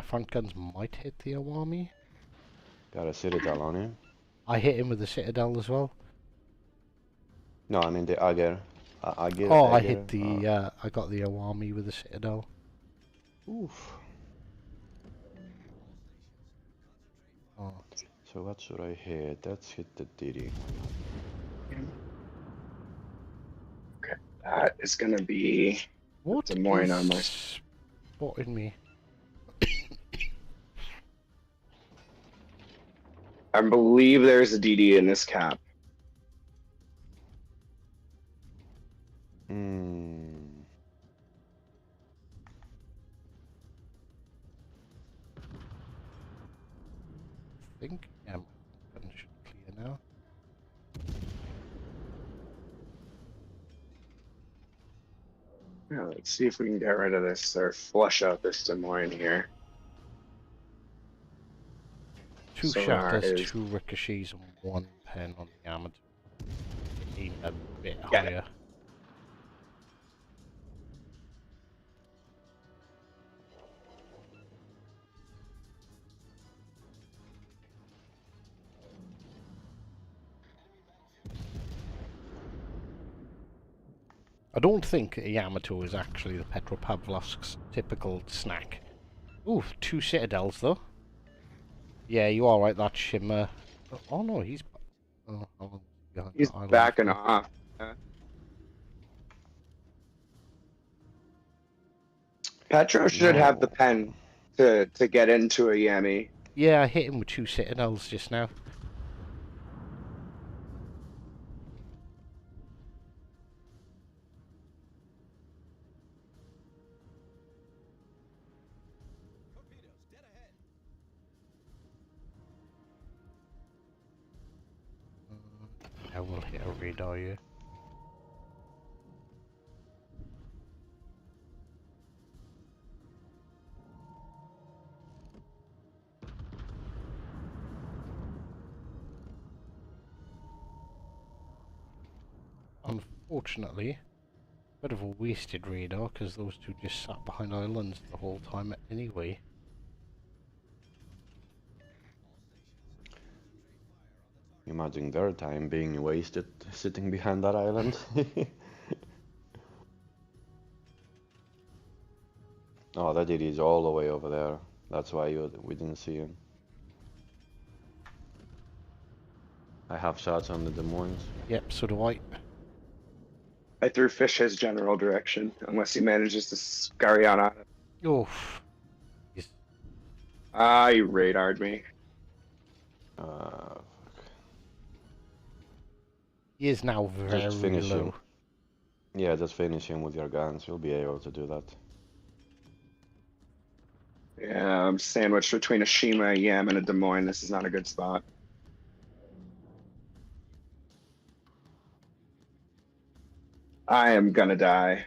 front guns might hit the Awami. Got a Citadel on you. I hit him with the Citadel as well. No, I mean the Agar. Agar. Oh, I hit the. I got the Awami with the Citadel. Oof. Oh. So what should I hit? Let's hit the Diddy. Okay, that is gonna be What Des Moines on my. is spotting me? I believe there's a DD in this cap. I think. Yeah, my gun should clear now. Yeah, let's see if we can get rid of this or flush out this Des Moines here. 2 Sonar shatters, is 2 ricochets, and 1 pen on the amateur. Aim a bit Get it. higher. I don't think a Yamato is actually the Petropavlovsk's typical snack. Ooh, 2 citadels though. Yeah, you are right, that Shimmer. Oh no, he's... Oh, how long is he behind he's the island backing for? off. Petro should have the No. pen to get into a Yami. Yeah, I hit him with 2 citadels just now. I will hit a radar, yeah. Unfortunately, bit of a wasted radar because those 2 just sat behind islands the whole time anyway. Imagine their time being wasted sitting behind that island. Oh, that idiot is all the way over there. That's why we didn't see him. I have shots on the Des Moines. Yep, so do I. I threw fish his general direction, unless he manages to scurry on out. Oh, he's Ah, he radared me. Uh, He is now very just finish low. him. Yeah, just finish him with your guns. You'll be able to do that. Yeah, I'm sandwiched between a Shima, a Yam, and a Des Moines. This is not a good spot. I am gonna die.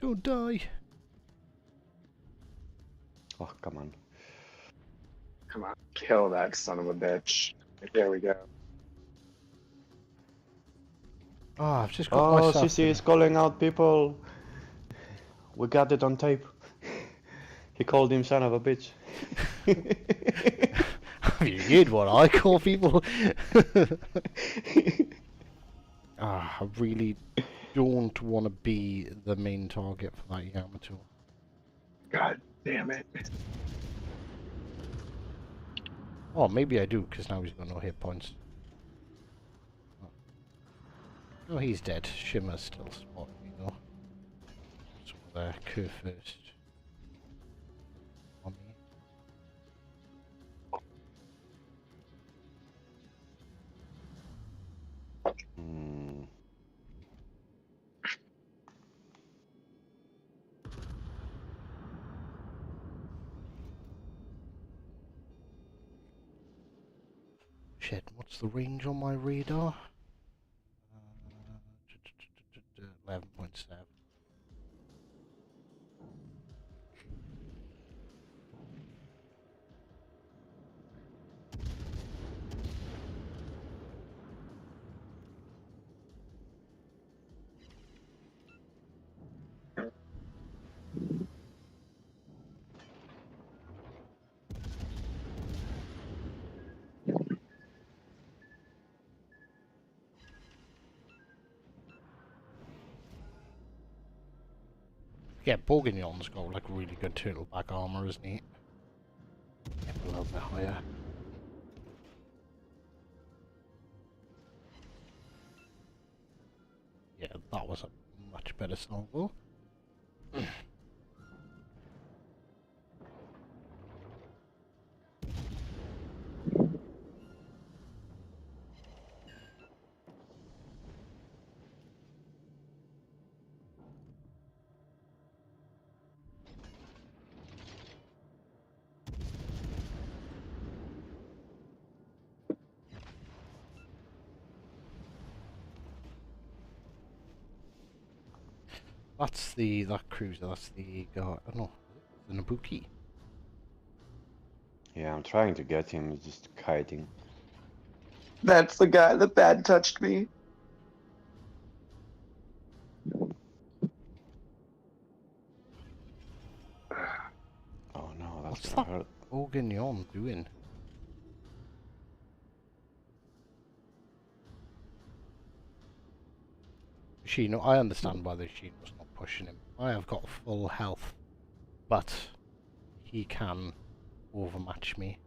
Don't die. Oh, come on. Come on, kill that son of a bitch. There we go. Oh, I've just got Oh, myself CC in. is calling out people. We got it on tape. He called him son of a bitch. Have you heard what I call people? I really don't want to be the main target for that Yamato. God damn it. Oh, maybe I do, because now he's got no hit points. Oh, he's dead. Shimmer's still spotting me though. So there, curve first. On me. Hmm. Shit, what's the range on my radar? 11.7. Yeah, Bourguignon's got like really good turtleback armor, isn't he? Get a little bit higher. Yeah, that was a much better salvo. That's that cruiser. That's the no, the Nabuki. Yeah, I'm trying to get him. He's just kiting. That's the guy that bad touched me. Oh no, that's What's gonna that hurt. Bourguignon doing? Shino, I understand why the Shino's not pushing him. I have got full health, but he can overmatch me.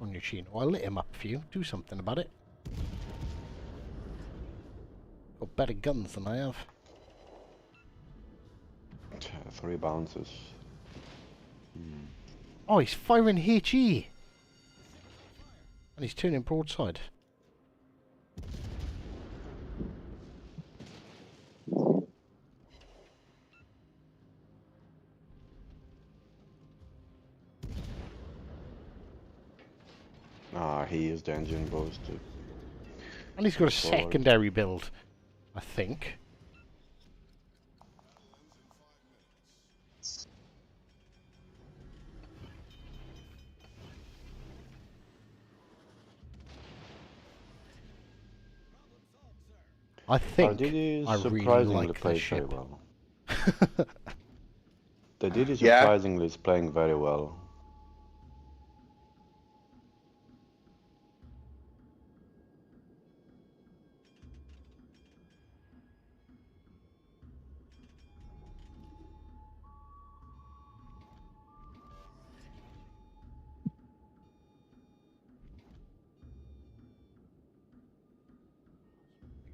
On your Shino, I lit him up for you. Do something about it. Got better guns than I have. 3 bounces. Oh, he's firing HE! And he's turning broadside. Ah, he used the engine boost. And he's got a Forward. secondary build, I think. I think Didi I really surprisingly like played this very ship. well. The Didi Yeah. surprisingly is playing very well.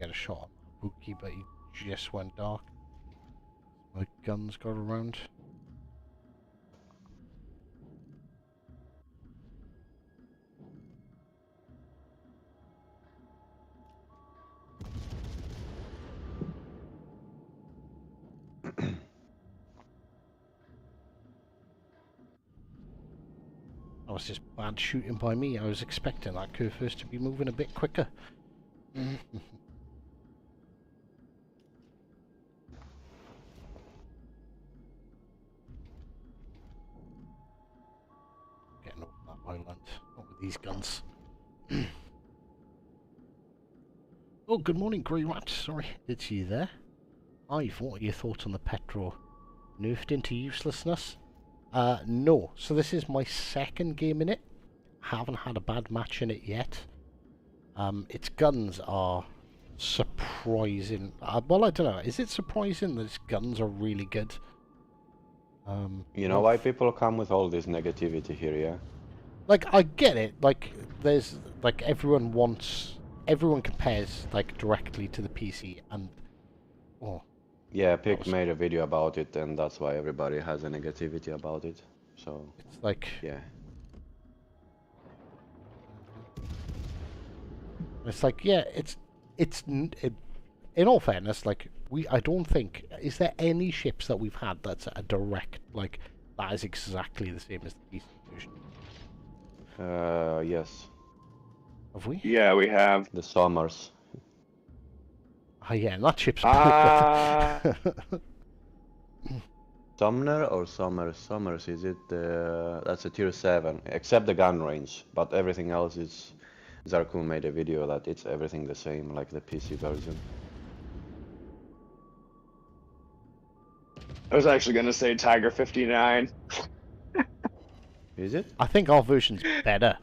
I get a shot at Buki, but he just went dark. My guns got around. That was just bad shooting by me. I was expecting that Kurfürst to be moving a bit quicker. Getting off that island. Not with these guns. Oh, good morning, Grey Rat. Sorry, did see you there. Ive, what are your thoughts on the petrol? Nerfed into uselessness? No. So this is my second game in it. Haven't had a bad match in it yet. Its guns are surprising. Well, I don't know. Is it surprising that its guns are really good? You know why people come with all this negativity here, yeah? Like, I get it. Like, there's like everyone compares like directly to the PC, and oh, Yeah, Pick made a video about it, and that's why everybody has a negativity about it. So it's like yeah, yeah, in all fairness, like I don't think, is there any ships that we've had that's a direct, like, that is exactly the same as the PC version? yes, Have we? Yeah, we have. the Summers. Oh yeah, and that ship's Uh, Sumner or Summers? Summers, is it? That's a tier 7, except the gun range, but everything else is. Zarkun made a video that it's everything the same, like the PC version. I was actually gonna say Tiger 59. Is it? I think our version's better.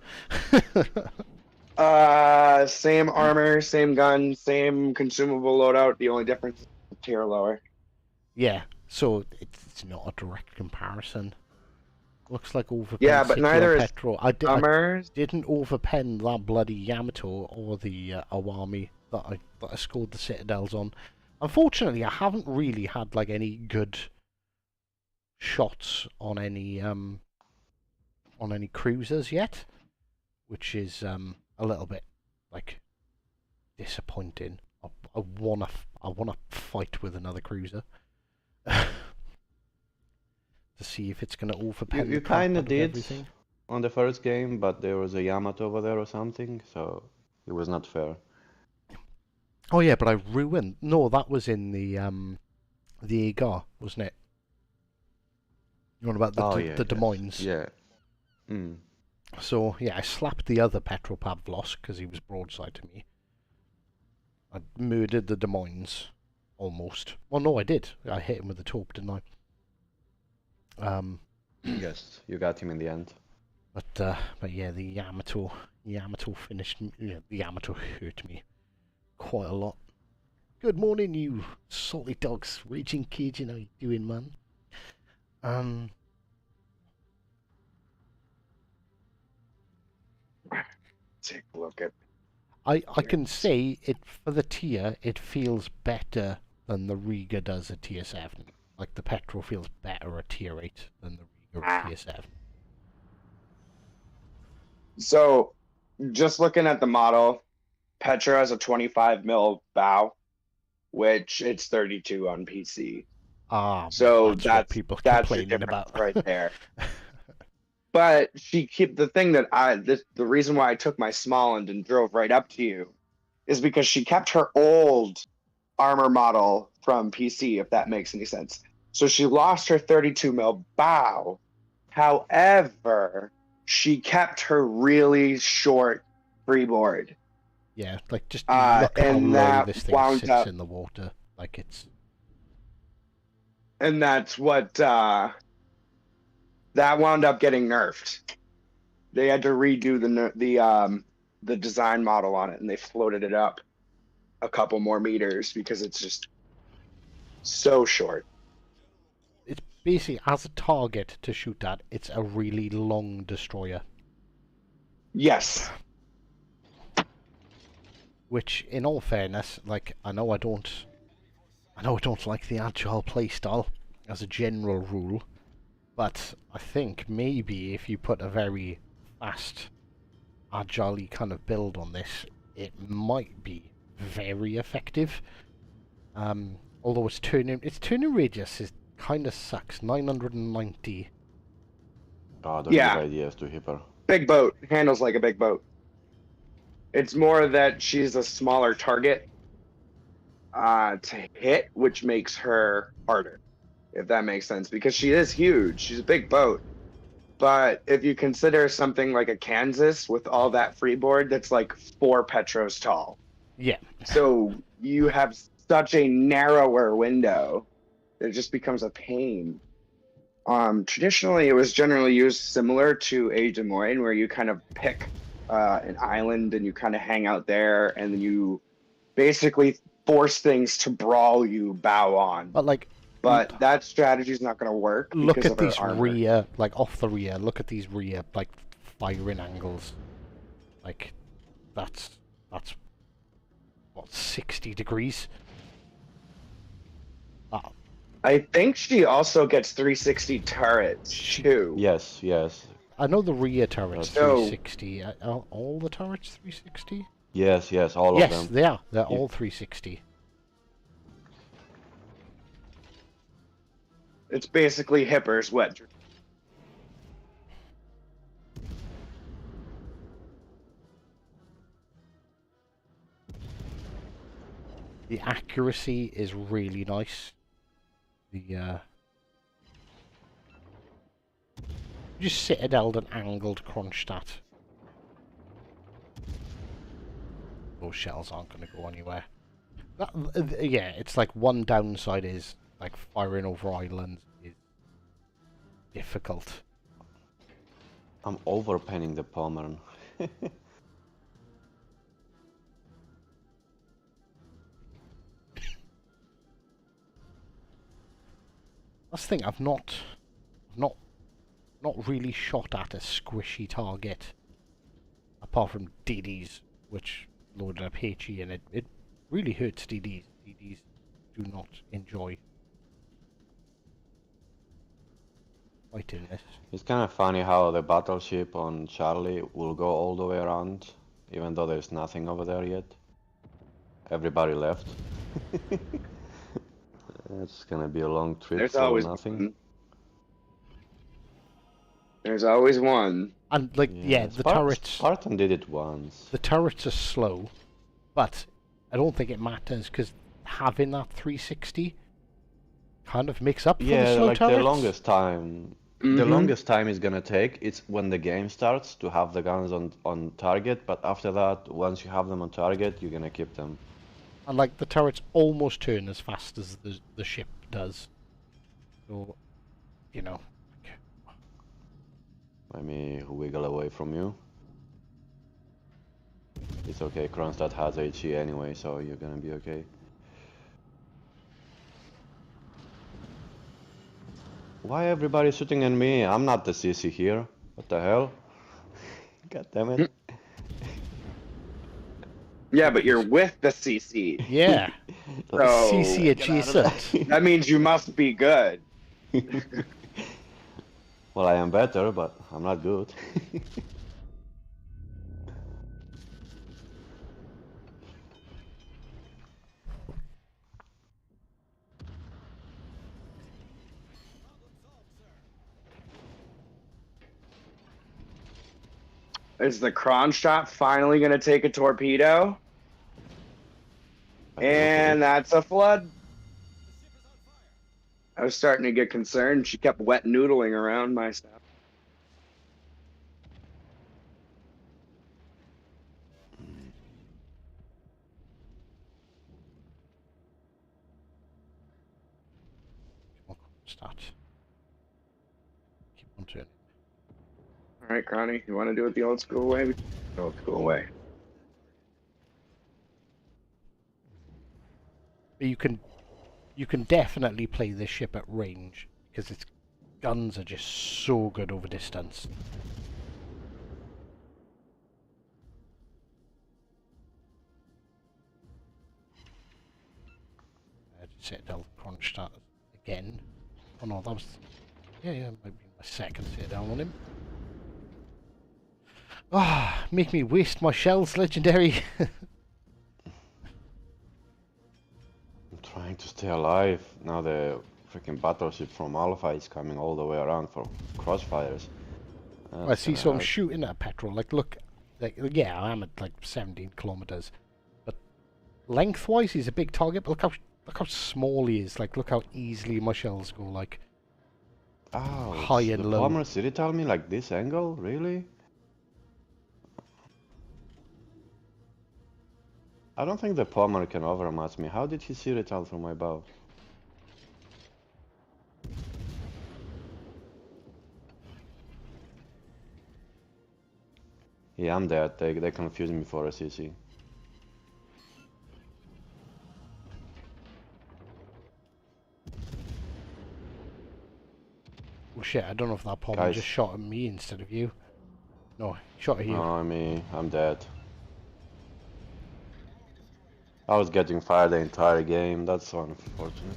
Same armor, same gun, same consumable loadout. The only difference is the tier lower. Yeah, so it's not a direct comparison. Looks like overpen Yeah, but City on neither is petrol. I Summer. didn't overpen that bloody Yamato or the Awami that I scored the Citadels on. Unfortunately, I haven't really had like any good shots on any cruisers yet, which is a little bit like disappointing. I wanna fight with another cruiser to see if it's gonna overpen You the crap kind out of of did everything. on the first game, but there was a Yamato over there or something, so it was not fair. Oh yeah, but I ruined. No, that was in the Agar, wasn't it? You want about Oh the yeah, Des yes, Moines? yeah. Mm. So yeah, I slapped the other Petro Pavlos because he was broadside to me. I murdered the Des Moines, almost. Well, no, I did. I hit him with the taupe, didn't I? Yes, you got him in the end. But yeah, the Yamato finished. Yeah, the Yamato hurt me quite a lot. Good morning, you salty dogs, raging Cajun. How you doing, man? Take a look at. I can say it for the tier. It feels better than the Riga does at tier 7. Like the Petro feels better at tier 8 than the Riga at tier 7. So, just looking at the model, Petra has a 25 mil bow, which it's 32 on PC. Ah, So that's what people that's your complaining difference about. right there. But the thing that the reason why I took my Smalland and drove right up to you is because she kept her old armor model from PC, if that makes any sense. So she lost her 32 mil bow. However, she kept her really short freeboard. Yeah, like just look how And low that this thing wound sits up, in the water. Like it's and that's what that wound up getting nerfed. They had to redo the design model on it, and they floated it up a couple more meters because it's just so short. it's basically as a target to shoot at. It's a really long destroyer. Yes. Which, in all fairness, like I know I don't like the agile playstyle as a general rule, but I think maybe if you put a very fast, agile kind of build on this, it might be very effective. Although its turning radius is kind of sucks. 990. Oh, don't give Yeah. ideas to Hipper. Big boat. Handles like a big boat. It's more that she's a smaller target to hit, which makes her harder, if that makes sense, because she is huge. She's a big boat. But if you consider something like a Kansas with all that freeboard, that's like 4 Petros tall. Yeah. So you have such a narrower window that it just becomes a pain. Traditionally, it was generally used similar to a Des Moines, where you kind of pick an island and you kind of hang out there, and then you basically force things to brawl you bow on. But like, that strategy is not going to work. Look because at of her these armor. rear, like off the rear. Look at these rear, like firing angles. Like, that's what 60 degrees. I think she also gets 360 turrets too. Yes, yes. I know the rear turret's So- 360. Are all the turrets 360? Yes, yes, all of Yes, them. they are. They're Yeah. all 360. It's basically Hipper's wet. The accuracy is really nice. The just citadeled and angled Kronstadt. Those shells aren't going to go anywhere. Yeah, it's like one downside is like firing over islands is difficult. I'm overpenning the Pommern. That's the thing. I've not really shot at a squishy target apart from DDs, which loaded up HE, and it really hurts DDs. DDs do not enjoy. fighting this. It's kind of funny how the battleship on Charlie will go all the way around, even though there's nothing over there yet. Everybody left. It's gonna be a long trip There's for always nothing. one. There's always one. And like, yeah, the turrets. Spartan did it once. The turrets are slow, but I don't think it matters because having that 360 kind of makes up for the Yeah, slow like turrets. the longest time. The longest time it's gonna take, it's when the game starts to have the guns on target, but after that, once you have them on target, you're gonna keep them. And like the turrets almost turn as fast as the ship does. So, you know. Let me wiggle away from you. It's okay, Kronstadt has HE anyway, so you're gonna be okay. Why everybody shooting at me? I'm not the CC here. What the hell? God damn it. Yeah, but you're with the CC. Yeah. So CC adjacent. that means you must be good. Well, I am better, but I'm not good. Is the Kronstadt finally going to take a torpedo? And that's a flood. I was starting to get concerned. She kept wet noodling around my stuff. Start. Keep on turning. All right, Connie, you want to do it the old school way? The old school way. But you can definitely play this ship at range because its guns are just so good over distance. I just set down Kronstadt again. Oh no, that was yeah, might be my second sit down on him. Ah, make me waste my shells, legendary. I'm trying to stay alive. Now the freaking battleship from Alpha is coming all the way around for crossfires. I see, so I'm shooting at petrol. Like, look, like, yeah, I am at like 17 kilometers, but lengthwise, he's a big target. But look how small he is. Like, look how easily my shells go. Like, high and the low. Palmer City tell me like this angle, really? I don't think the Palmer can overmatch me. How did he see it out from my bow? Yeah, I'm dead. They confused me for a CC. Oh shit, I don't know if that Palmer Guys. just shot at me instead of you. No, he shot at you. Oh, I'm dead. I was getting fired the entire game. That's so unfortunate.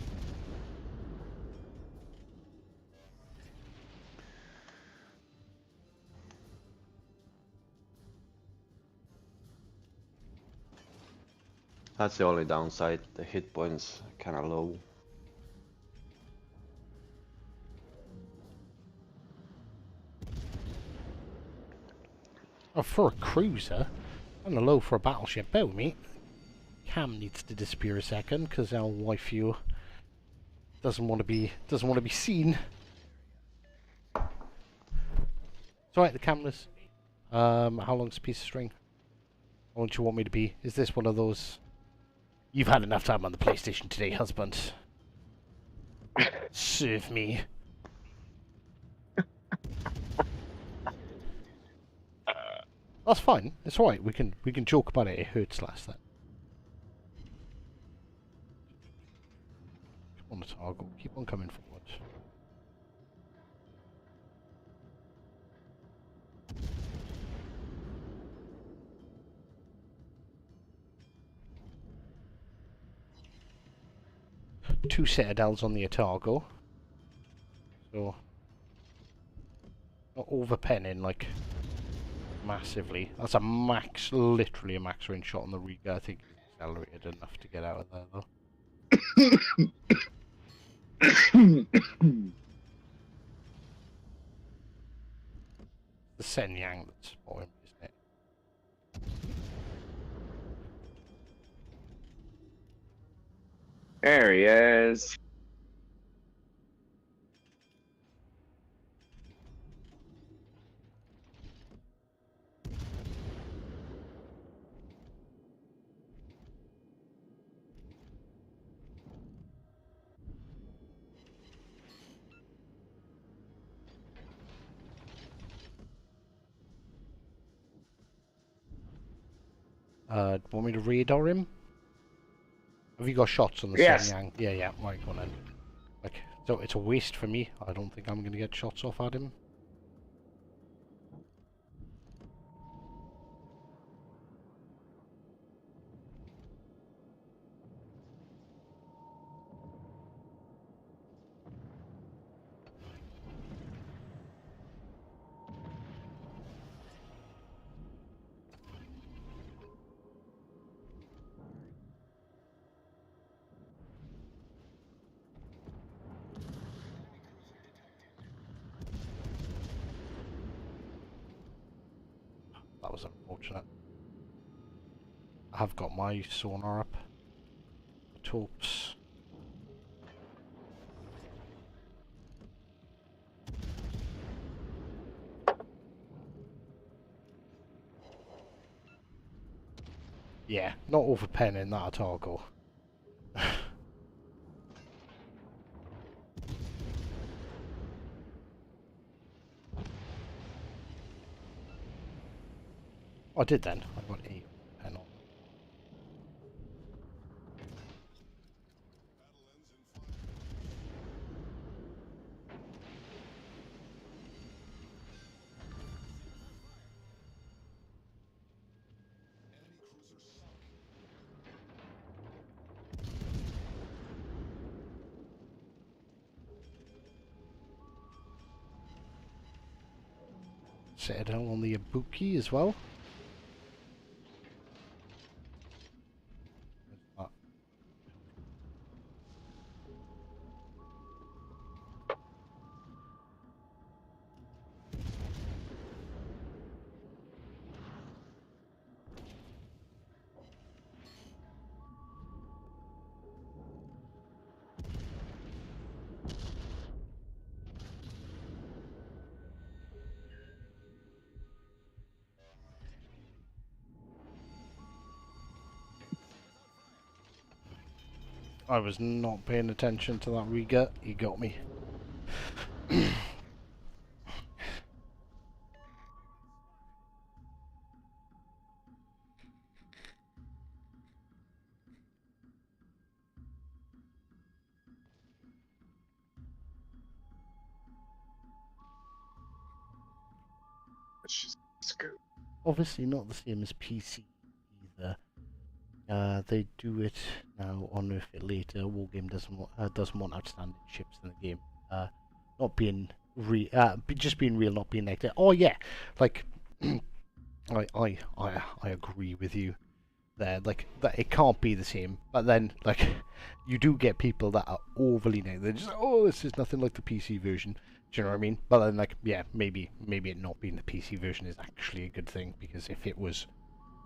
That's the only downside. The hit points are kind of low. Oh, for a cruiser, kind of low for a battleship. Bear with me. Cam needs to disappear a second because our waifu doesn't want to be seen. It's alright, the cameras. How long's a piece of string? How long do you want me to be? Is this one of those? You've had enough time on the PlayStation today, husband. Serve me. That's fine. It's alright. We can joke about it. It hurts less then. On the target. Keep on coming forward. Two citadels on the Otago. So Not overpenning, like, massively. That's a max, literally a max range shot on the Riga. I think he's accelerated enough to get out of there, though. The Sen Yang that's spotting, isn't it? There he is. Want me to radar him? Have you got shots on the Yes. Sen Yang? Yeah, yeah, right, go on then. Like, so it's a waste for me. I don't think I'm gonna get shots off at him. That was unfortunate. I have got my sonar up. Taups. Yeah, not overpenning that at all, go. I did then. I got a pen on. Citadel on the Ibuki as well. Where's that? I was not paying attention to that Riga. He got me. Obviously not the same as PC either. They do it now on Nerf It later. Wargame doesn't want outstanding ships in the game. Not being just being real, not being negative. Oh yeah, like I agree with you there. Like that, it can't be the same. But then, like, you do get people that are overly negative. They're just, oh, this is nothing like the PC version. Do you know what I mean? But then, like, yeah, maybe it not being the PC version is actually a good thing, because if it was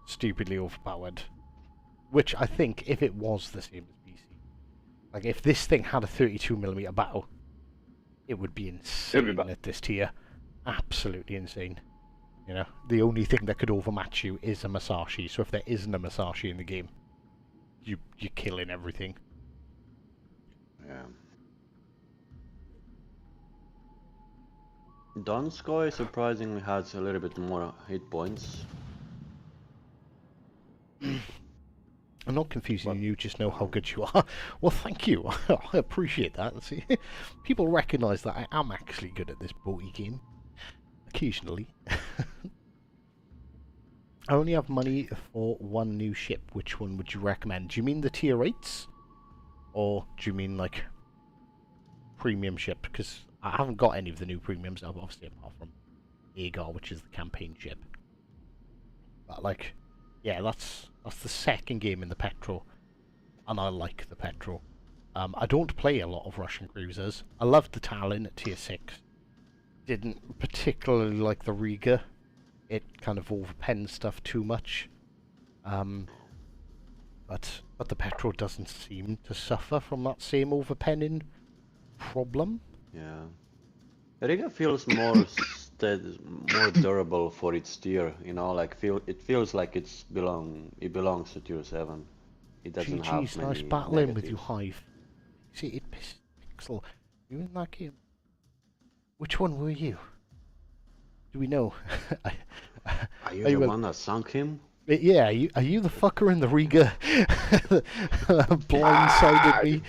stupidly overpowered, which I think if it was the same as PC, like if this thing had a 32mm bow, it would be insane at this tier. Absolutely insane. You know, the only thing that could overmatch you is a Masashi. So if there isn't a Masashi in the game, you're killing everything. Yeah. Donskoy surprisingly has a little bit more hit points. I'm not confusing you, just know how good you are. Well, thank you. I appreciate that. See, people recognise that I am actually good at this boaty game. Occasionally. I only have money for one new ship. Which one would you recommend? Do you mean the tier 8s? Or do you mean, like, premium ship? Because I haven't got any of the new premiums, obviously, apart from Agar, which is the campaign ship. But like, yeah, that's the second game in the Petrol, and I like the Petrol. I don't play a lot of Russian cruisers. I loved the Talon at tier 6. Didn't particularly like the Riga. It kind of overpens stuff too much. But the Petrol doesn't seem to suffer from that same overpenning problem. Yeah. Riga feels more more durable for its tier, you know, like it feels like it belongs to tier 7. It doesn't have GG's, many nice battling with you, negatives. Hive. See, it pissed Pixel. You in that game? Which one were you? Do we know? Are you the one that sunk him? Yeah, are you the fucker in the Riga? Blindsided me.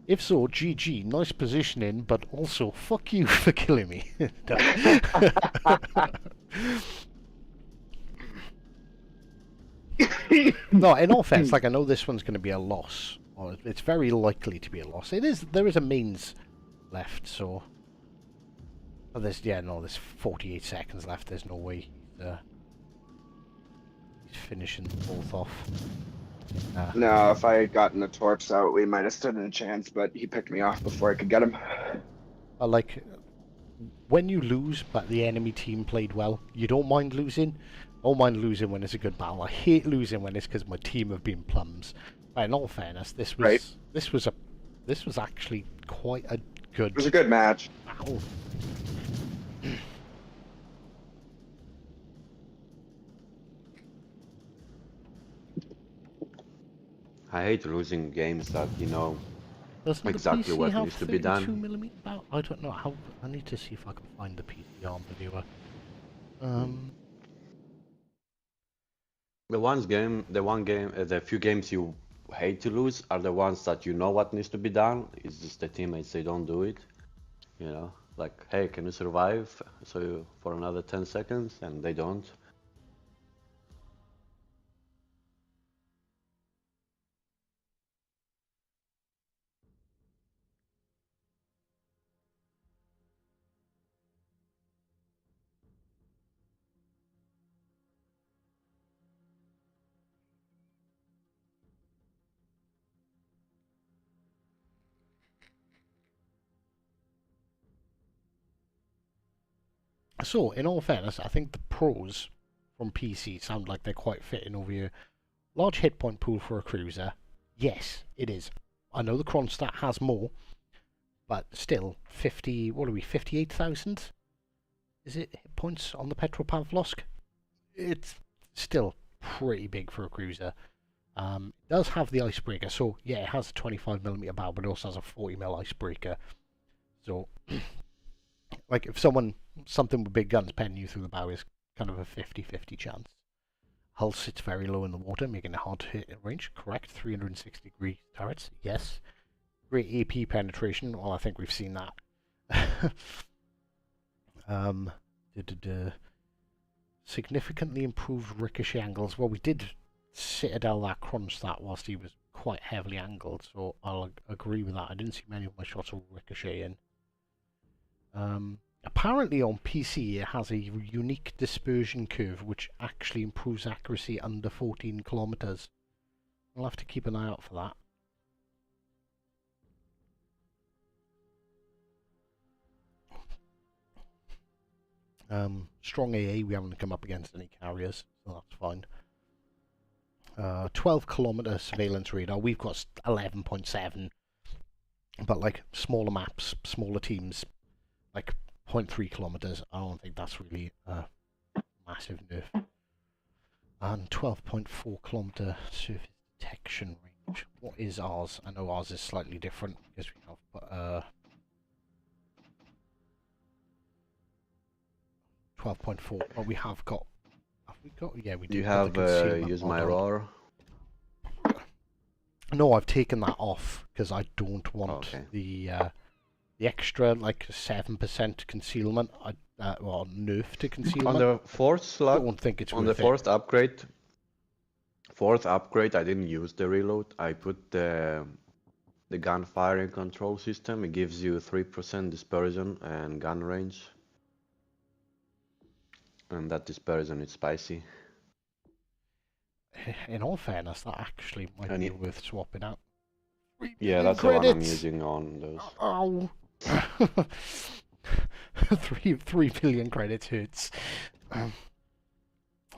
If so, GG, nice positioning, but also fuck you for killing me. No, in all fairness, like I know this one's going to be a loss, or it's very likely to be a loss. There is a mains left, so. Oh, there's 48 seconds left. There's no way he's finishing both off. No, if I had gotten the torps out, we might have stood in a chance, but he picked me off before I could get him. Like, when you lose, but the enemy team played well, you don't mind losing. I don't mind losing when it's a good battle. I hate losing when it's because my team have been plums. But in all fairness, this was actually quite a good. It was a good match. Battle. I hate losing games that, you know, Doesn't exactly the PC what have needs to be done. 32mm bow? I don't know how. I need to see if I can find the PC arm viewer. The few games you hate to lose are the ones that you know what needs to be done. It's just the teammates, they don't do it. You know, like, hey, can you survive? For another 10 seconds, and they don't. So, in all fairness, I think the pros from PC sound like they're quite fitting over here. Large hit point pool for a cruiser. Yes, it is. I know the Kronstadt has more, but still, 58,000? Is it hit points on the Petro Pavlovsk? It's still pretty big for a cruiser. It does have the icebreaker, so yeah, it has a 25mm bow, but it also has a 40mm icebreaker. So, like, if something with big guns penning you through the bow is kind of a 50-50 chance. Hull sits very low in the water, making it hard to hit in range. Correct. 360-degree turrets. Yes. Great AP penetration. Well, I think we've seen that. Significantly improved ricochet angles. Well, we did Citadel that Kronstadt whilst he was quite heavily angled, so I'll agree with that. I didn't see many of my shots of ricochet in. Apparently on PC it has a unique dispersion curve which actually improves accuracy under 14 kilometers. I'll have to keep an eye out for that. Strong AA, we haven't come up against any carriers, so that's fine. 12-kilometer surveillance radar, we've got 11.7, but like smaller maps, smaller teams, like 0.3 kilometers, I don't think that's really a massive nerf. And 12.4 kilometer surface detection range. What is ours? I know ours is slightly different because we have 12.4, but we have got. Have we got? Yeah, we do. You have used my roar. No, I've taken that off because I don't want the extra like 7% concealment. Well, nerf to concealment. On the fourth slot, I don't think it's on the fourth upgrade. Fourth upgrade, I didn't use the reload. I put the the gun firing control system. It gives you 3% dispersion and gun range. And that dispersion is spicy. In all fairness, that actually might And be worth swapping out. 3 yeah, million that's the one I'm credits! using on those. Ow! 3 million credits hurts. And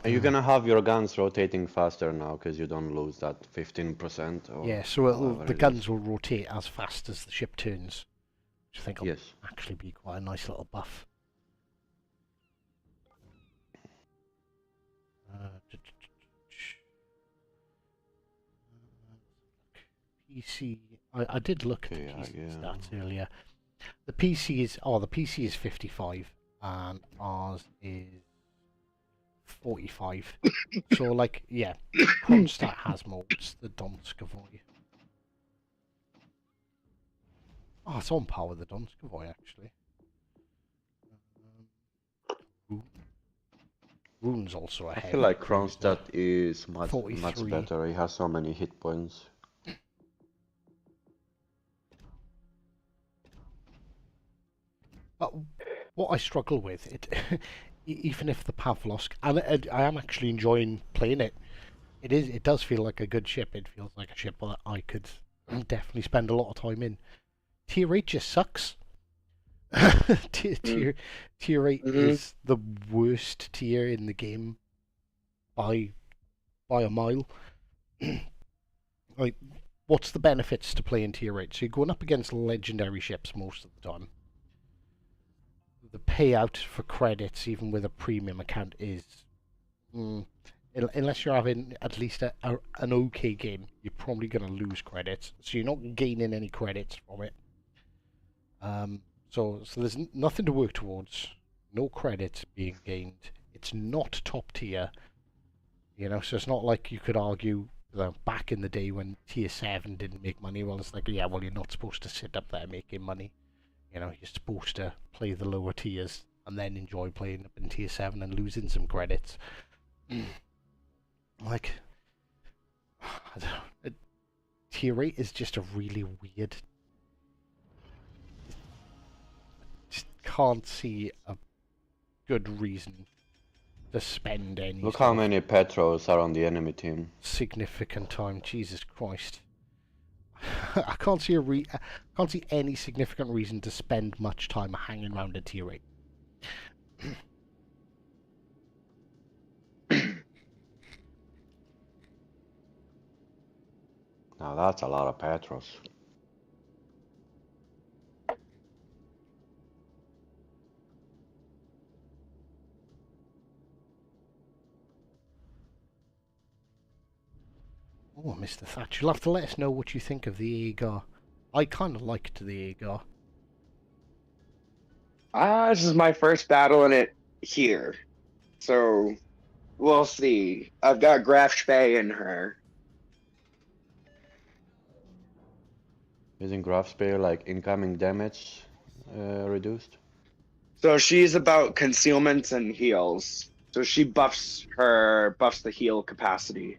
you're gonna have your guns rotating faster now because you don't lose that 15% or Yeah, so however the it guns is. will rotate as fast as the ship turns, which I think will Yes. actually be quite a nice little buff. PC. I did look at the Okay, PC stats earlier. The PC is 55 and ours is 45. So like yeah, Kronstadt has more. It's the Donskovoy. Oh, it's on par with the Donskovoy actually. Rune's also a I heavy feel like cruiser. Kronstadt is much 43. better. He has so many hit points. But what I struggle with, even if the Pavlovsk, and I am actually enjoying playing it. It does feel like a good ship. It feels like a ship that I could definitely spend a lot of time in. Tier 8 just sucks. Tier 8 is the worst tier in the game by a mile. Like, what's the benefits to playing tier 8? So you're going up against legendary ships most of the time. The payout for credits, even with a premium account, is unless you're having at least an okay game, you're probably going to lose credits. So you're not gaining any credits from it. So there's nothing to work towards. No credits being gained. It's not top tier. You know, so it's not like you could argue that back in the day when tier 7 didn't make money. Well, it's like, yeah, well, you're not supposed to sit up there making money. You know, you're supposed to play the lower tiers and then enjoy playing up in tier 7 and losing some credits. Like, I don't know. Tier 8 is just a really weird. Just can't see a good reason to spend any. Look how many Petros are on the enemy team. Significant time. Jesus Christ. I can't see any significant reason to spend much time hanging around a tier 8. Now that's a lot of Petros. Oh, Mr. Thatch, you'll have to let us know what you think of the Agar. I kind of liked the Agar. This is my first battle in it here. So we'll see. I've got Graf Spee in her. Isn't Graf Spear like incoming damage reduced? So she's about concealment and heals. So she buffs the heal capacity.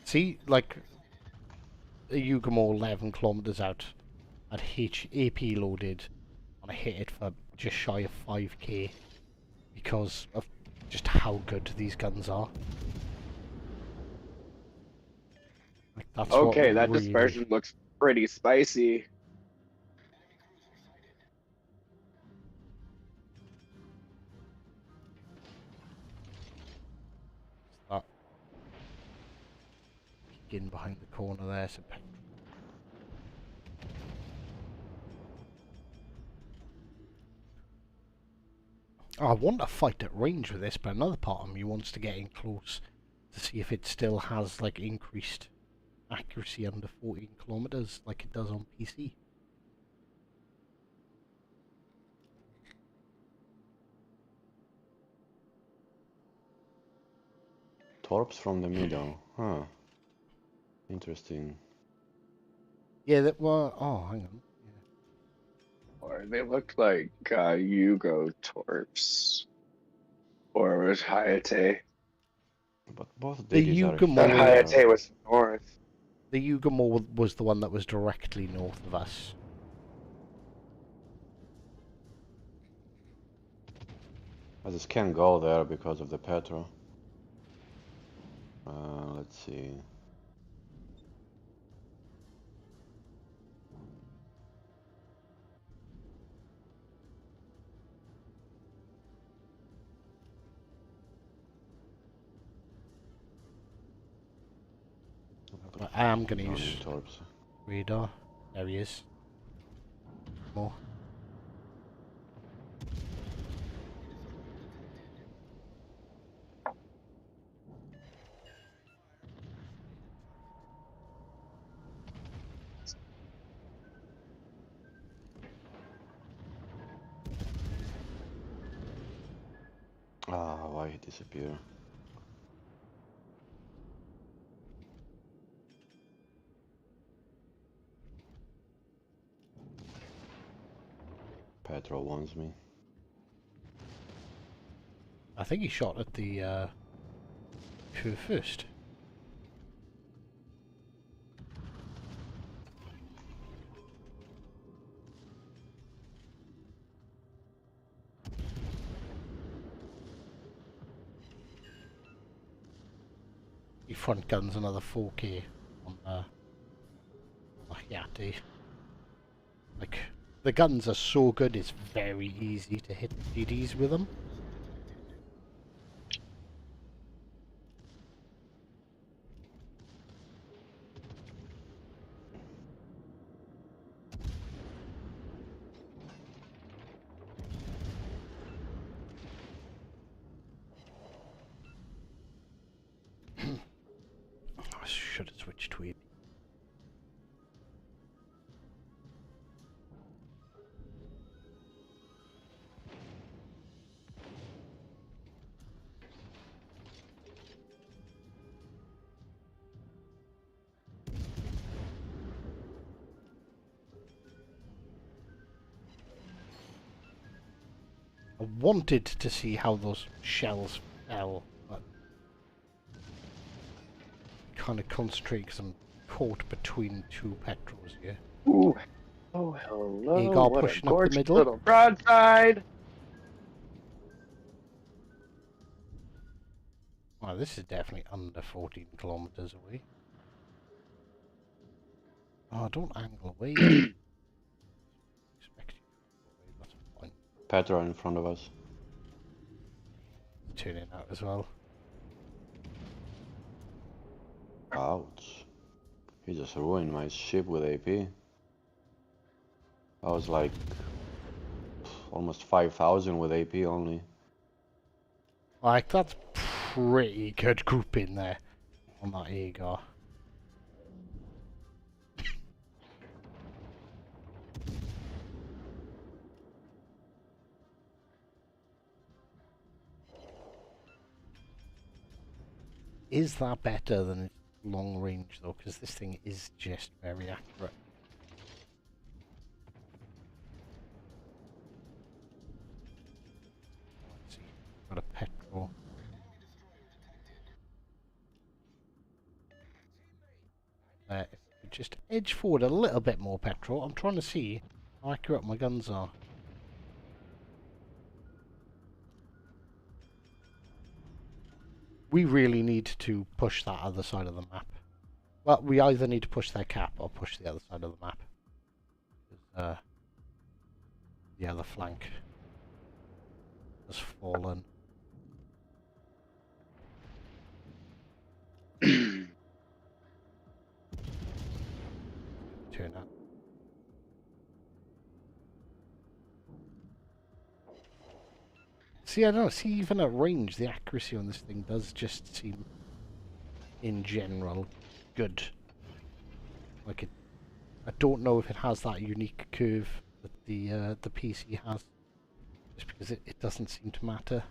See, like, you go more 11 kilometers out at AP loaded, and I hit it for just shy of 5k because of just how good these guns are. Like, that's Okay, that really... dispersion looks pretty spicy. That in behind the corner there, so I want to fight at range with this, but another part of me wants to get in close to see if it still has like increased accuracy under 14 kilometers like it does on PC. Torps from the middle, huh? Interesting. Yeah, that well. Oh, hang on. Or they look like Yugo Torps. Or was Hayate. But both The ditties are Yugamore- That here. Hayate was north. The Yugamore was the one that was directly north of us. I just can't go there because of the petrol. Let's see. But I am going to No use need torps. radar. There he is. More. Ah, why he disappeared? Petrol wants me. I think he shot at the curve first. He front guns another 4k on Hayate. Like, the guns are so good, it's very easy to hit GDs with them. I should have switched to it. I wanted to see how those shells fell, but kind of concentrate because I'm caught between two petrels here. Ooh. Oh, hello. Eagle What a pushing up the gorgeous middle. little broadside. Well, this is definitely under 14 kilometers away. Oh, don't angle away. Expect you to angle away, that's fine. Petrol in front of us. Turning out as well. Ouch. He just ruined my ship with AP. I was like almost 5,000 with AP only. Like, that's pretty good grouping there on that Agar. Is that better than its long range though? Because this thing is just very accurate. Let's see, got a petrol. If we just edge forward a little bit more petrol, I'm trying to see how accurate my guns are. We really need to push that other side of the map. Well, we either need to push their cap or push the other side of the map. The other flank has fallen. Turn out. See, I don't know. See, even at range, the accuracy on this thing does just seem, in general, good. Like it, I don't know if it has that unique curve that the PC has, just because it doesn't seem to matter.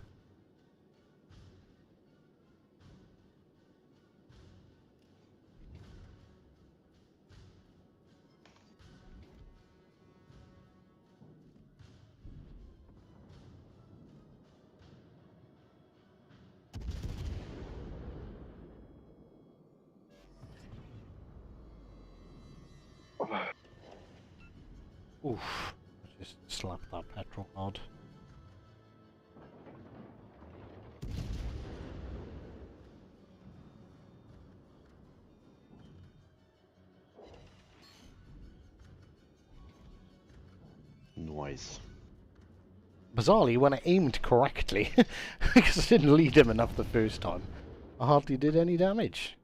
Oof. Just slap that petrol hard. Nice. Bizarrely, when I aimed correctly, because I didn't lead him enough the first time, I hardly did any damage.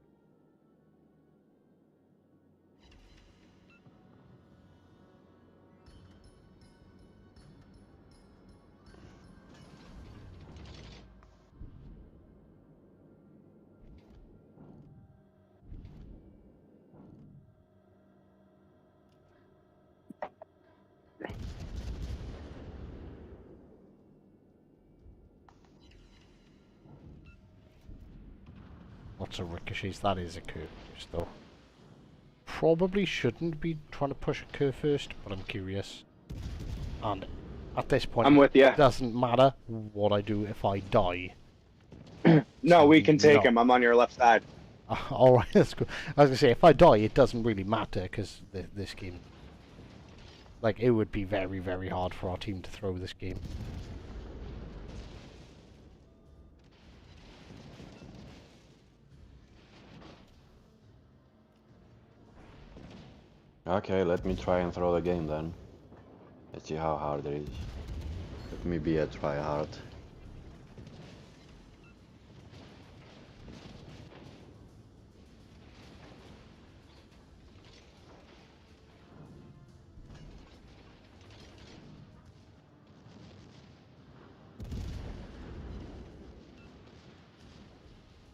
Lots of ricochets. That is a curve first, though. Probably shouldn't be trying to push a curve first, but I'm curious. And at this point, I'm with ya. it doesn't matter what I do if I die. No, we can take No. him. I'm on your left side. Alright, that's good. I was going to say, if I die, it doesn't really matter, because this game... Like, it would be very, very hard for our team to throw this game. Okay, let me try and throw the game then. Let's see how hard it is. Let me be a try-hard.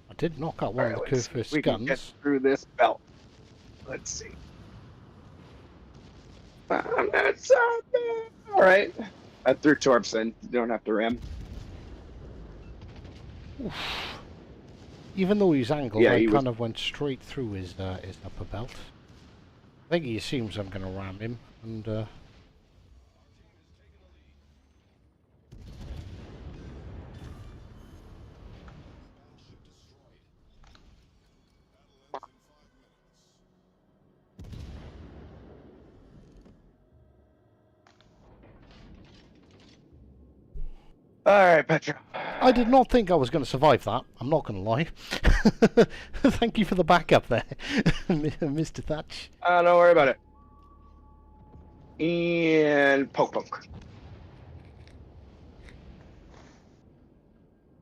I did knock out one of the Alright, curve let's see if first we can get guns. through this belt. Let's see. That's all right. I threw torps in. You don't have to ram. Oof. Even though he's angled, Yeah, I he kind of went straight through his upper belt. I think he assumes I'm going to ram him, and All right, Petra. I did not think I was going to survive that. I'm not going to lie. Thank you for the backup there, Mr. Thatch. Don't worry about it. And poke.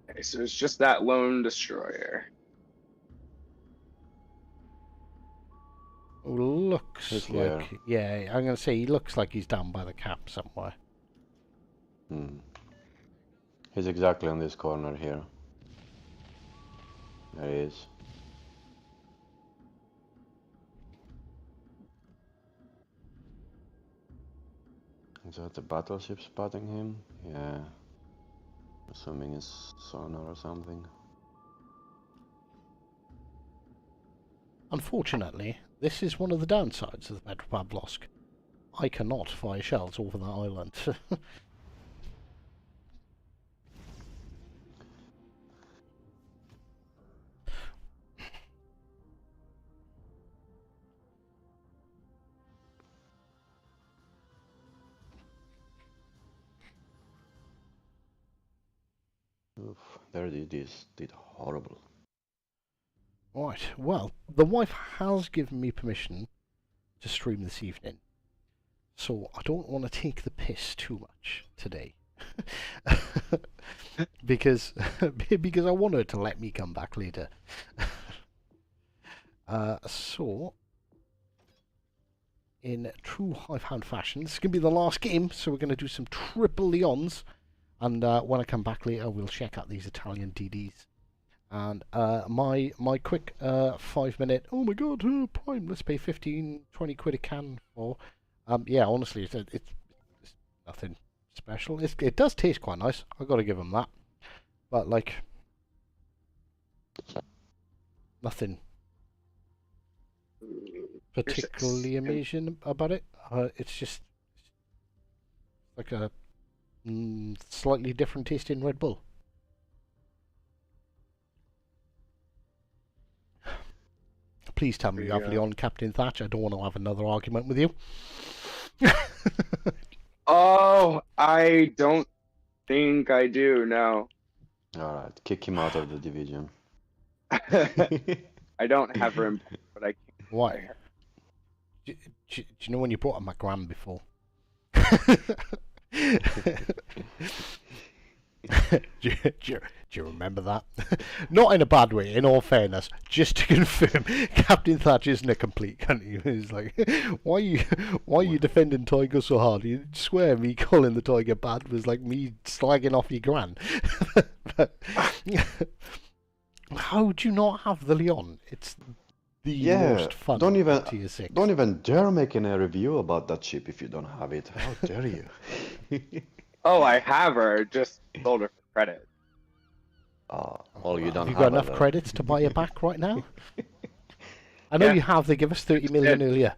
Okay, so it's just that lone destroyer. Looks He's like... here. Yeah, I'm going to say he looks like he's down by the cap somewhere. Hmm. He's exactly on this corner here. There he is. Is that the battleship spotting him? Yeah. Assuming it's sonar or something. Unfortunately, this is one of the downsides of the Petropad Blosk. I cannot fire shells over that island. Oof, there it is. Did horrible. Right, well, the wife has given me permission to stream this evening, so I don't want to take the piss too much today. because I want her to let me come back later. So, in true Hive-Hound fashion, this is going to be the last game, so we're going to do some triple Leons, and when I come back later, we'll check out these Italian DDs. And my quick 5-minute, oh my god, Prime, let's pay 15-20 quid a can for. Yeah, honestly, it's nothing special. It does taste quite nice, I've got to give them that. But, like, nothing particularly amazing about it. It's just like a slightly different tasting Red Bull. Please tell me you have Leon Captain Thatch. I don't want to have another argument with you. Oh, I don't think I do. No, All right, kick him out of the division. I don't have room, but I can. Why? Do you know when you brought up my gram before? Do you remember that? Not in a bad way, in all fairness. Just to confirm, Captain Thatch isn't a complete cunt. He's like, why are you defending Tiger so hard? You swear me calling the Tiger bad was like me slagging off your gran. How do you not have the Leon? It's the Yeah, most fun don't even tier 6. don't even dare making a review about that ship if you don't have it. How dare you? Oh, I have her. Just sold her for credit. Well, you don't Have you have got enough it, credits to buy her back right now? I know Yeah. you have. They give us 30 million earlier.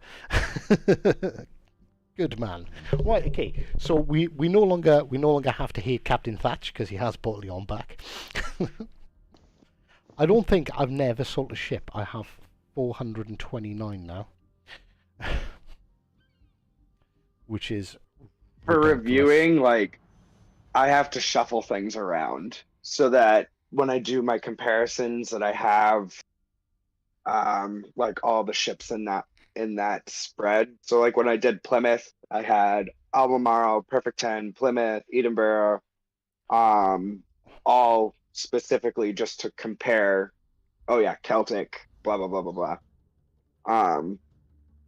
Good man. Right. Okay. So we no longer have to hate Captain Thatch because he has bought Leon back. I don't think I've never sold a ship. I have 429 now, which is For ridiculous. reviewing, like, I have to shuffle things around so that when I do my comparisons, that I have like all the ships in that spread. So like when I did Plymouth, I had Albemarle, Perfect 10, Plymouth, Edinburgh, all specifically just to compare. Oh yeah, Celtic, blah blah blah blah blah.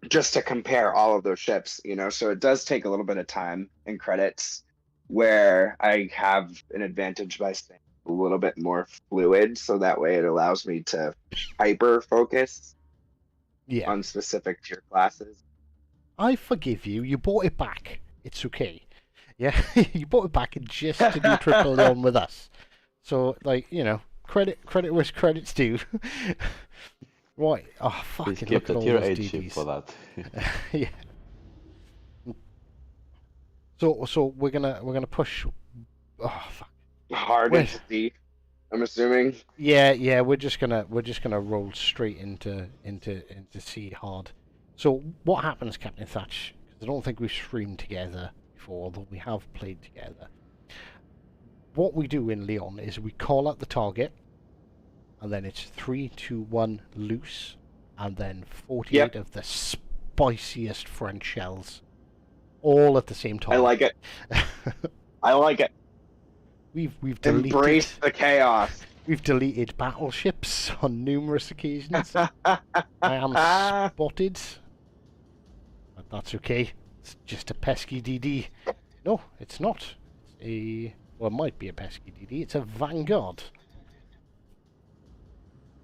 Just to compare all of those ships, so it does take a little bit of time and credits where I have an advantage by staying a little bit more fluid, so that way it allows me to hyper focus Yeah. on specific tier classes. I forgive you. You bought it back. It's okay. Yeah, you bought it back just to do triple Leon with us. So, like, credit where credit's due. Right. Oh, Please fucking keep look at the all tier those 8 ship DDs. for that. Yeah. So we're gonna push. Oh fuck. Hard Wait. into D, I'm assuming. Yeah. We're just gonna roll straight into C hard. So what happens, Captain Thatch? Because I don't think we've streamed together before, although we have played together. What we do in Leon is we call out the target, and then it's 3, 2, 1, loose, and then 48 of the spiciest French shells, all at the same time. I like it. I like it. We've deleted Embrace the chaos. We've deleted battleships on numerous occasions. I am spotted. But that's okay. It's just a pesky DD. No, it's not. It's well, it might be a pesky DD. It's a Vanguard.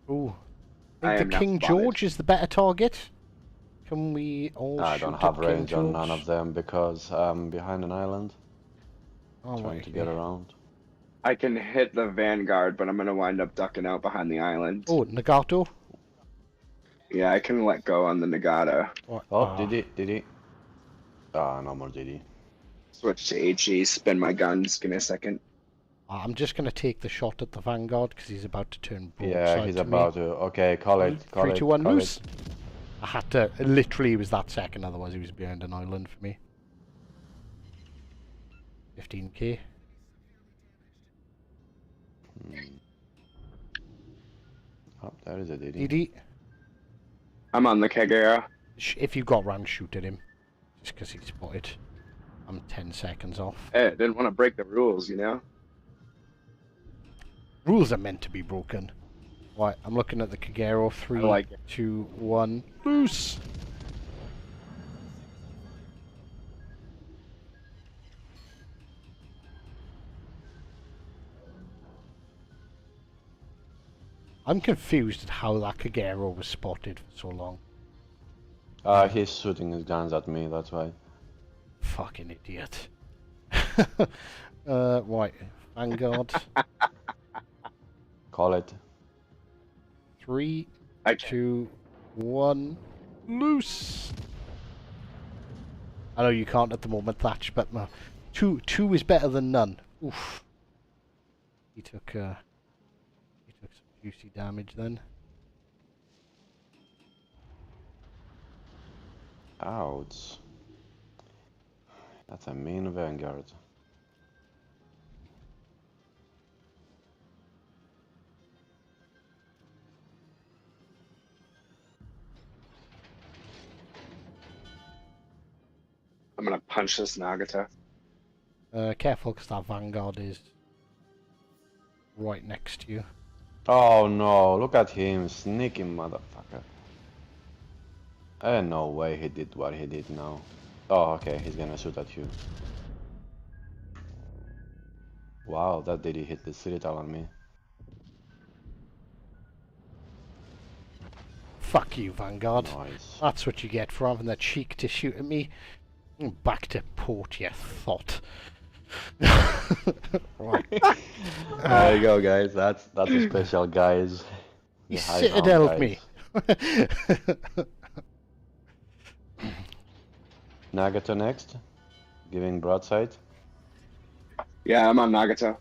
Oh, I think the King George is the better target. Can we all I shoot don't have at King range on George? none of them because I'm behind an island, Oh, trying to get around. I can hit the Vanguard, but I'm gonna wind up ducking out behind the island. Oh, Nagato. Yeah, I can let go on the Nagato. What? Oh, did he? No more did he. Switch to HE, spin my guns. Give me a second. I'm just going to take the shot at the Vanguard because he's about to turn broadside Yeah, he's to about me. to. Okay, call it. 3, 2, 1, call loose. it. I had to. Literally, it was that second. Otherwise, he was behind an island for me. 15k. Oh, there is a DD. DD. I'm on the Kagero. If you got round, shoot at him. Just because he's spotted. I'm 10 seconds off. Hey, didn't want to break the rules. Rules are meant to be broken. Right, I'm looking at the Kagero. 3, like it. 2, 1, loose. I'm confused at how that Kagero was spotted for so long. He's shooting his guns at me, that's why. Fucking idiot. Right, Vanguard. Call it. 3, I 2, 1, loose. I know you can't at the moment, Thatch, but two is better than none. Oof. He took some juicy damage then. Ouch. That's a mean Vanguard. I'm gonna punch this Nagata. Careful, because that Vanguard is right next to you. Oh no, look at him, sneaky motherfucker. No way he did what he did now. Oh, okay, he's gonna shoot at you. Wow, that did he hit the Citadel on me. Fuck you, Vanguard. Nice. That's what you get for having the cheek to shoot at me. Back to port, you thought. Right. There you go, guys. That's a special, guys. You The high ground, citadeled me. Nagato next. Giving broadside. Yeah, I'm on Nagata.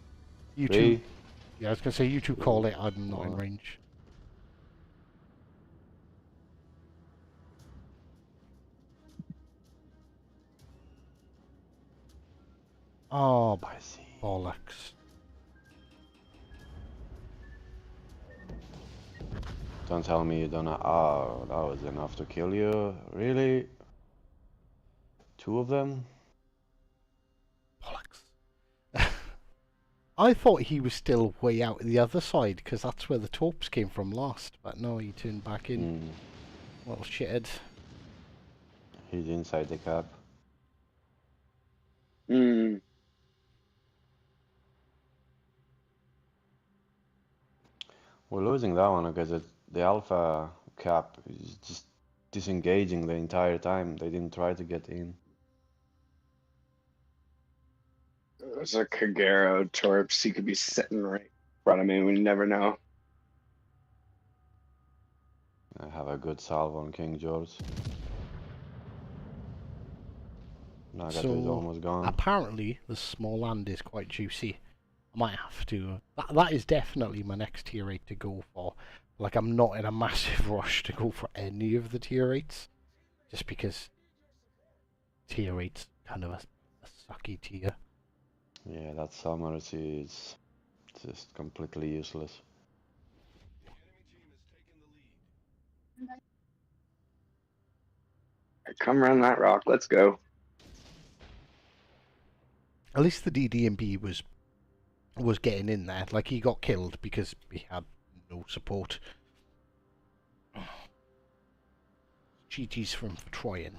You two. Three. Yeah, I was gonna say you two call it. I'm not in range. Oh, I see. bollocks. Don't tell me you don't know. Oh, that was enough to kill you. Really? Two of them? Bollocks. I thought he was still way out the other side, because that's where the torps came from last. But no, he turned back in. Little shithead. He's inside the cap. Hmm. We're losing that one because the alpha cap is just disengaging the entire time. They didn't try to get in. There's a Kagero Torps. He could be sitting right in front of me. We never know. I have a good salve on King George. Nagato is almost gone. Apparently, the small land is quite juicy. I might have to. That is definitely my next tier 8 to go for. Like, I'm not in a massive rush to go for any of the tier 8s. Just because tier 8's kind of a sucky tier. Yeah, that summer is just completely useless. Come around that rock. Let's go. At least the DD&B was getting in there. Like, he got killed because he had no support. GG's from Troyan.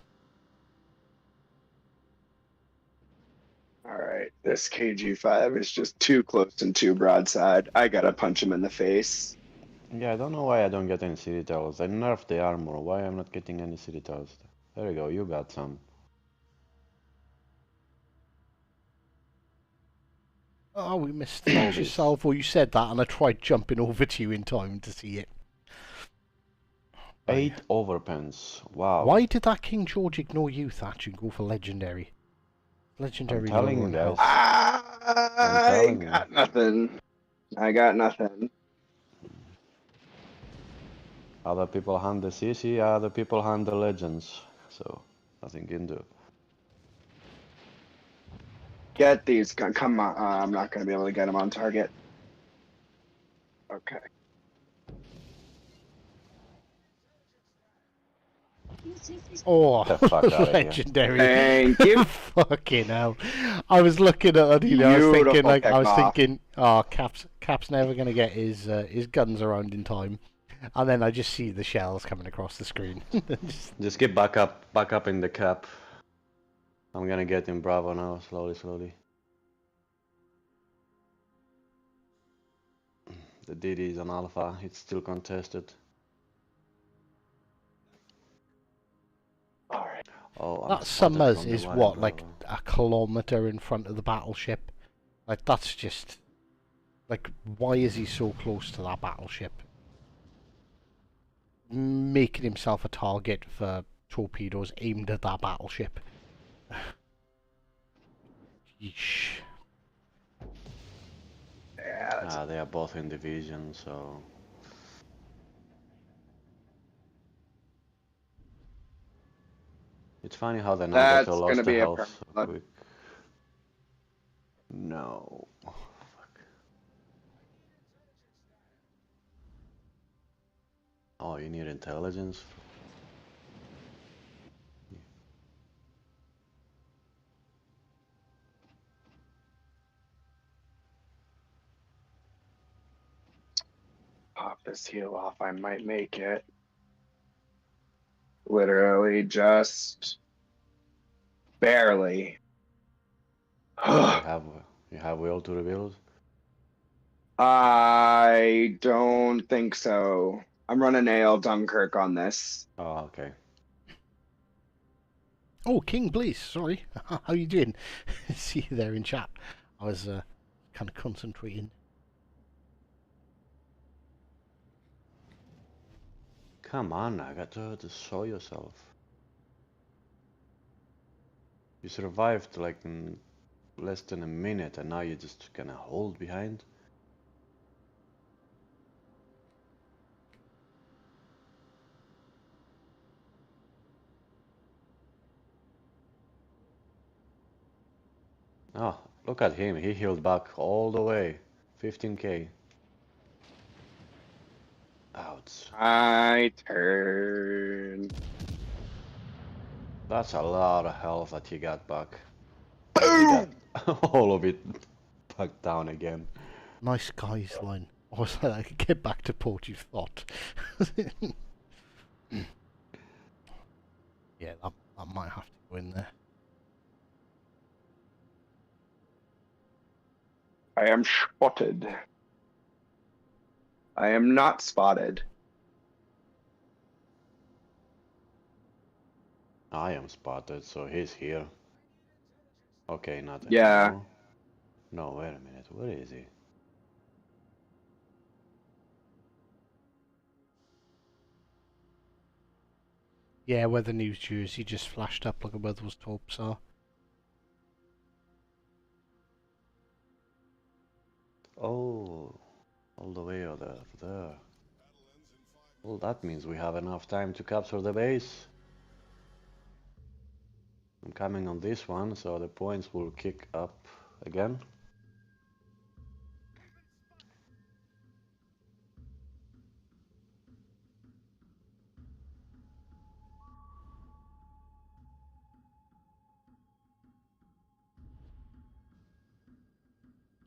Alright, this KG5 is just too close and too broadside. I gotta punch him in the face. Yeah, I don't know why I don't get any Citadels. I nerfed the armor. Why I'm not getting any Citadels? There you go, you got some. Oh, we missed Thatcher's salvo. You said that, and I tried jumping over to you in time to see it. 8 overpens. Wow. Why did that King George ignore you, Thatch, and go for legendary? Legendary. I'm telling you guys. I got nothing. I got nothing. Other people hand the CC, other people hand the legends. So, nothing can do. Get these. Come on. I'm not going to be able to get them on target. Okay. Oh, Get the fuck outta here. legendary. Thank you. Fucking hell. I was looking at it, I was thinking, like, oh, Cap's never going to get his guns around in time. And then I just see the shells coming across the screen. Just get back up in the cap. I'm gonna get in Bravo now, slowly. The DD is on Alpha, it's still contested. Alright. Oh, That Summers is what, like a kilometre in front of the battleship? Like, that's just... Like, why is he so close to that battleship? Making himself a target for torpedoes aimed at that battleship. Yeesh. Yeah, they are both in division, so... It's funny how the That's Nagato gonna lost be the a health permanent so look. quick. No. Oh, fuck. Oh, you need intelligence? Pop this heal off. I might make it. Literally just barely. You have will to rebuild? I don't think so. I'm running AL Dunkirk on this. Oh, okay. Oh, King Blaze, sorry. How you doing? See you there in chat. I was kind of concentrating. Come on, I got to show yourself. You survived like in less than a minute and now you're just gonna hold behind? Oh, look at him. He healed back all the way. 15k. Ouch. I turn. That's a lot of health that he got back. But he got all of it back down again. Nice guys line. I was like, get back to port, you thought. Yeah, that might have to go in there. I am spotted. I am not spotted. I am spotted, so he's here. Okay, not Yeah. anymore. No, wait a minute. Where is he? Yeah, where the New Jersey just flashed up, look at where those taupes are. Oh, all the way over there. Well, that means we have enough time to capture the base. I'm coming on this one, so the points will kick up again.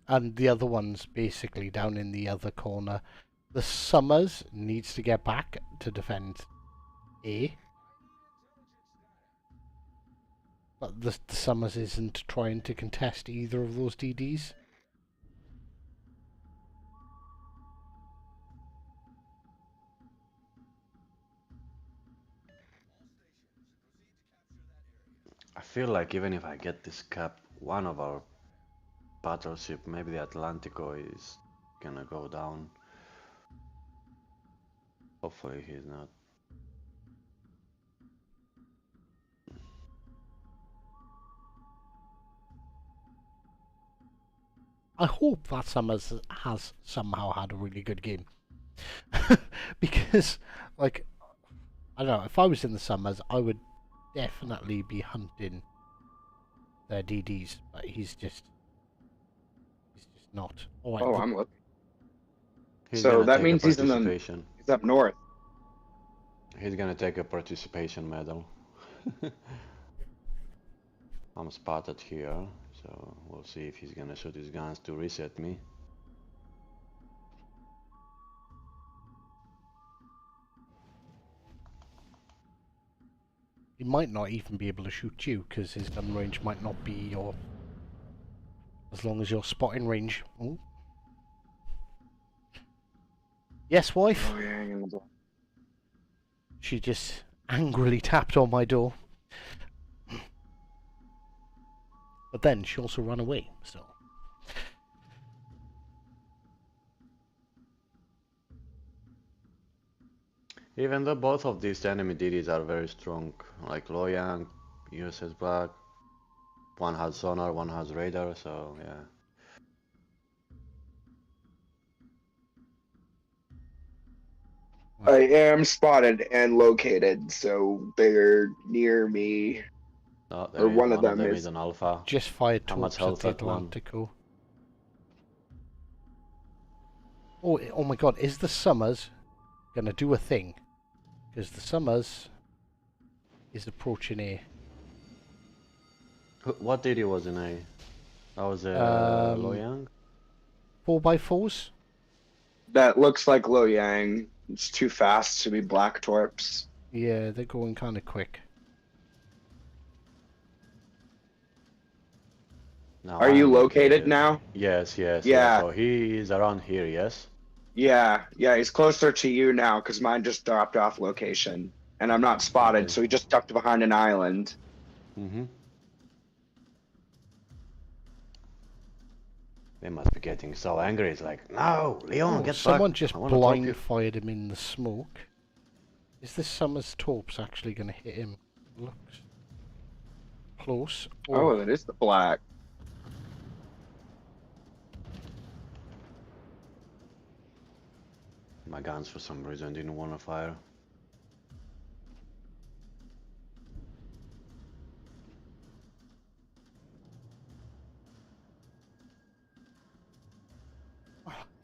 And the other one's basically down in the other corner. The Summers needs to get back to defend A. But the Summers isn't trying to contest either of those DDs. I feel like even if I get this cap, one of our battleship, maybe the Atlantico, is gonna go down. Hopefully he's not. I hope that Summers has somehow had a really good game. Because, like, I don't know, if I was in the Summers, I would definitely be hunting their DDs, but he's just not. All right, Oh, I'm looking. He's So gonna that take a means he's in the. participation. He's up north. He's gonna take a participation medal. I'm spotted here, so we'll see if he's gonna shoot his guns to reset me. He might not even be able to shoot you because his gun range might not be your. As long as you're spotting range. Ooh. Yes, wife. Oh, yeah, in the block. She just angrily tapped on my door. But then she also ran away, so. Even though both of these enemy DDs are very strong, like Loyang, USS Black, one has sonar, one has radar, so yeah. I am spotted and located, so they're near me. Oh, or there is one of one of them them is. is an alpha. Just fired How much torps health at the that one? Atlantico. Oh my god, is the Summers gonna do a thing? Because the Summers is approaching A. What DD was in A? That was Um, Loyang? 4x4s? That looks like Lo Yang. It's too fast to be black torps. Yeah, they're going kind of quick. No, Are I you am located now? Yes, yes, yes. Yeah, So he is around here, yes? yeah. He's closer to you now because mine just dropped off location, and I'm not spotted, Okay. so he just ducked behind an island. Mm-hmm. They must be getting so angry. It's like, no, Leon, Oh, get someone back. just I wanna talk to you. blind fired him in the smoke. Is this Summers torps actually going to hit him? Looks close. Oh, it is the black. My guns for some reason didn't want to fire.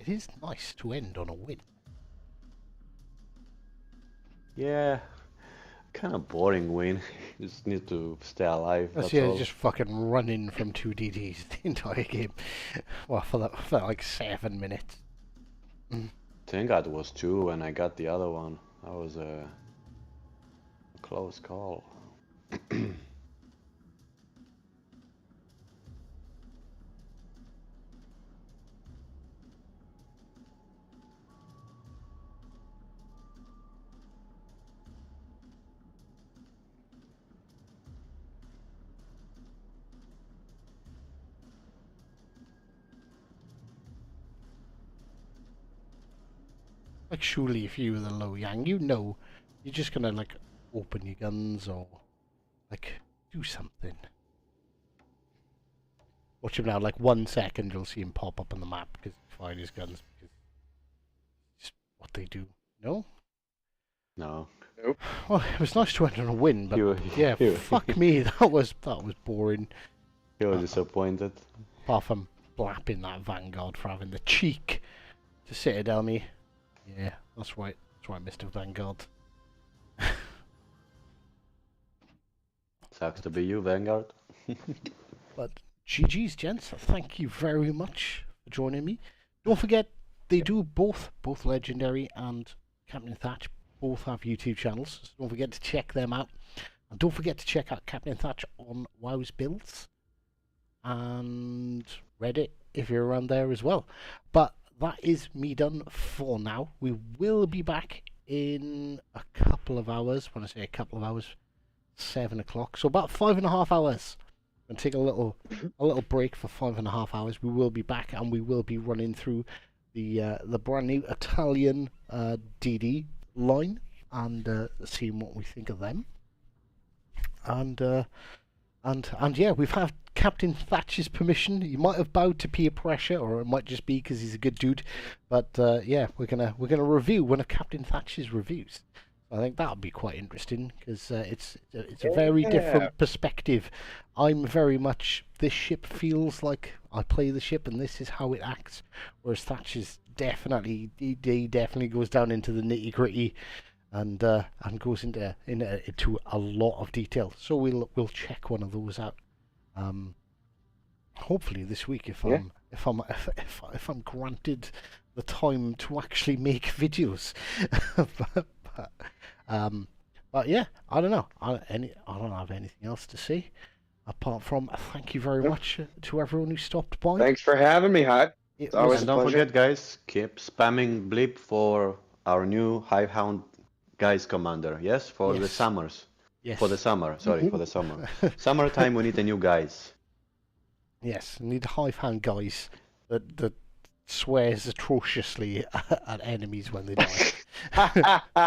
It is nice to end on a win. Yeah, kind of boring win. You just need to stay alive. That's Yeah, all. just fucking running from 2 DDs the entire game. Well, for like 7 minutes. I think that was 2 when I got the other one. That was a close call. Like, surely if you were the Low Yang, you know, you're just gonna, like, open your guns or, like, do something. Watch him now, like 1 second you'll see him pop up on the map because he fired his guns, because it's what they do. No? No. Nope. Well, it was nice to end on a win, but yeah, you- fuck me, that was boring. He was disappointed. Apart from blapping that Vanguard for having the cheek to Citadel me. Yeah, that's right, Mr. Vanguard. Sucks to be you, Vanguard. But GG's, gents. Thank you very much for joining me. Don't forget, they do both Legendary and Captain Thatch both have YouTube channels, so don't forget to check them out. And don't forget to check out Captain Thatch on WOWS Builds and Reddit if you're around there as well. But that is me done for now. We will be back in a couple of hours. When I say a couple of hours, 7 o'clock. So about 5.5 hours. And take a little break for 5.5 hours. We will be back and we will be running through the brand new Italian DD line and seeing what we think of them. And yeah, we've had Captain Thatch's permission. He might have bowed to peer pressure, or it might just be because he's a good dude. But yeah, we're gonna review one of Captain Thatch's reviews. I think that'll be quite interesting because it's a very different perspective. I'm very much, this ship feels like I play the ship and this is how it acts, whereas Thatch is definitely goes down into the nitty gritty and goes into a lot of detail. So we'll check one of those out. Hopefully this week if I'm granted the time to actually make videos. But yeah, I don't know. I don't have anything else to say apart from thank you very much to everyone who stopped by. Thanks for having me, Hut. It's always And a don't pleasure. forget, guys, keep spamming Blip for our new Hivehound guys commander. Yes, for the Yes. summers. Yes. For the summer. Sorry, for the summer. Summertime, we need a new guys. Yes, need Hivehound guys that swears atrociously at enemies when they die.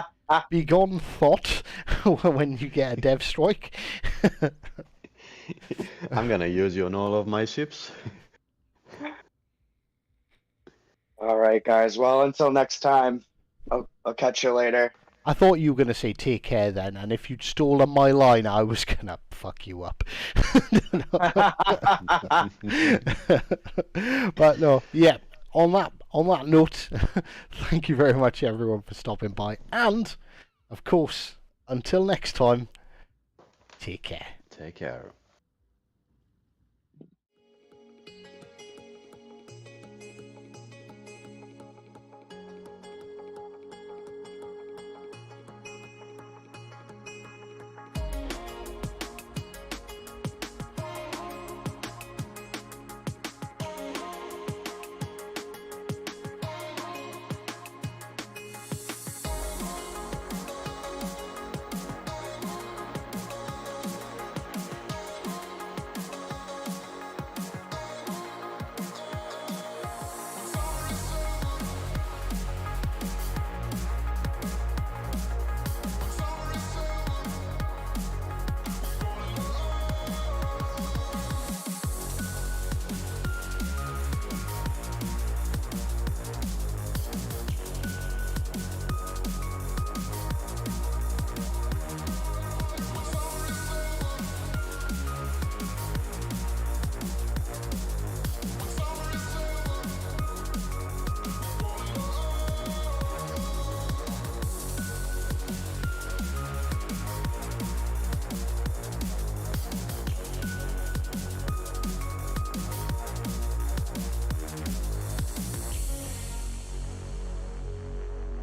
Be gone, thought, when you get a dev strike. I'm gonna use you on all of my ships. All right, guys. Well, until next time, I'll catch you later. I thought you were going to say take care then, and if you'd stolen my line, I was going to fuck you up. But no, yeah. On that note, thank you very much everyone for stopping by, and of course, until next time, take care. Take care.